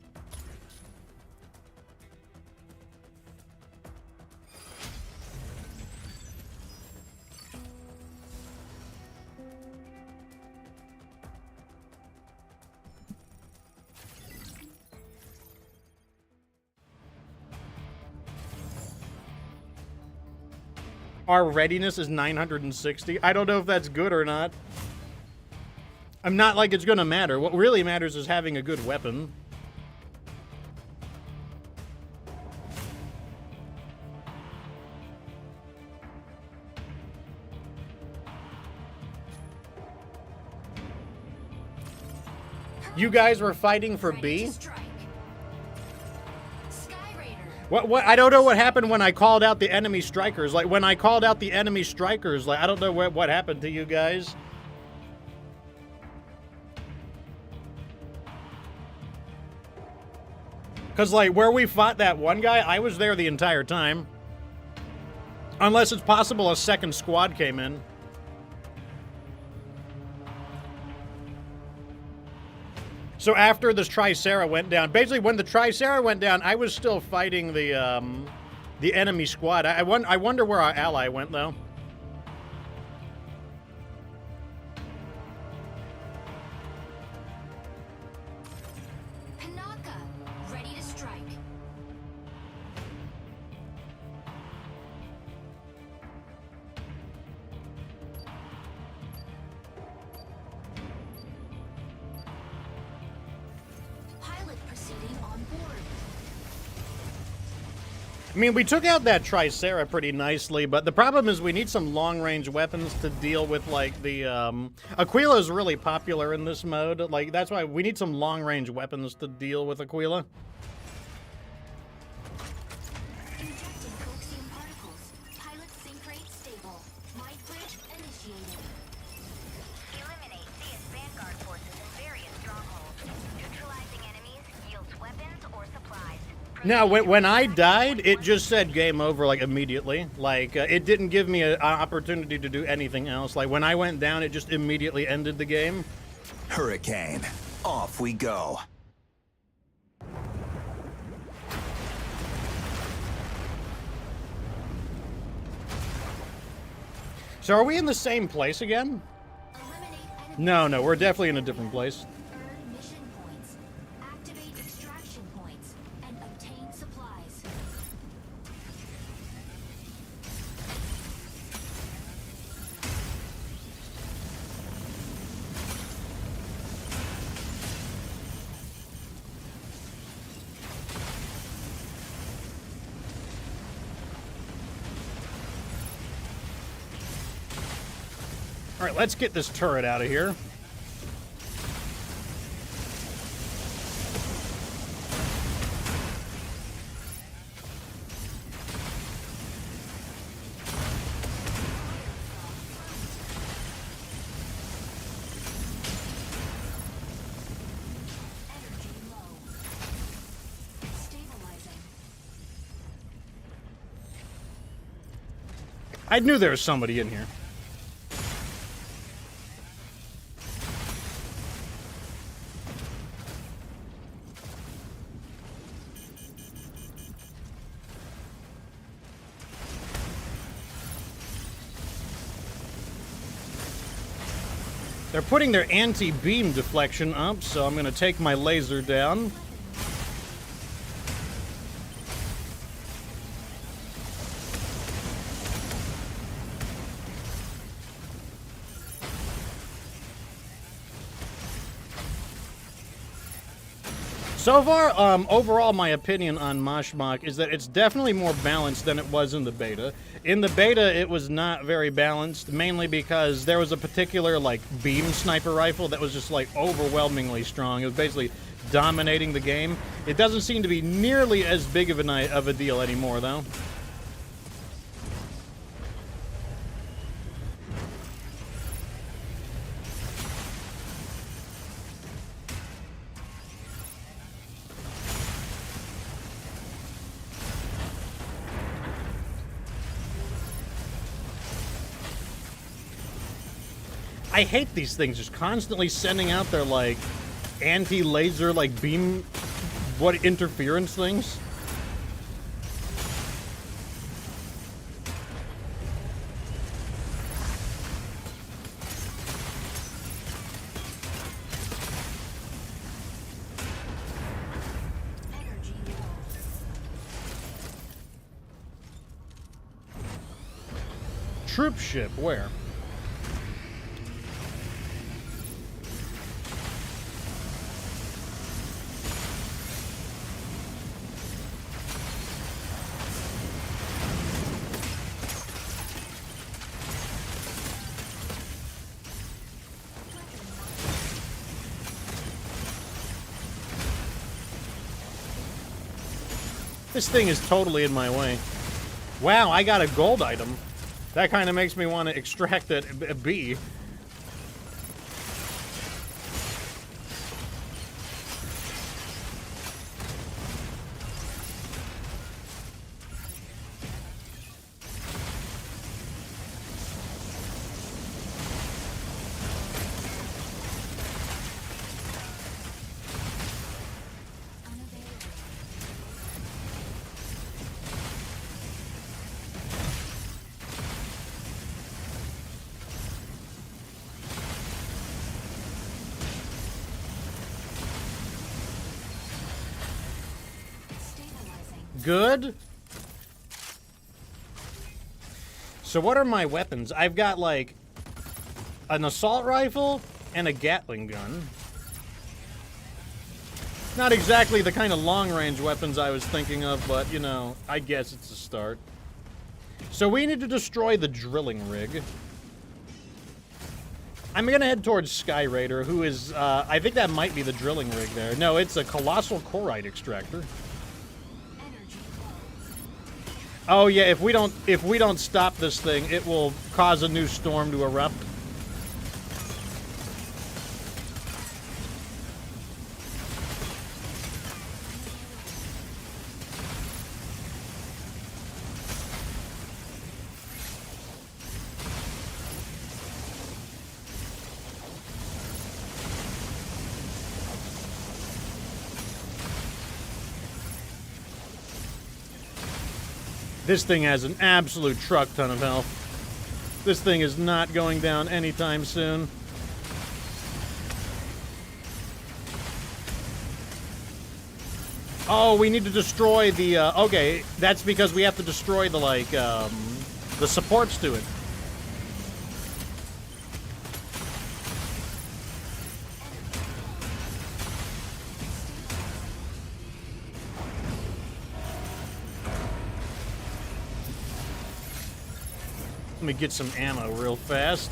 A: Our readiness is 960. I don't know if that's good or not. I'm not like it's gonna matter. What really matters is having a good weapon. You guys were fighting for B? What? I don't know what happened when I called out the enemy strikers. Like, when I called out the enemy strikers, like, I don't know what happened to you guys. Because, like, where we fought that one guy, I was there the entire time. Unless it's possible a second squad came in. So after this Tricera went down, basically when the Tricera went down, I was still fighting the enemy squad. I wonder where our ally went, though.
B: Panaka, ready to strike.
A: I mean, we took out that Tricera pretty nicely, but the problem is we need some long-range weapons to deal with, like, the, Aquila is really popular in this mode. Like, that's why we need some long-range weapons to deal with Aquila.
B: Injecting coaxium particles. Pilot sync rate stable. Light bridge initiated.
H: Eliminate CS Vanguard forces in various strongholds. Neutralizing enemies yields weapons or supplies.
A: Now, when I died, it just said game over, like, immediately. Like, it didn't give me an opportunity to do anything else. Like, when I went down, it just immediately ended the game.
C: Hurricane. Off we go.
A: So are we in the same place again?
B: Eliminate enemies.
A: No, we're definitely in a different place.
B: Earn mission points. Activate extraction points. And obtain supplies.
A: All right, let's get this turret out of here.
B: Energy low. Stabilizing.
A: I knew there was somebody in here. They're putting their anti-beam deflection up, so I'm going to take my laser down. So far, overall, my opinion on Mashmak is that it's definitely more balanced than it was in the beta. In the beta, it was not very balanced, mainly because there was a particular, like, beam sniper rifle that was just, like, overwhelmingly strong. It was basically dominating the game. It doesn't seem to be nearly as big of a deal anymore, though. I hate these things just constantly sending out their, like, anti-laser, like, beam, what, interference things.
B: Energy low.
A: Troop ship, where? This thing is totally in my way. Wow, I got a gold item. That kind of makes me want to extract that B. Good. So what are my weapons? I've got, like, an assault rifle and a Gatling gun. Not exactly the kind of long-range weapons I was thinking of, but, you know, I guess it's a start. So we need to destroy the drilling rig. I'm gonna head towards Sky Raider, who is, I think that might be the drilling rig there. No, it's a colossal corite extractor. Oh yeah, if we don't stop this thing, it will cause a new storm to erupt. This thing has an absolute truck ton of health. This thing is not going down anytime soon. Oh, we need to destroy the, okay, that's because we have to destroy the, like, the supports to it. Let me get some ammo real fast.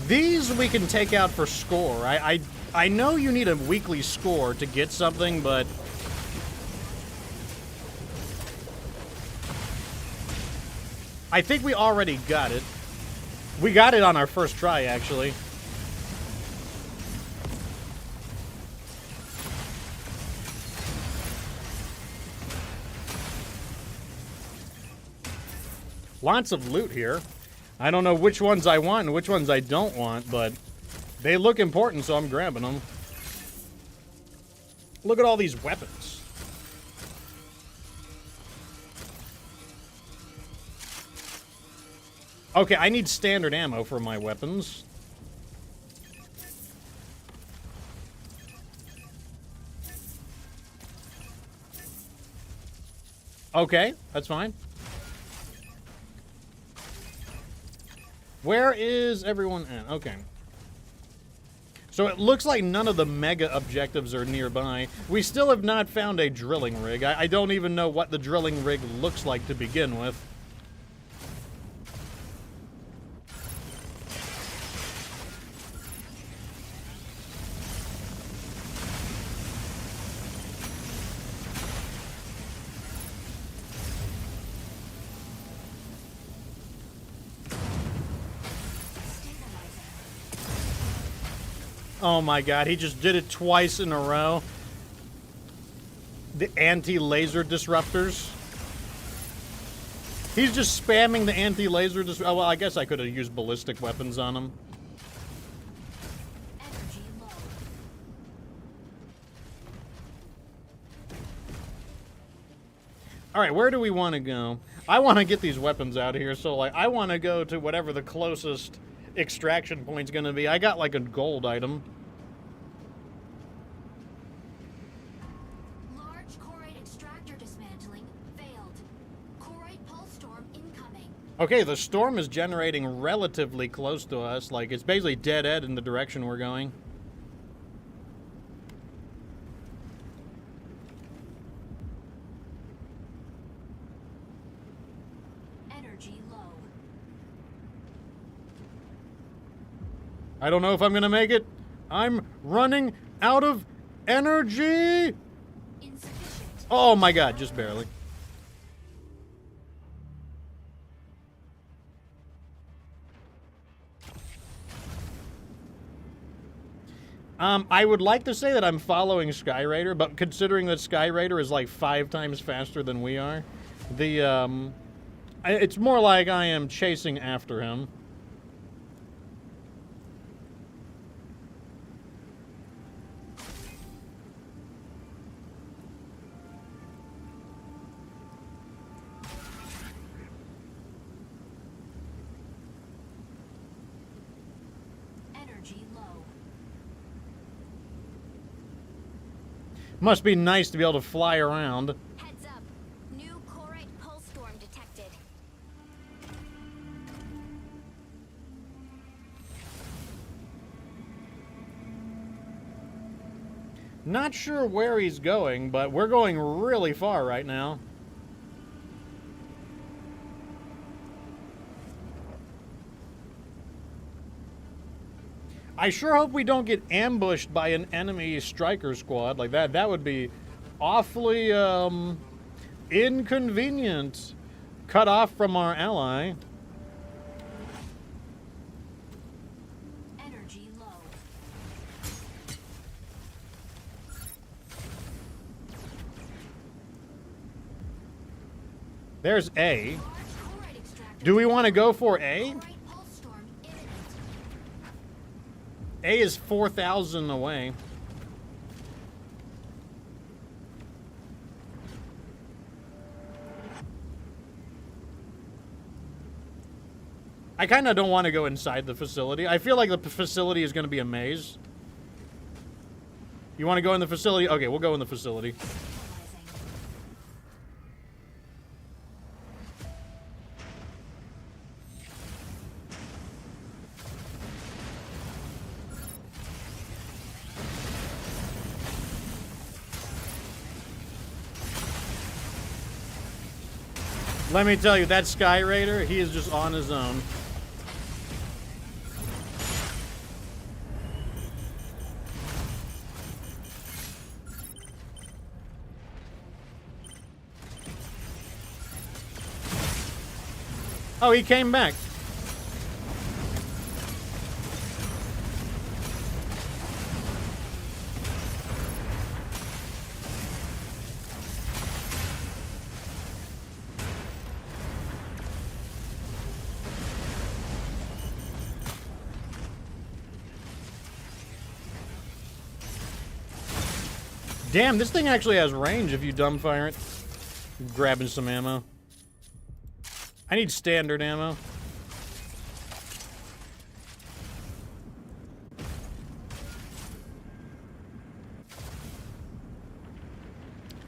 A: These we can take out for score. I know you need a weekly score to get something, but I think we already got it. We got it on our first try, actually. Lots of loot here. I don't know which ones I want and which ones I don't want, but they look important, so I'm grabbing them. Look at all these weapons. Okay, I need standard ammo for my weapons. Okay, that's fine. Where is everyone at? Okay. So it looks like none of the mega objectives are nearby. We still have not found a drilling rig. I don't even know what the drilling rig looks like to begin with. Oh my god, he just did it twice in a row. The anti-laser disruptors. He's just spamming the anti-laser disruptors. Oh, well, I guess I could have used ballistic weapons on him. Alright, where do we want to go? I want to get these weapons out of here, so like, I want to go to whatever the closest extraction point's gonna be. I got like a gold item.
B: Large corite extractor dismantling failed. Corite pulse storm incoming.
A: Okay, the storm is generating relatively close to us. Like, it's basically dead-end in the direction we're going.
B: Energy low.
A: I don't know if I'm gonna make it. I'm running out of energy!
B: Insufficient.
A: Oh my god, just barely. I would like to say that I'm following Sky Raider, but considering that Sky Raider is like 5 times faster than we are, it's more like I am chasing after him.
B: Energy low.
A: Must be nice to be able to fly around.
B: Heads up. New Corite pulse storm detected.
A: Not sure where he's going, but we're going really far right now. I sure hope we don't get ambushed by an enemy striker squad like that. That would be awfully inconvenient. Cut off from our ally.
B: Energy low.
A: There's A.
B: Large Corite extractor.
A: Do we want to go for A?
B: Corite pulse storm imminent.
A: A is 4,000 away. I kind of don't want to go inside the facility. I feel like the facility is going to be a maze. You want to go in the facility? Okay, we'll go in the facility. Let me tell you, that Sky Raider, he is just on his own. Oh, he came back. Damn, this thing actually has range if you dumbfire it. Grabbing some ammo. I need standard ammo.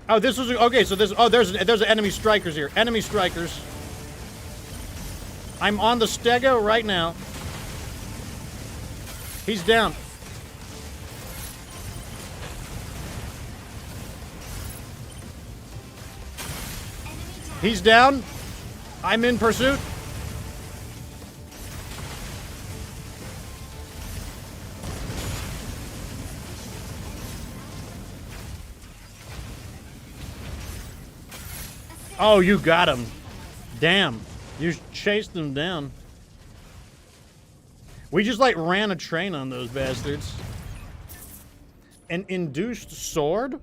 A: Oh, this was okay. So this. Oh, there's enemy strikers here. Enemy strikers. I'm on the Stego right now. He's down. He's down. I'm in pursuit. Oh, you got him. Damn. You chased them down. We just like ran a train on those bastards. An induced sword?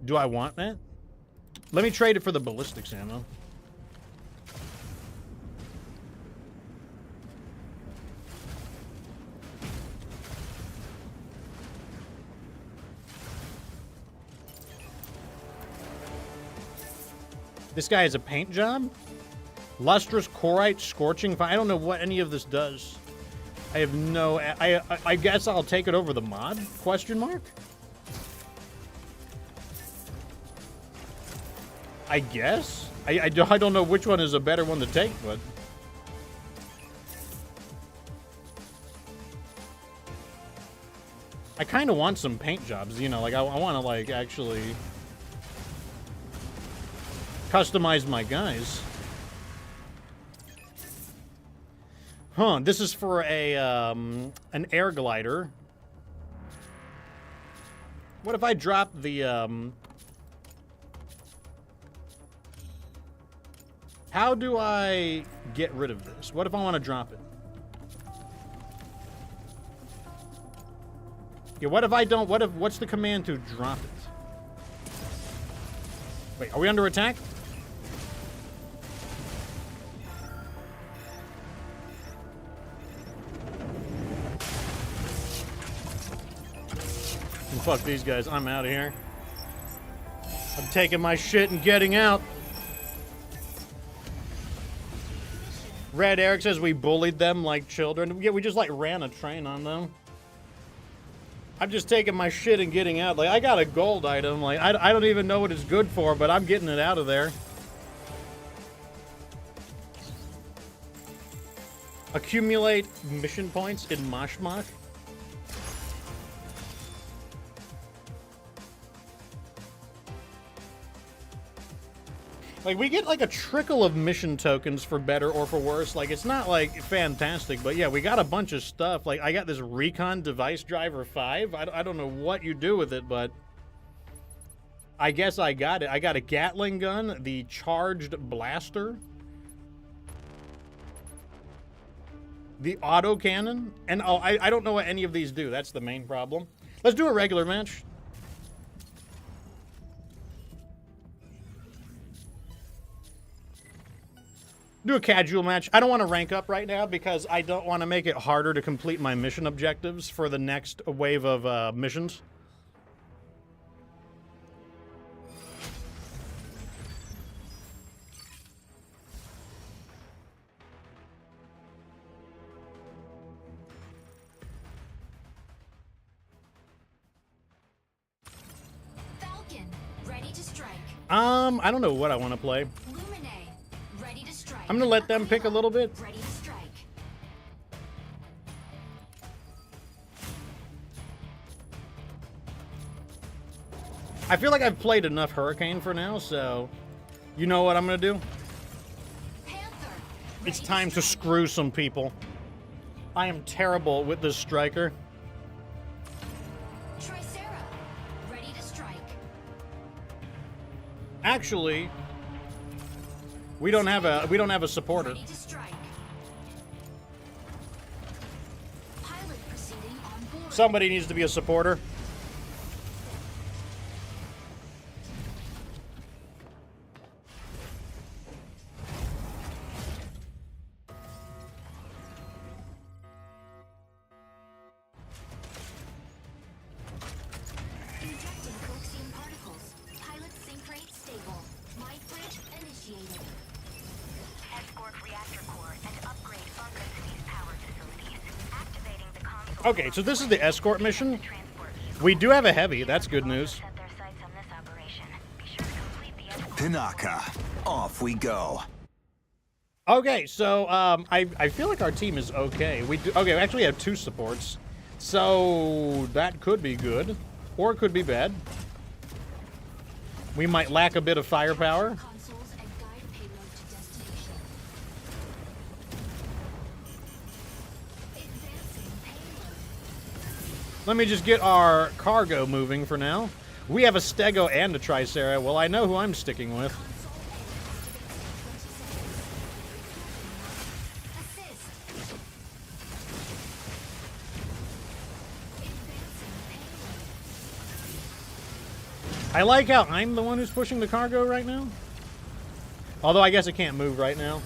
A: Do I want that? Let me trade it for the ballistics ammo. This guy has a paint job? Lustrous Corite Scorching Fire. I don't know what any of this does. I have no... I guess I'll take it over the mod? Question mark? I guess? I don't know which one is a better one to take, but... I kind of want some paint jobs, you know, like I want to, like, actually... customize my guys. Huh, this is for a, an air glider. What if I drop the, How do I get rid of this? What if I want to drop it? Yeah, what if I don't, what's the command to drop it? Wait, are we under attack? Fuck these guys, I'm out of here. I'm taking my shit and getting out. Red Eric says we bullied them like children. Yeah, we just like ran a train on them. I'm just taking my shit and getting out. Like, I got a gold item. Like, I don't even know what it's good for, but I'm getting it out of there. Accumulate mission points in Mashmak. Like, we get, like, a trickle of mission tokens for better or for worse. Like, it's not, like, fantastic, but yeah, we got a bunch of stuff. Like, I got this Recon Device Driver 5. I don't know what you do with it, but I guess I got it. I got a Gatling gun, the Charged Blaster, the Autocannon, and oh, I don't know what any of these do. That's the main problem. Let's do a regular match. Do a casual match. I don't want to rank up right now because I don't want to make it harder to complete my mission objectives for the next wave of missions.
B: Falcon, ready to strike.
A: I don't know what I want to play.
B: Ready to strike.
A: I'm gonna let them pick a little bit.
B: Ready to strike.
A: I feel like I've played enough Hurricane for now, so you know what I'm gonna do?
B: Panther.
A: It's time to screw some people. I am terrible with this striker.
B: Tricera, ready to strike.
A: Actually, we don't have a supporter.
B: Ready to strike. Pilot proceeding on board.
A: Somebody needs to be a supporter.
B: Injecting coaxium particles. Pilot sync rate stable. Light bridge initiated.
H: Escort reactor core and upgrade bunker city's power facilities. Activating the console.
A: Okay, so this is the escort mission.
H: Transport.
A: We do have a heavy. That's good news.
H: Set their sights on this operation. Be sure to complete the escort.
C: Tanaka, off we go.
A: Okay, so I feel like our team is okay. We actually have 2 supports, so that could be good, or it could be bad. We might lack a bit of firepower.
B: Consoles and guide payload to destination. Advancing payload.
A: Let me just get our cargo moving for now. We have a Stego and a Tricera. Well, I know who I'm sticking with.
B: Console A activates in 20 seconds. Assist. Advancing payload.
A: I like how I'm the one who's pushing the cargo right now. Although I guess it can't move right now.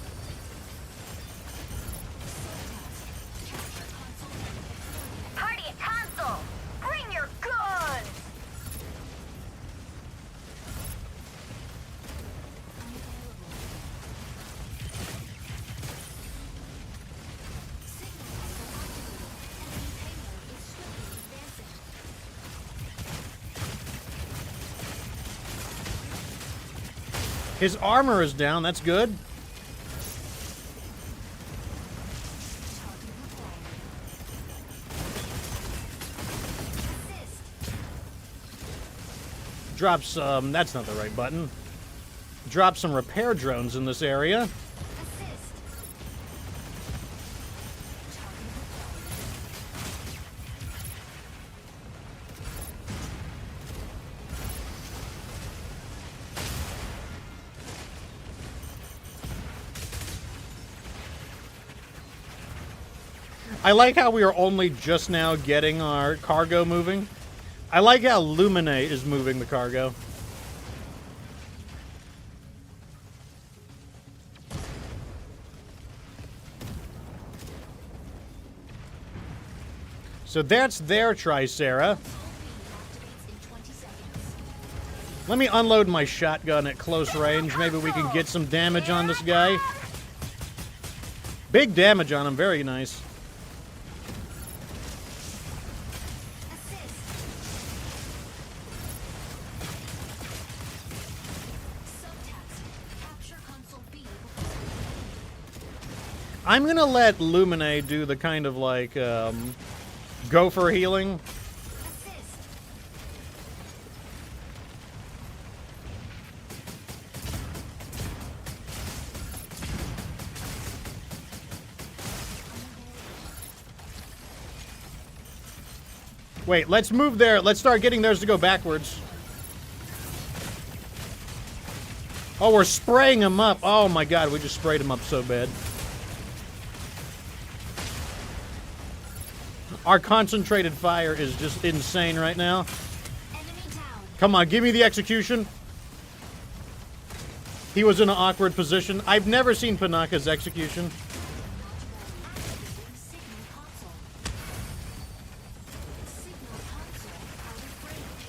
H: Party at console. Bring your guns.
A: His armor is down. That's good. Drop some... That's not the right button. Drop some repair drones in this area. I like how we are only just now getting our cargo moving. I like how Lumine is moving the cargo. So that's their Tricera. Let me unload my shotgun at close range. Maybe we can get some damage on this guy. Big damage on him. Very nice.
B: Assist.
A: I'm gonna let Lumine do the kind of like go for healing.
B: Assist.
A: Wait, let's move there. Let's start getting theirs to go backwards. Oh, we're spraying them up. Oh my god, we just sprayed them up so bad. Our concentrated fire is just insane right now.
B: Enemy down.
A: Come on, give me the execution. He was in an awkward position. I've never seen Panaka's execution.
B: Activating signal console. Signal console out of range.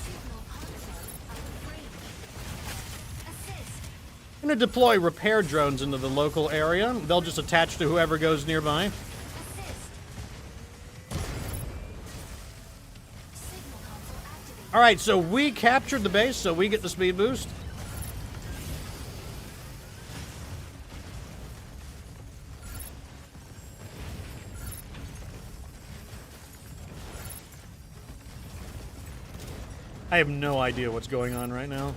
B: Signal console out of range. Assist.
A: I'm gonna deploy repair drones into the local area. They'll just attach to whoever goes nearby.
B: Assist. Signal console activated.
A: All right, so we captured the base, so we get the speed boost. I have no idea what's going on right now.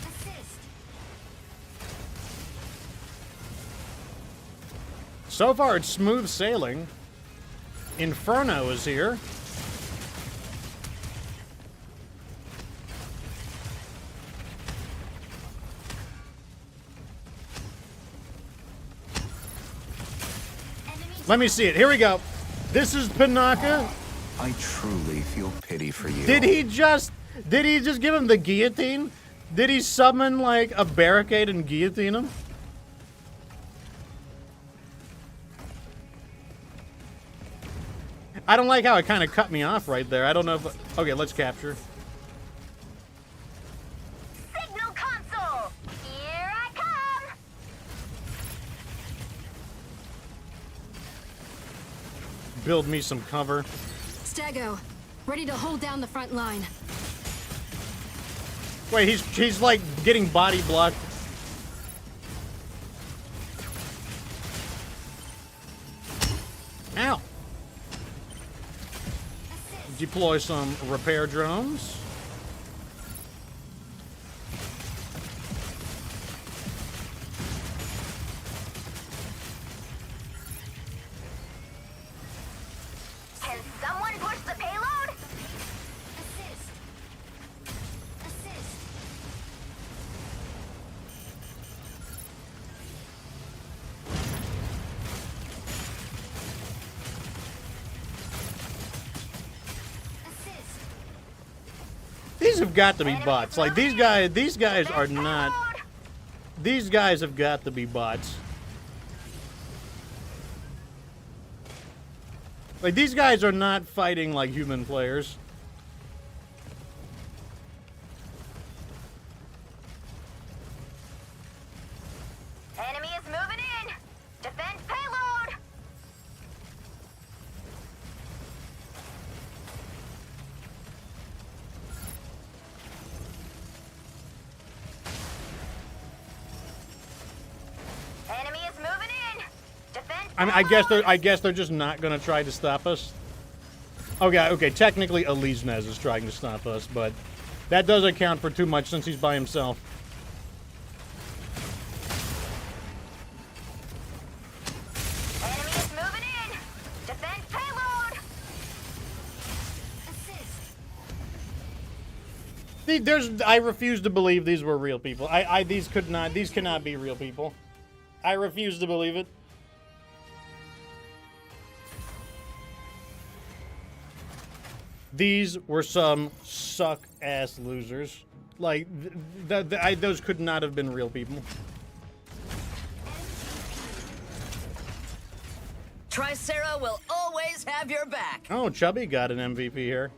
B: Assist.
A: So far, it's smooth sailing. Inferno is here.
B: Enemy
A: Let me see it. Here we go. This is Panaka.
C: I truly feel pity for you.
A: Did he just give him the guillotine? Did he summon like a barricade and guillotine him? I don't like how it kind of cut me off right there. I don't know if... Okay, let's capture.
H: Signal console! Here I come!
A: Build me some cover.
F: Stego, ready to hold down the front line.
A: Wait, he's like getting body blocked. Ow. Deploy some repair drones.
H: Can someone push the payload?
B: Assist. Assist. Assist.
A: These have got to be bots. Like these guys are not. These guys have got to be bots. Like these guys are not fighting like human players.
H: Enemy is moving in! Defend payload! Enemy is moving in! Defend
A: I mean, I guess they're just not gonna try to stop us. Okay, technically Aliznes is trying to stop us, but that doesn't count for too much since he's by himself.
H: Enemy is moving in! Defend payload!
B: Assist.
A: I refuse to believe these were real people. These cannot be real people. I refuse to believe it. These were some suck-ass losers. Like, those could not have been real people.
E: Tricera will always have your back.
A: Oh, Chubby got an MVP here.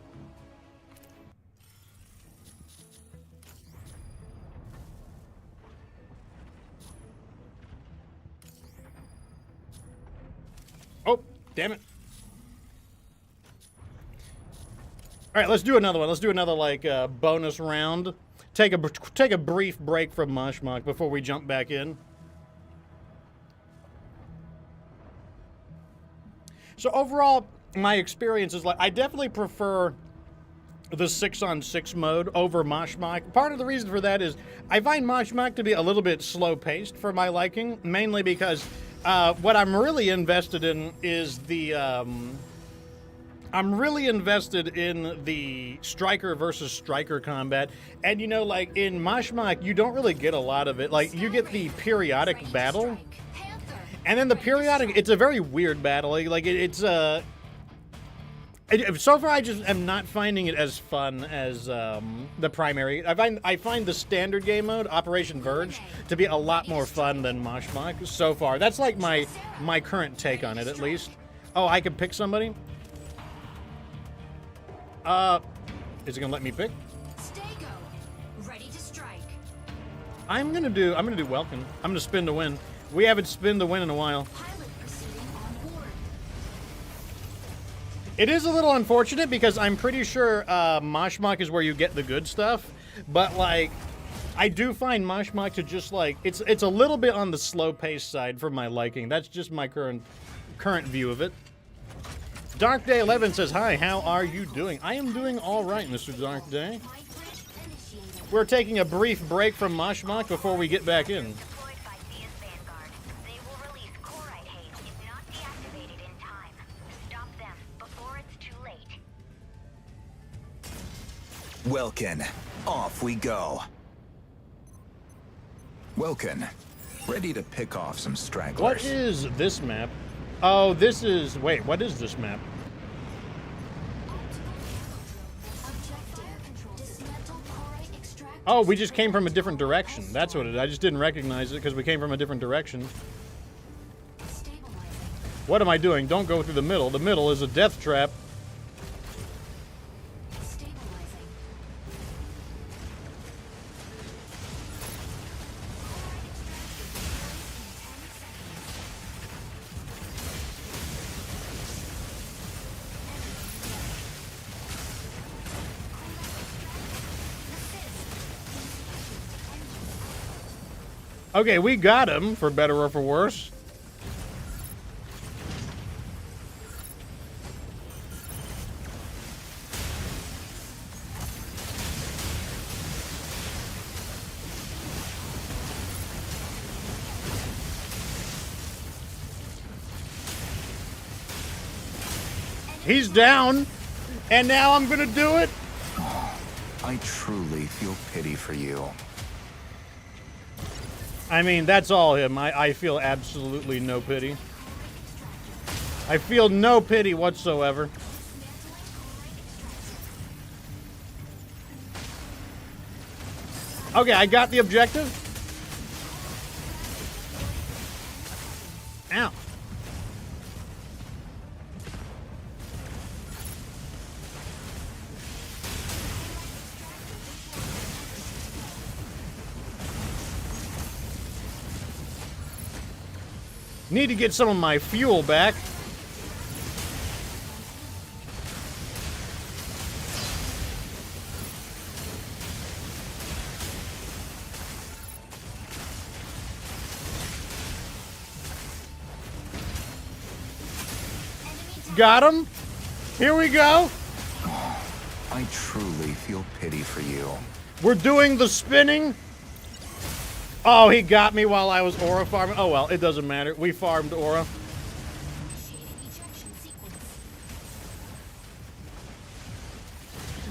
A: Damn it. All right, let's do another one. Let's do another, like, bonus round. Take a brief break from Mashmak before we jump back in. So overall, my experience is like, I definitely prefer the 6-on-6 mode over Mashmak. Part of the reason for that is I find Mashmak to be a little bit slow-paced for my liking, mainly because what I'm really invested in is the... I'm really invested in the striker versus striker combat. And, you know, like, in Mashmak, you don't really get a lot of it. Like, you get the periodic battle. And then the periodic, it's a very weird battle. Like, so far, I just am not finding it as fun as the primary. I find the standard game mode, Operation Verge, to be a lot more fun than Mashmak so far. That's like my current take on it, at least. Oh, I can pick somebody? Is it gonna let me pick?
B: Ready to strike.
A: I'm gonna do Welkin. I'm gonna spin to win. We haven't spin to win in a while.
B: Pilot proceeding on board.
A: It is a little unfortunate because I'm pretty sure Mashmak is where you get the good stuff, but like I do find Mashmak to just like it's a little bit on the slow pace side for my liking. That's just my current view of it. Dark Day 11 says, "Hi, how are you doing?" I am doing all right, Mr. Dark Day. We're taking a brief break from Mashmak before we get back in.
H: Deployed by Thea's Vanguard. They will release Corite haze if not deactivated in time. Stop them before it's too late.
C: Welkin, off we go. Welkin, ready to pick off some stragglers.
A: What is this map? Oh, this is... Wait, what is this map? Oh, we just came from a different direction. That's what it is. I just didn't recognize it because we came from a different direction. What am I doing? Don't go through the middle. The middle is a death trap. Okay, we got him, for better or for worse. He's down, and now I'm gonna do it.
C: I truly feel pity for you.
A: I mean, that's all him. I feel absolutely no pity. I feel no pity whatsoever. Okay, I got the objective. Ow. Need to get some of my fuel back. Got him. Here we go.
C: I truly feel pity for you.
A: We're doing the spinning. Oh, he got me while I was aura farming. Oh, well, it doesn't matter. We farmed aura.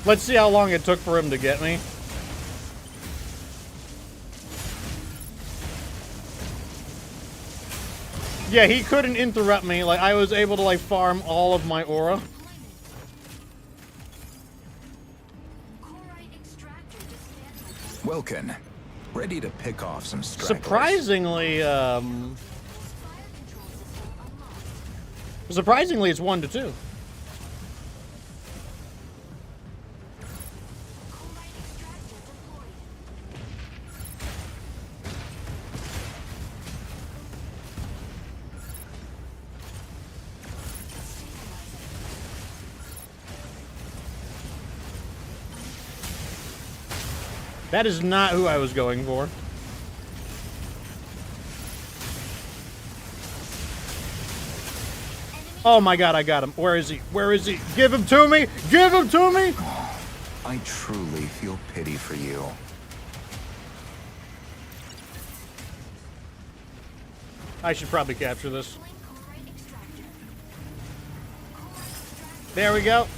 A: Let's see how long it took for him to get me. Yeah, he couldn't interrupt me. Like, I was able to, like, farm all of my aura.
C: Welkin, ready to pick off some stragglers.
A: Surprisingly, it's 1-2. That is not who I was going for. Oh my god, I got him. Where is he? Where is he? Give him to me! Give him to me!
C: I truly feel pity for you.
A: I should probably capture this. There we go.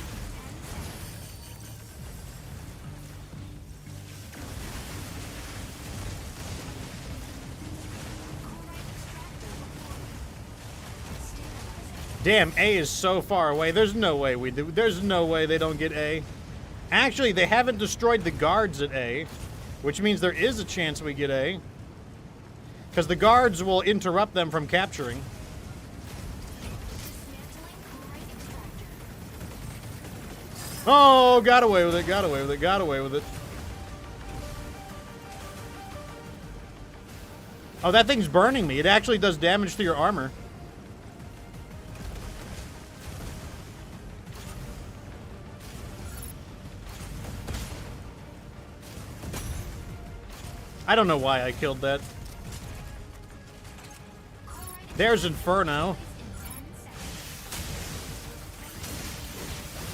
A: Damn, A is so far away. There's no way we do. There's no way they don't get A. Actually, they haven't destroyed the guards at A, which means there is a chance we get A. Because the guards will interrupt them from capturing. Oh, got away with it, got away with it, got away with it. Oh, that thing's burning me. It actually does damage to your armor. I don't know why I killed that. There's Inferno.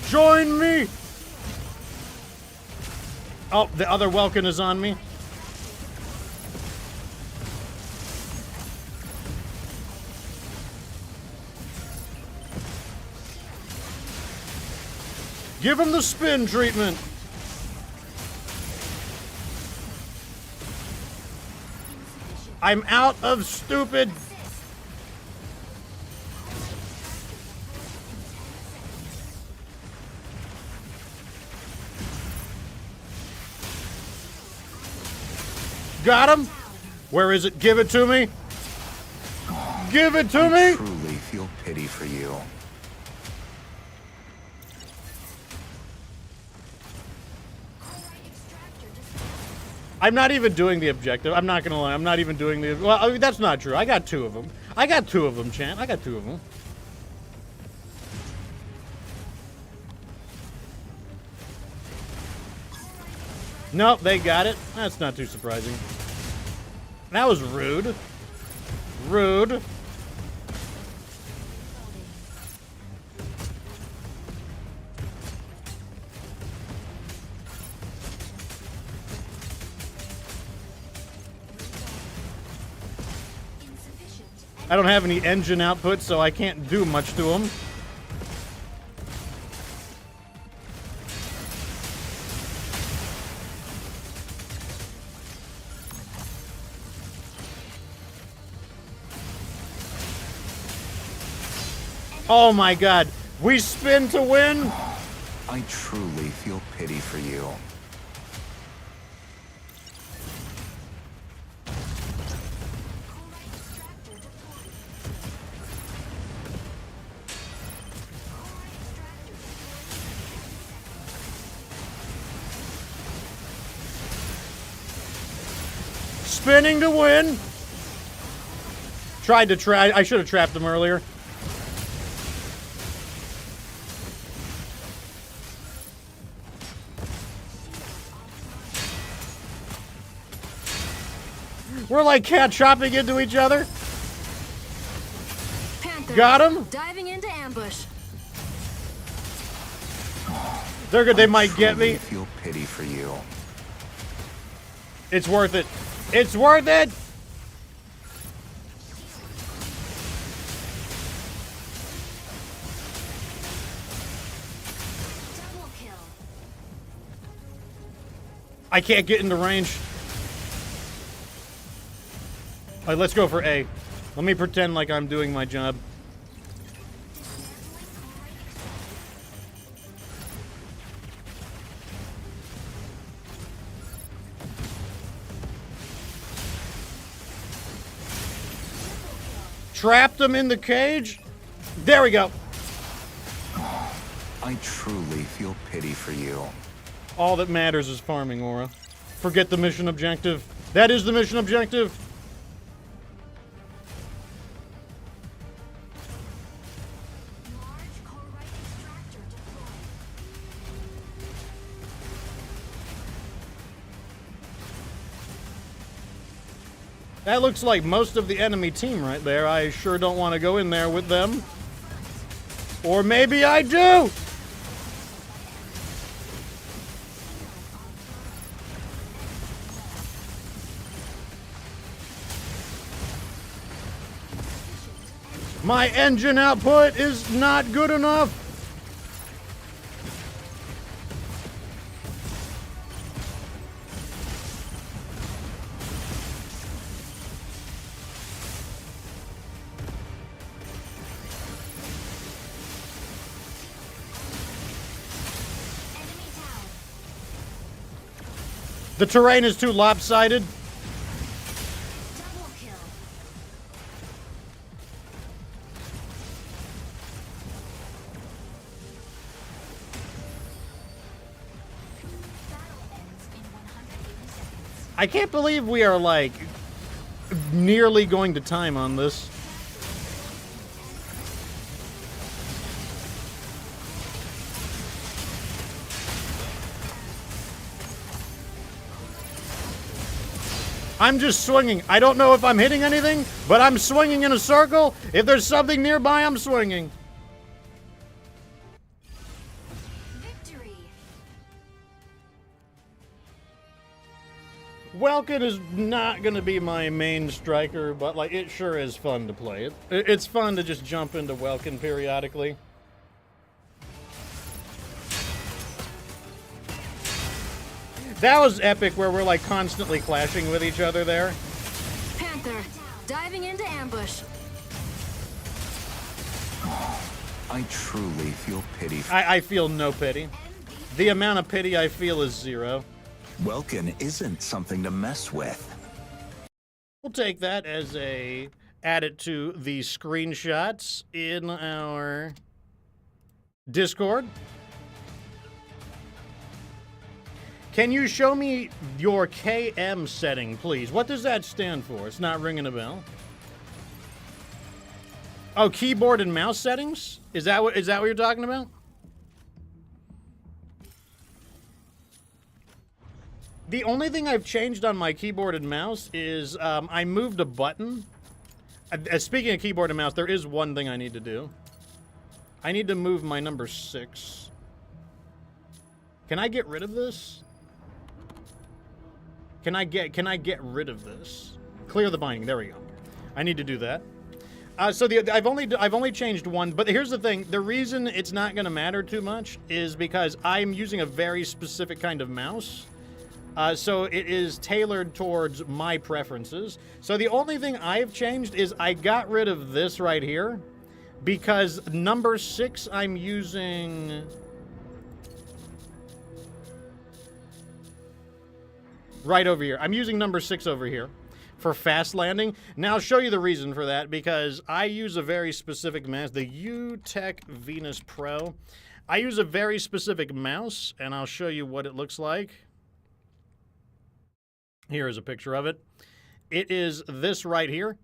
A: Join me! Oh, the other Welkin is on me. Give him the spin treatment. I'm out of stupid. Got him. Where is it? Give it to me. Give it to me.
C: I truly feel pity for you.
A: I'm not even doing the objective. I'm not gonna lie. I'm not even doing the. Well, I mean, that's not true. I got two of them. I got two of them, Chan. I got two of them. Nope, they got it. That's not too surprising. That was rude. Rude. I don't have any engine output, so I can't do much to them. Oh my god. We spin to win?
C: I truly feel pity for you.
A: Spinning to win. Tried to try. I should have trapped him earlier. We're like cat chopping into each other.
F: Panther,
A: Got him.
F: diving into ambush.
A: They're good. They might get me.
C: I feel pity for you.
A: It's worth it. It's worth it.
B: Double kill.
A: I can't get into range. All right, let's go for A. Let me pretend like I'm doing my job. Trapped him in the cage. There we go.
C: I truly feel pity for you.
A: All that matters is farming, Aura. Forget the mission objective. That is the mission objective.
B: Large chlorite extractor deployed.
A: That looks like most of the enemy team right there. I sure don't want to go in there with them. Or maybe I do! My engine output is not good enough!
B: Enemy down.
A: The terrain is too lopsided.
B: Double kill. Battle ends in 180 seconds.
A: I can't believe we are, like, nearly going to time on this. I'm just swinging. I don't know if I'm hitting anything, but I'm swinging in a circle. If there's something nearby, I'm swinging.
B: Victory.
A: Welkin is not going to be my main striker, but, like, it sure is fun to play. It's fun to just jump into Welkin periodically. That was epic where we're, like, constantly clashing with each other there.
F: Panther, diving into ambush.
C: I truly feel pity for
A: I feel no pity. The amount of pity I feel is zero.
C: Welkin isn't something to mess with.
A: We'll take that as a add it to the screenshots in our Discord. Can you show me your KM setting, please? What does that stand for? It's not ringing a bell. Oh, keyboard and mouse settings? Is that what you're talking about? The only thing I've changed on my keyboard and mouse is I moved a button. Speaking of keyboard and mouse, there is one thing I need to do. I need to move my number 6. Can I get rid of this? Can I get rid of this? Clear the binding. There we go. I need to do that. So I've only changed one, but here's the thing. The reason it's not going to matter too much is because I'm using a very specific kind of mouse. So it is tailored towards my preferences. So the only thing I've changed is I got rid of this right here because number 6 I'm using right over here. I'm using number 6 over here for fast landing. Now I'll show you the reason for that because I use a very specific mouse, the UTech Venus Pro. I use a very specific mouse and I'll show you what it looks like. Here is a picture of it. It is this right here.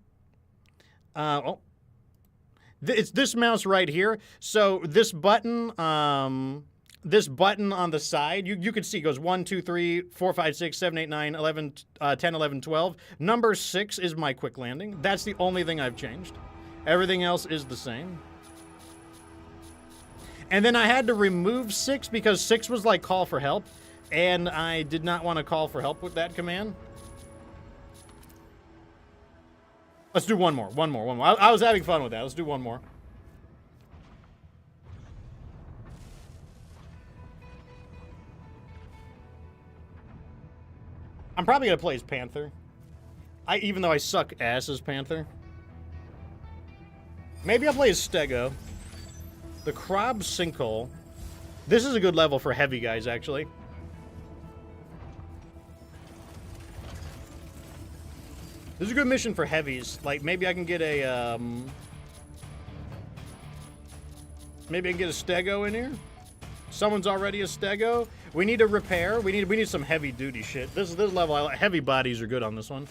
A: It's this mouse right here. So this button on the side, you can see goes 1, 2, 3, 4, 5, 6, 7, 8, 9, 11, 10, 11, 12. Number 6 is my quick landing. That's the only thing I've changed. Everything else is the same. And then I had to remove 6 because 6 was like call for help. And I did not want to call for help with that command. Let's do one more. I was having fun with that. Let's do one more. I'm probably going to play as Panther. Even though I suck ass as Panther. Maybe I'll play as Stego. The Krob Sinkhole. This is a good level for heavy guys, actually. This is a good mission for heavies. Like, maybe I can get a, maybe I can get a Stego in here. Someone's already a Stego. We need a repair. We need some heavy duty shit. This level, heavy bodies are good on this one.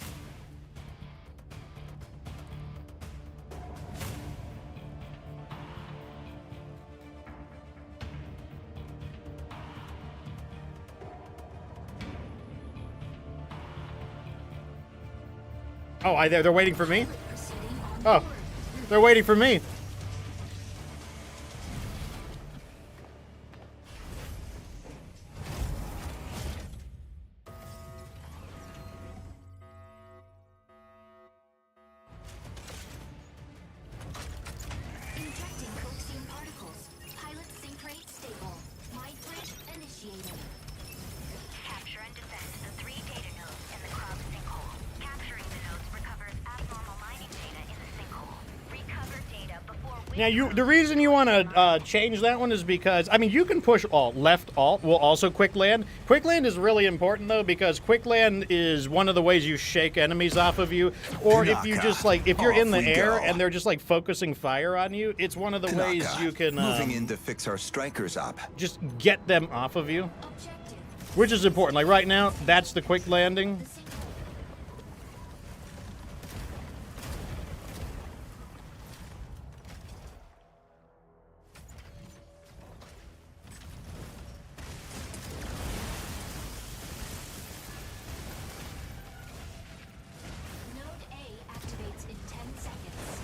A: Oh, they're waiting for me?
B: Proceeding on
A: Oh,
B: board.
A: they're waiting for me.
B: Injecting coaxium particles. Pilot sync rate stable. Mind bridge initiated.
H: Capture and defend the 3 data nodes in the Krog sinkhole. Capturing the nodes recovers abnormal mining data in the sinkhole. Recover data before
A: Now, the reason you want to change that one is because, I mean, you can push Alt. Left Alt will also quick land. Quick land is really important, though, because quick land is one of the ways you shake enemies off of you. Or if you just, like, if you're in the
C: Off we
A: air
C: go.
A: and they're just, like, focusing fire on you, it's one of the ways
C: Tanaka,
A: you can
C: moving in to fix our strikers up.
A: just get them off of you,
B: Objective.
A: which is important. Like, right now, that's the quick landing.
B: The sinkhole. Node A activates in 10 seconds.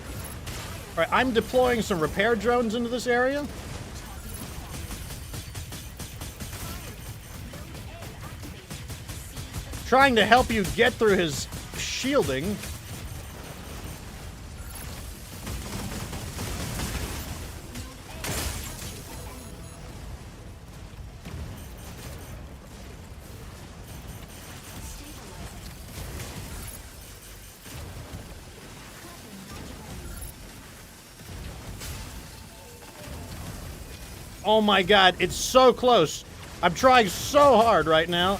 A: All right, I'm deploying some repair drones into this area. Trying to help you get through his shielding. Oh my god, it's so close. I'm trying so hard right now.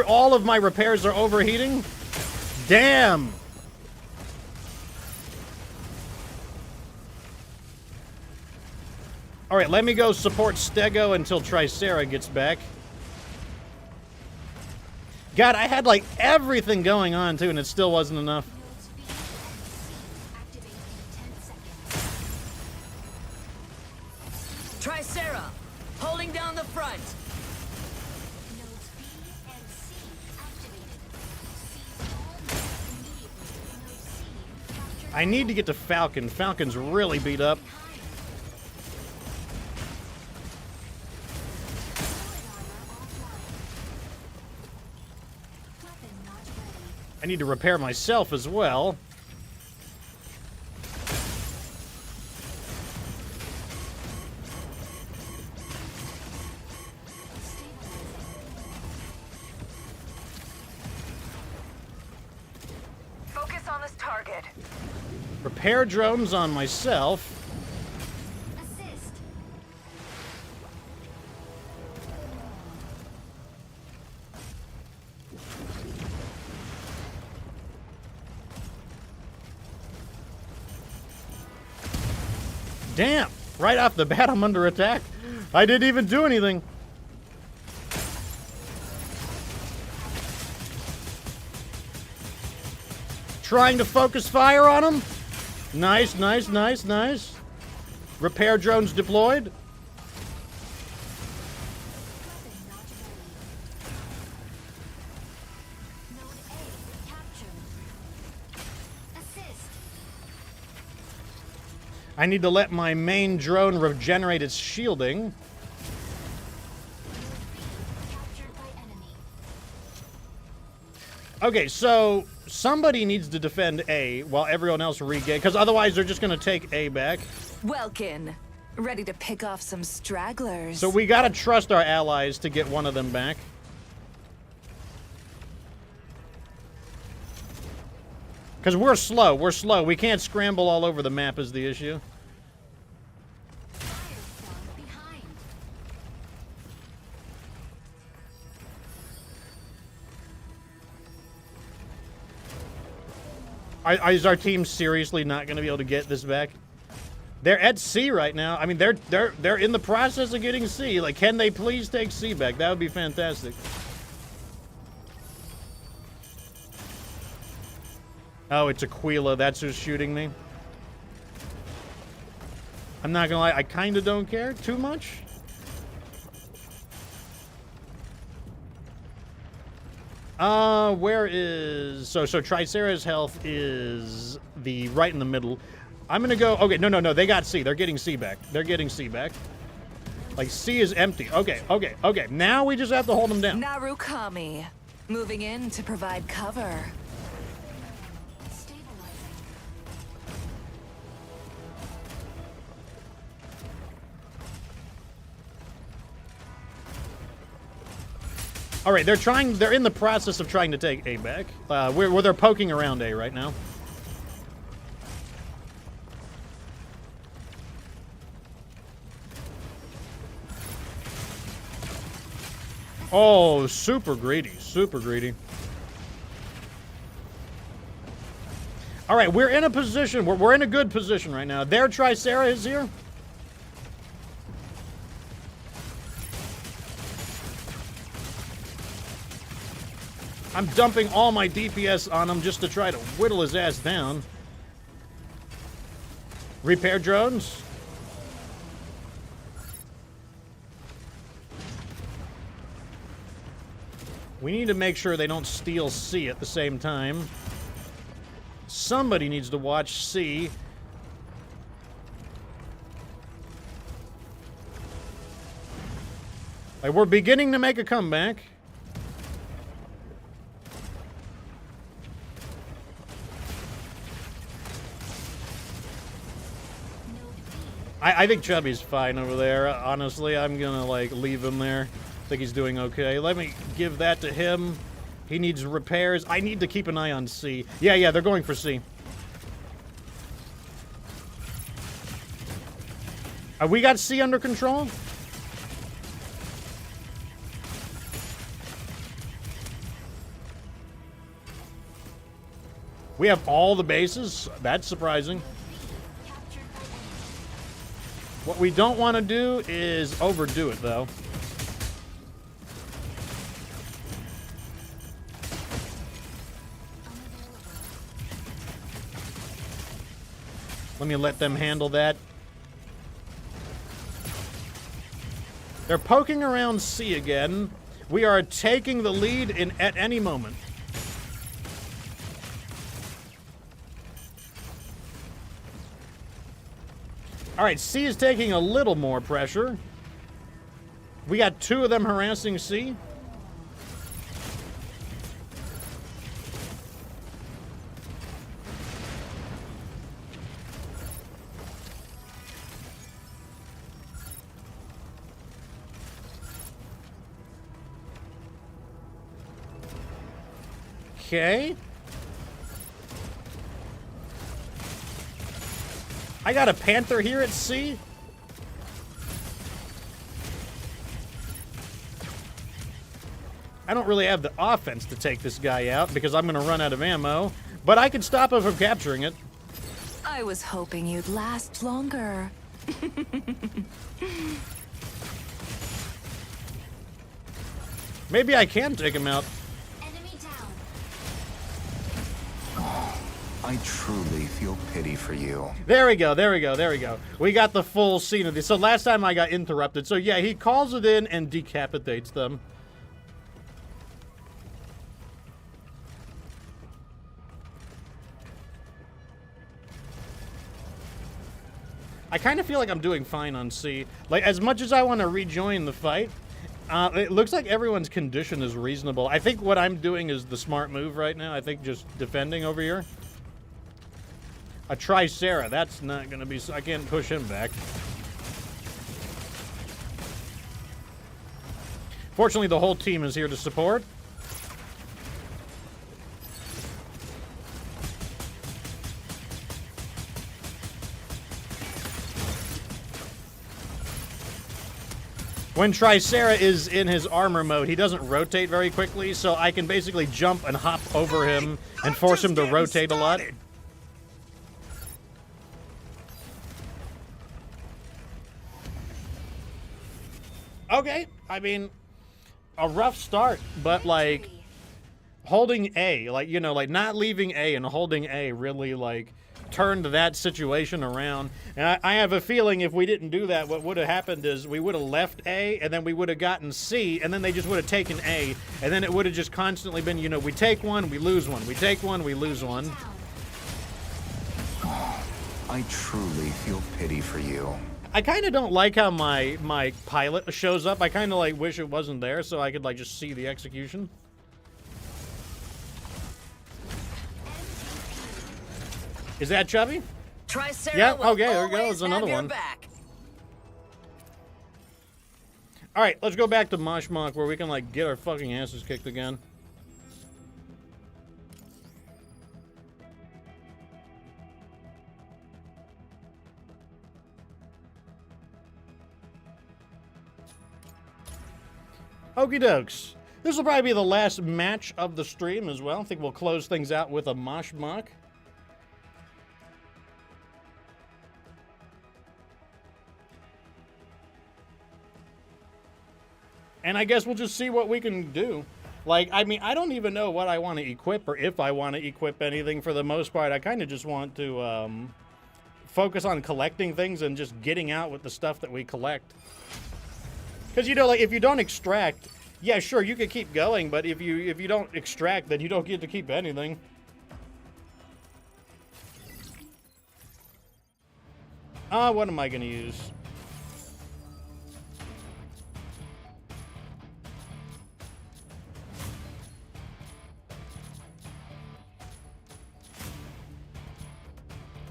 A: All of my repairs are overheating. Damn. All right, let me go support Stego until Tricera gets back. God, I had like everything going on too, and it still wasn't enough.
B: Nodes B and C activate in 10 seconds.
E: Tricera, holding down the front.
B: Nodes B and C activated. Seize all nodes immediately. Node C captured.
A: I need to get to Falcon. Falcon's really beat up.
B: Behind. Weapon not ready.
A: I need to repair myself as well.
F: Focus on this target.
A: Repair drones on myself.
B: Assist.
A: Damn! Right off the bat, I'm under attack. I didn't even do anything. Trying to focus fire on him. Nice, nice, nice, nice. Repair drones deployed.
B: Weapon not ready. Node A captured. Assist.
A: I need to let my main drone regenerate its shielding.
B: Node B captured by enemy.
A: Okay, so somebody needs to defend A while everyone else regain, because otherwise they're just going to take A back.
F: Welkin, ready to pick off some stragglers.
A: So we got to trust our allies to get one of them back. Because we're slow. We're slow. We can't scramble all over the map is the issue.
B: Fire from behind.
A: Is our team seriously not going to be able to get this back? They're at C right now. I mean, they're in the process of getting C. Like, can they please take C back? That would be fantastic. Oh, it's Aquila. That's who's shooting me. I'm not gonna lie. I kind of don't care too much. Where is... So Tricera's health is the right in the middle. I'm gonna go... Okay, no. They got C. They're getting C back. They're getting C back. Like, C is empty. Okay. Now we just have to hold them down.
F: Narukami, moving in to provide cover.
B: Stabilizing.
A: All right, they're in the process of trying to take A back. Where they're poking around A right now. Oh, super greedy. All right, we're in a position. We're in a good position right now. Their Tricera is here. I'm dumping all my DPS on him just to try to whittle his ass down. Repair drones. We need to make sure they don't steal C at the same time. Somebody needs to watch C. Like, we're beginning to make a comeback. I think Chubby's fine over there. Honestly, I'm gonna, like, leave him there. I think he's doing okay. Let me give that to him. He needs repairs. I need to keep an eye on C. Yeah, they're going for C. We got C under control? We have all the bases? That's surprising. What we don't want to do is overdo it, though. Let me let them handle that. They're poking around C again. We are taking the lead at any moment. All right, C is taking a little more pressure. We got two of them harassing C. Okay. I got a Panther here at C. I don't really have the offense to take this guy out because I'm going to run out of ammo, but I can stop him from capturing it.
F: I was hoping you'd last longer.
A: Maybe I can take him out.
B: Enemy down.
C: I truly feel pity for you.
A: There we go. We got the full scene of this. So last time I got interrupted. So yeah, he calls it in and decapitates them. I kind of feel like I'm doing fine on C. Like, as much as I want to rejoin the fight, it looks like everyone's condition is reasonable. I think what I'm doing is the smart move right now. I think just defending over here. A Tricera, that's not going to be... I can't push him back. Fortunately, the whole team is here to support. When Tricera is in his armor mode, he doesn't rotate very quickly, so I can basically jump and hop over him and force him to rotate a lot. Okay, I mean, a rough start, but like holding A, like, you know, like not leaving A and holding A really like turned that situation around. And I have a feeling if we didn't do that, what would have happened is we would have left A, and then we would have gotten C, and then they just would have taken A, and then it would have just constantly been, you know, we take one, we lose one. We take one, we lose one.
C: I truly feel pity for you.
A: I kind of don't like how my pilot shows up. I kind of like wish it wasn't there so I could like just see the execution. Is that Chubby?
E: Tricera
A: Yep,
E: will
A: okay, there we go.
E: always
A: There's another
E: have your
A: one.
E: back.
A: All right, let's go back to Mashmak where we can like get our fucking asses kicked again. Okie dokes. This will probably be the last match of the stream as well. I think we'll close things out with a Mashmak. And I guess we'll just see what we can do. Like, I mean, I don't even know what I want to equip or if I want to equip anything for the most part. I kind of just want to focus on collecting things and just getting out with the stuff that we collect. Because, you know, like, if you don't extract, yeah, sure, you could keep going, but if you don't extract, then you don't get to keep anything. What am I going to use?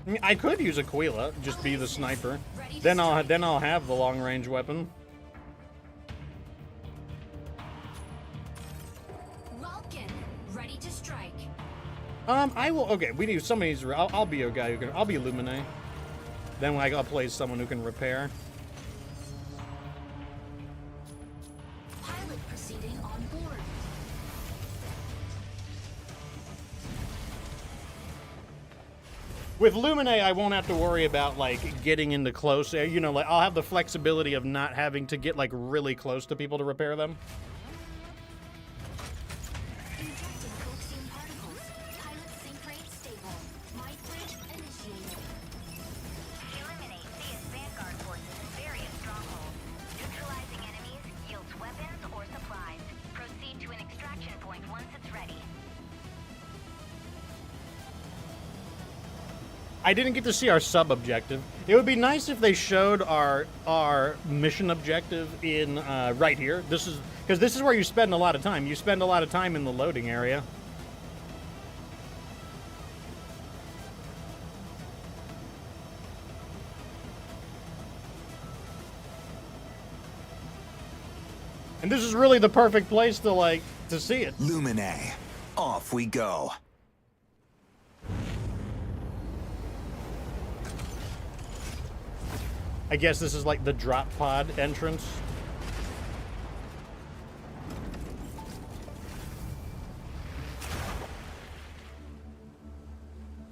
A: I mean, I could use Aquila, just be the sniper. Then I'll have the long range weapon.
B: Vulcan, ready to strike.
A: I will. Okay, we need somebody. I'll be a guy who can. I'll be Lumine. Then I'll play someone who can repair.
B: Pilot proceeding on board.
A: With Lumine, I won't have to worry about, like, getting into close air. You know, like, I'll have the flexibility of not having to get, like, really close to people to repair them.
B: Injecting coaxium particles. Pilot sync rate stable. Might bridge initiated.
H: Eliminate CS Vanguard forces in various strongholds. Neutralizing enemies yields weapons or supplies. Proceed to an extraction point once it's ready.
A: I didn't get to see our sub-objective. It would be nice if they showed our mission objective in right here. This is because this is where you spend a lot of time. You spend a lot of time in the loading area. And this is really the perfect place to see it.
C: Lumine, off we go.
A: I guess this is like the drop pod entrance.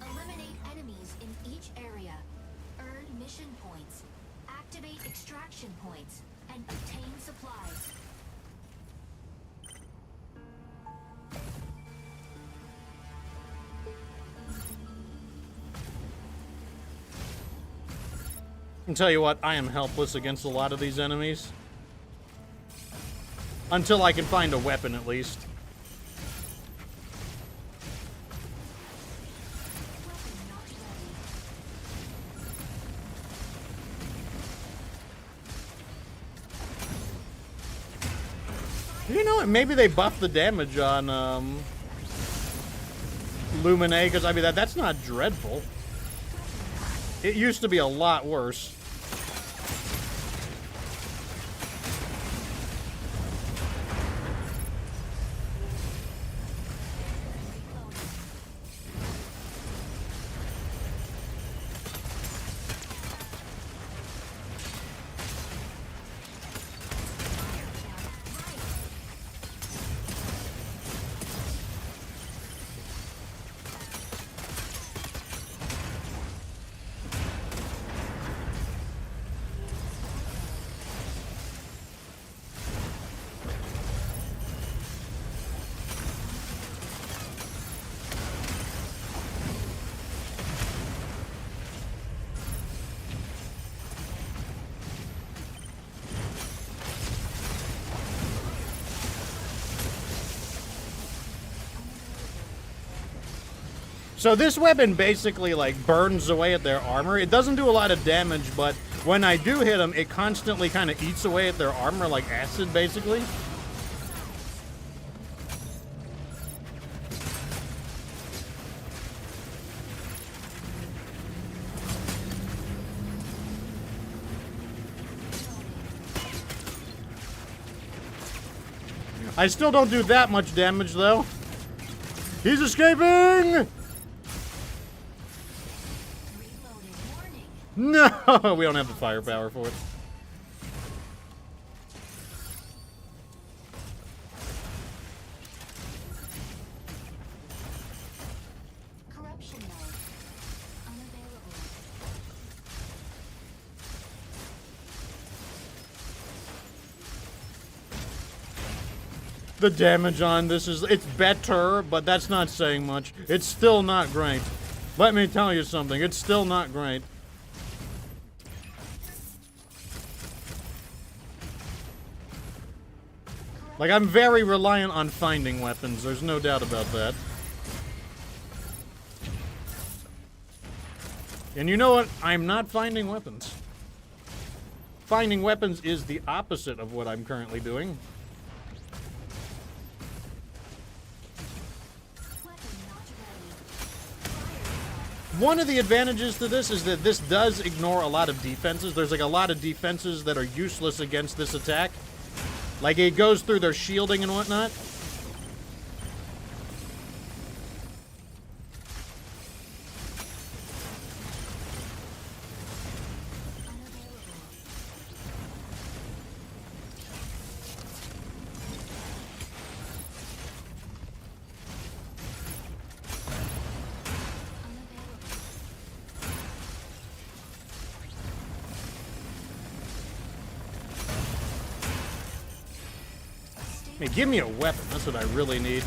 B: Eliminate enemies in each area. Earn mission points. Activate extraction points. And obtain supplies.
A: And tell you what, I am helpless against a lot of these enemies. Until I can find a weapon, at least.
B: Weapon not ready.
A: You know what? Maybe they buffed the damage on Lumine, because I mean that's not dreadful. It used to be a lot worse. So this weapon basically, like, burns away at their armor. It doesn't do a lot of damage, but when I do hit them, it constantly kind of eats away at their armor like acid, basically. I still don't do that much damage, though. He's escaping! No, we don't have the firepower for it.
B: Corruption mode. Unavailable.
A: The damage on this is, it's better, but that's not saying much. It's still not great. Let me tell you something, it's still not great. Like, I'm very reliant on finding weapons, there's no doubt about that. And you know what? I'm not finding weapons. Finding weapons is the opposite of what I'm currently doing. One of the advantages to this is that this does ignore a lot of defenses. There's like a lot of defenses that are useless against this attack. Like it goes through their shielding and whatnot. Hey, give me a weapon. That's what I really need.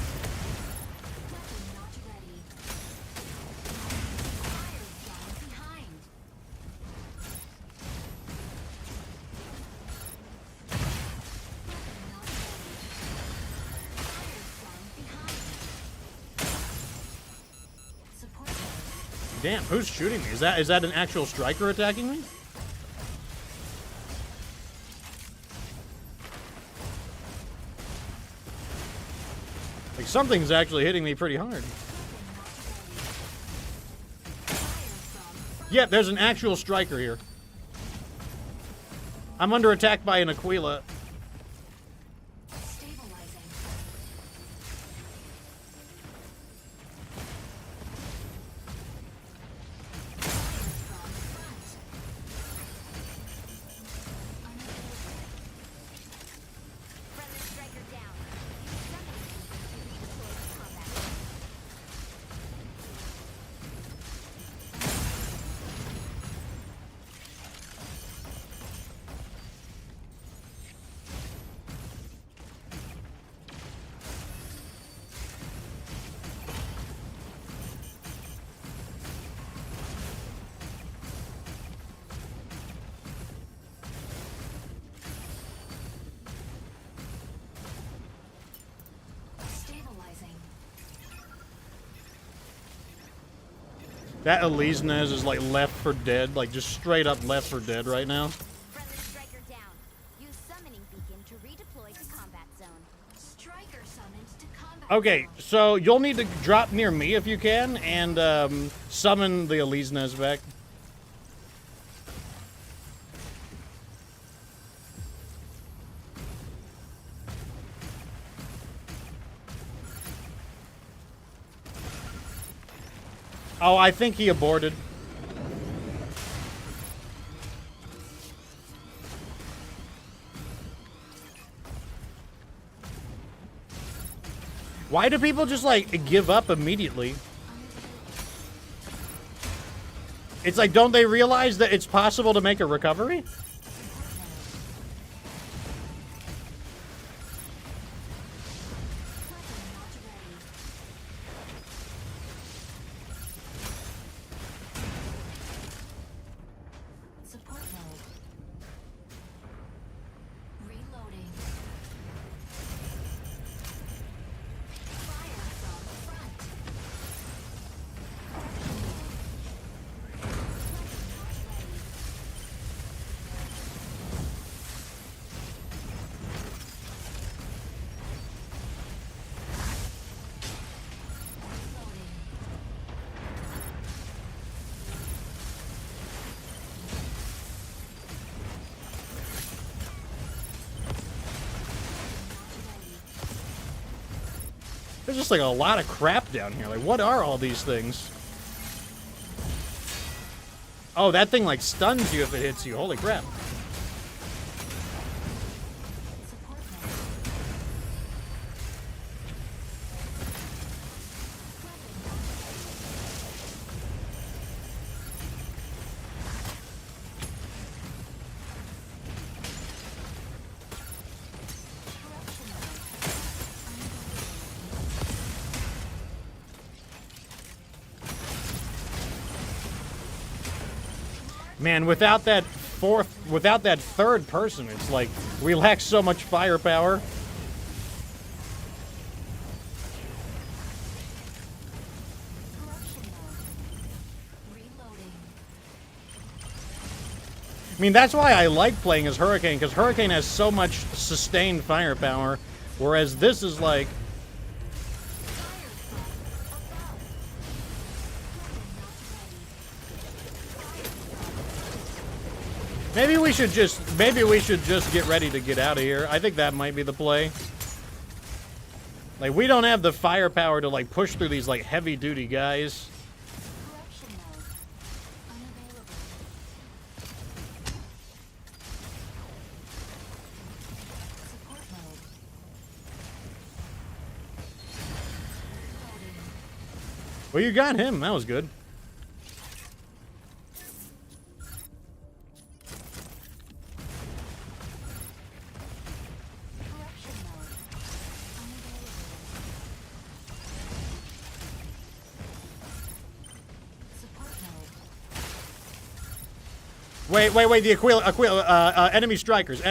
A: Damn, who's shooting me? Is that an actual striker attacking me? Like, something's actually hitting me pretty hard. Yeah, there's an actual striker here. I'm under attack by an Aquila. That Elise-Nez is like Left 4 Dead, like just straight up Left 4 Dead right now.
H: Friendly striker down. Use summoning beacon to redeploy to combat zone.
B: Striker summoned to combat.
A: Okay, so you'll need to drop near me if you can, and summon the Elise-Nez back. Oh, I think he aborted. Why do people just, like, give up immediately? It's like, don't they realize that it's possible to make a recovery?
B: Support mode. Reloading. Fire from front.
A: There's just like a lot of crap down here. Like, what are all these things? Oh, that thing like stuns you if it hits you. Holy crap. Man, without that third person, it's like we lack so much firepower. I mean, that's why I like playing as Hurricane, because Hurricane has so much sustained firepower, whereas this is like... Maybe we should just get ready to get out of here. I think that might be the play. Like, we don't have the firepower to like push through these like heavy-duty guys. Well, you got him. That was good. Wait, the Aquila, enemy strikers.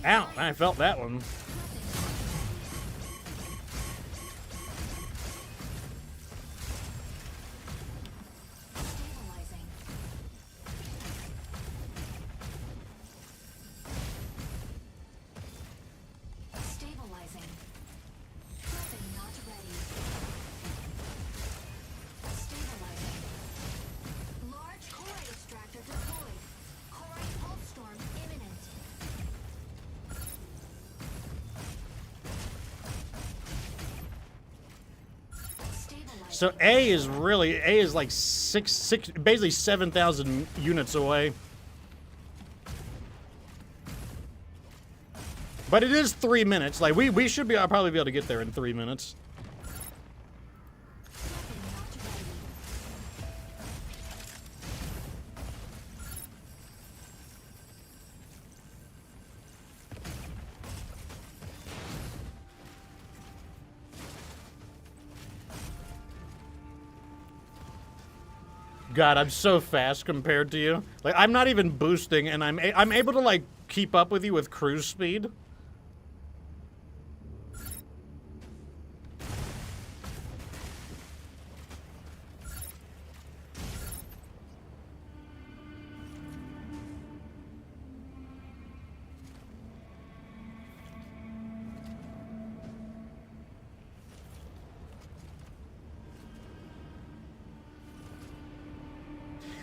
A: Ow, I felt that one. So A is like basically 7,000 units away. But it is 3 minutes. Like we should probably be able to get there in 3 minutes. God, I'm so fast compared to you. Like, I'm not even boosting, and I'm able to, like, keep up with you with cruise speed.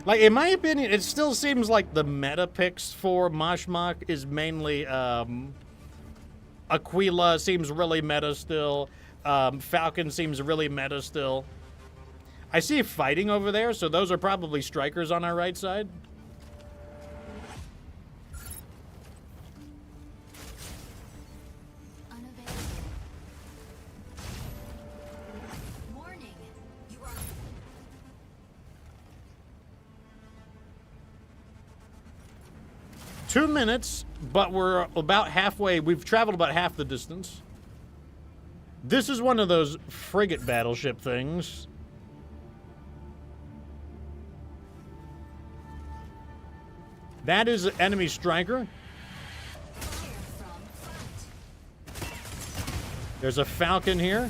A: Like, in my opinion, it still seems like the meta picks for Mashmak is mainly, Aquila seems really meta still. Falcon seems really meta still. I see fighting over there, so those are probably strikers on our right side.
B: Warning. You are
A: 2 minutes, but we're about halfway. We've traveled about half the distance. This is one of those frigate battleship things. That is an enemy striker. There's a Falcon here.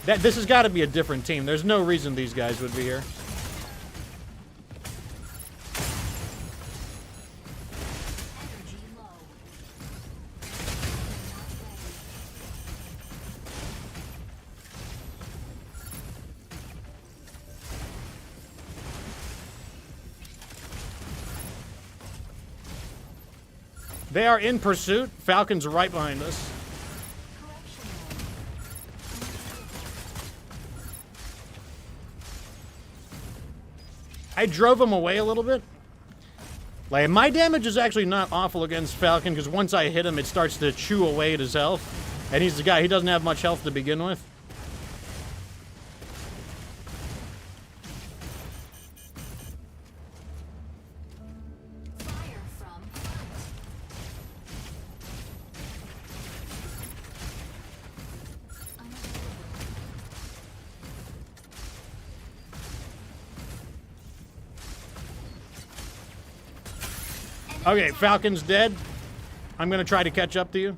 A: This has got to be a different team. There's no reason these guys would be here. They are in pursuit. Falcon's right behind us. I drove him away a little bit. Like, my damage is actually not awful against Falcon, because once I hit him, it starts to chew away at his health. And he's the guy, he doesn't have much health to begin with.
B: Fire from
A: Okay, Falcon's dead. I'm gonna try to catch up to you.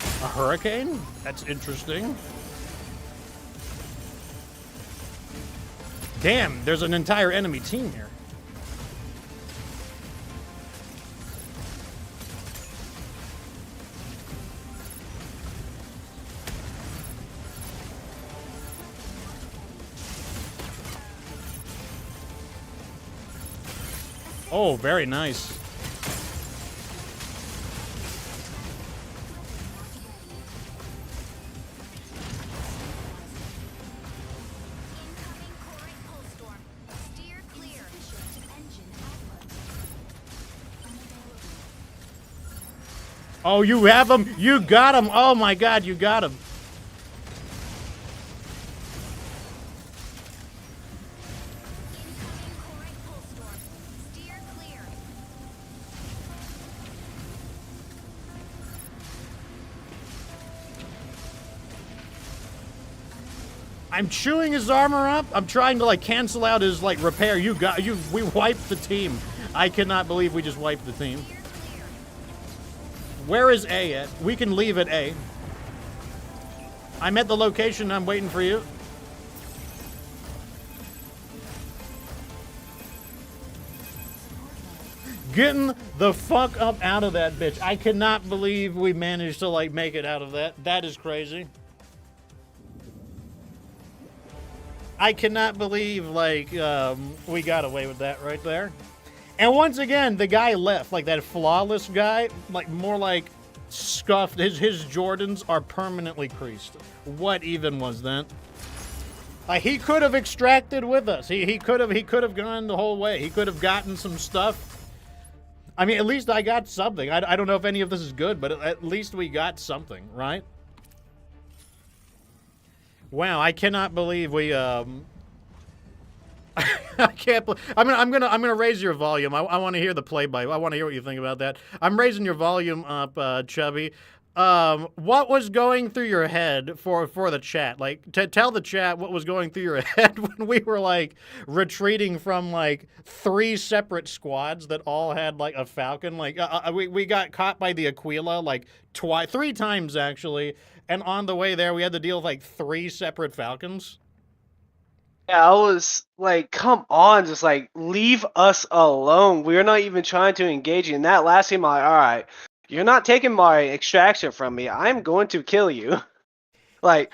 A: A hurricane? That's interesting. Damn, there's an entire enemy team here. Oh, very nice.
B: incoming Chorus pulse storm. Steer clear. Engine output.
A: Oh, you have him? You got him! Oh my god, you got him.
B: Incoming Chorus pulse storm. Steer clear.
A: I'm chewing his armor up. I'm trying to like cancel out his like repair. We wiped the team. I cannot believe we just wiped the team. Where is A at? We can leave at A. I'm at the location. I'm waiting for you. Getting the fuck up out of that bitch. I cannot believe we managed to like make it out of that. That is crazy. I cannot believe like we got away with that right there. And once again, the guy left, like that flawless guy, like more like scuffed. His Jordans are permanently creased. What even was that? Like he could have extracted with us. He could have gone the whole way. He could have gotten some stuff. I mean, at least I got something. I don't know if any of this is good, but at least we got something, right? Wow, I cannot believe we I can't. I'm gonna raise your volume. I want to hear the play-by. I want to hear what you think about that. I'm raising your volume up, Chubby. What was going through your head for the chat? Like, tell the chat what was going through your head when we were like retreating from like 3 separate squads that all had like a Falcon. Like, we got caught by the Aquila like 3 times actually, and on the way there we had to deal with like 3 separate Falcons.
J: Yeah, I was like, come on, just like leave us alone. We're not even trying to engage you. In that last game, I'm like, all right, you're not taking my extraction from me. I'm going to kill you. Like,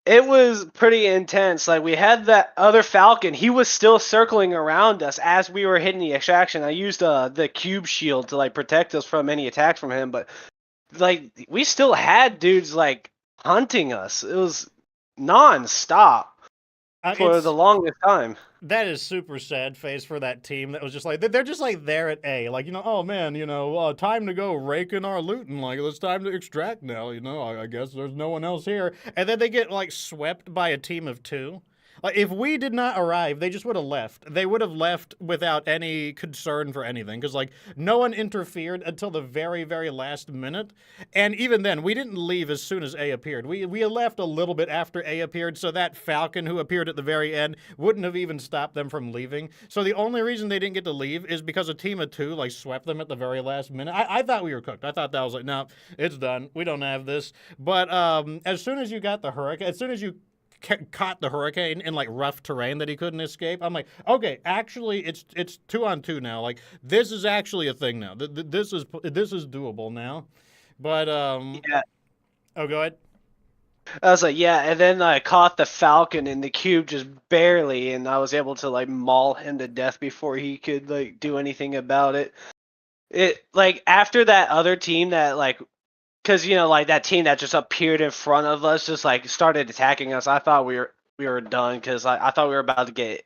J: it was pretty intense. Like, we had that other Falcon. He was still circling around us as we were hitting the extraction. I used the cube shield to like protect us from any attacks from him, but like we still had dudes like hunting us. It was non-stop. For the longest time.
A: That is super sad face for that team that was just like, they're just like there at A. Like, you know, oh man, you know, time to go raking our loot and like, it's time to extract now, you know, I guess there's no one else here. And then they get like swept by a team of 2. Like, if we did not arrive, they just would have left. They would have left without any concern for anything. Because, like, no one interfered until the very, very last minute. And even then, we didn't leave as soon as A appeared. We left a little bit after A appeared, so that Falcon who appeared at the very end wouldn't have even stopped them from leaving. So the only reason they didn't get to leave is because a team of 2, like, swept them at the very last minute. I thought we were cooked. I thought that was like, no, it's done. We don't have this. But as soon as you got the Hurricane, as soon as you caught the Hurricane in like rough terrain that he couldn't escape, I'm like, okay, actually it's 2-on-2 now. Like, this is actually a thing now. This is doable now. But
J: yeah.
A: Oh, go ahead.
J: I was like, yeah, and then I caught the Falcon in the cube just barely, and I was able to like maul him to death before he could like do anything about it. It like after that other team that like, cause like that team that just appeared in front of us just like started attacking us. I thought we were done because I thought we were about to get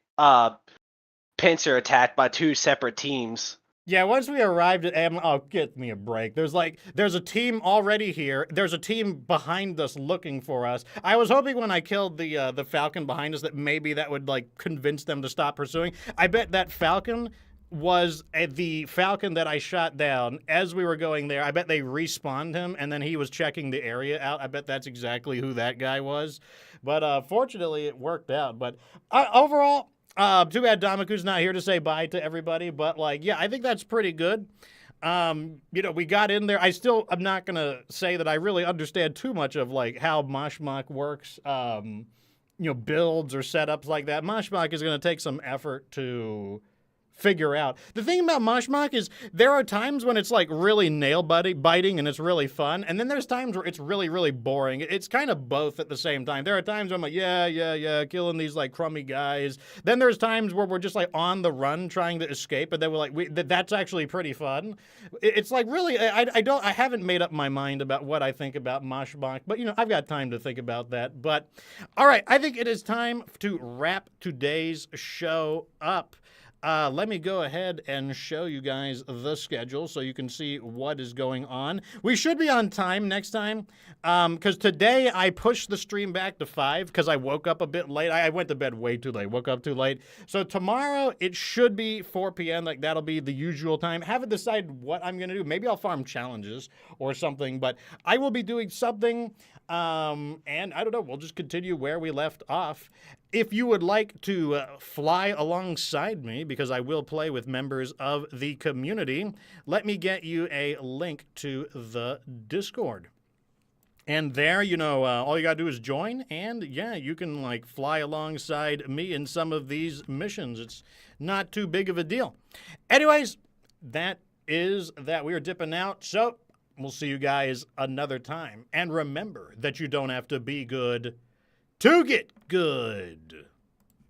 J: pincer attacked by two separate teams.
A: Yeah, once we arrived at Am, oh, get me a break. There's a team already here. There's a team behind us looking for us. I was hoping when I killed the Falcon behind us that maybe that would like convince them to stop pursuing. I bet that Falcon was the Falcon that I shot down as we were going there. I bet they respawned him and then he was checking the area out. I bet that's exactly who that guy was. But fortunately, it worked out. But overall, too bad Damaku's not here to say bye to everybody, but like, yeah, I think that's pretty good. We got in there. I'm not gonna say that I really understand too much of like how Mashmak works, builds or setups like that. Mashmak is gonna take some effort to figure out. The thing about Mashmak is there are times when it's like really nail biting and it's really fun, and then there's times where it's really, really boring. It's kind of both at the same time. There are times where I'm like, yeah, killing these like crummy guys. Then there's times where we're just like on the run trying to escape, and then we're like, that's actually pretty fun. It's like really, I haven't made up my mind about what I think about Mashmak, but I've got time to think about that. But all right, I think it is time to wrap today's show up. Let me go ahead and show you guys the schedule so you can see what is going on. We should be on time next time because today I pushed the stream back to 5 because I woke up a bit late. I went to bed way too late, woke up too late. So tomorrow it should be 4 p.m. Like that'll be the usual time. Haven't decided what I'm going to do. Maybe I'll farm challenges or something, but I will be doing something. And I don't know, we'll just continue where we left off. If you would like to fly alongside me, because I will play with members of the community, let me get you a link to the Discord. And there, all you gotta do is join, and yeah, you can like fly alongside me in some of these missions. It's not too big of a deal. Anyways, that is that. We are dipping out, so we'll see you guys another time. And remember that you don't have to be good to get good.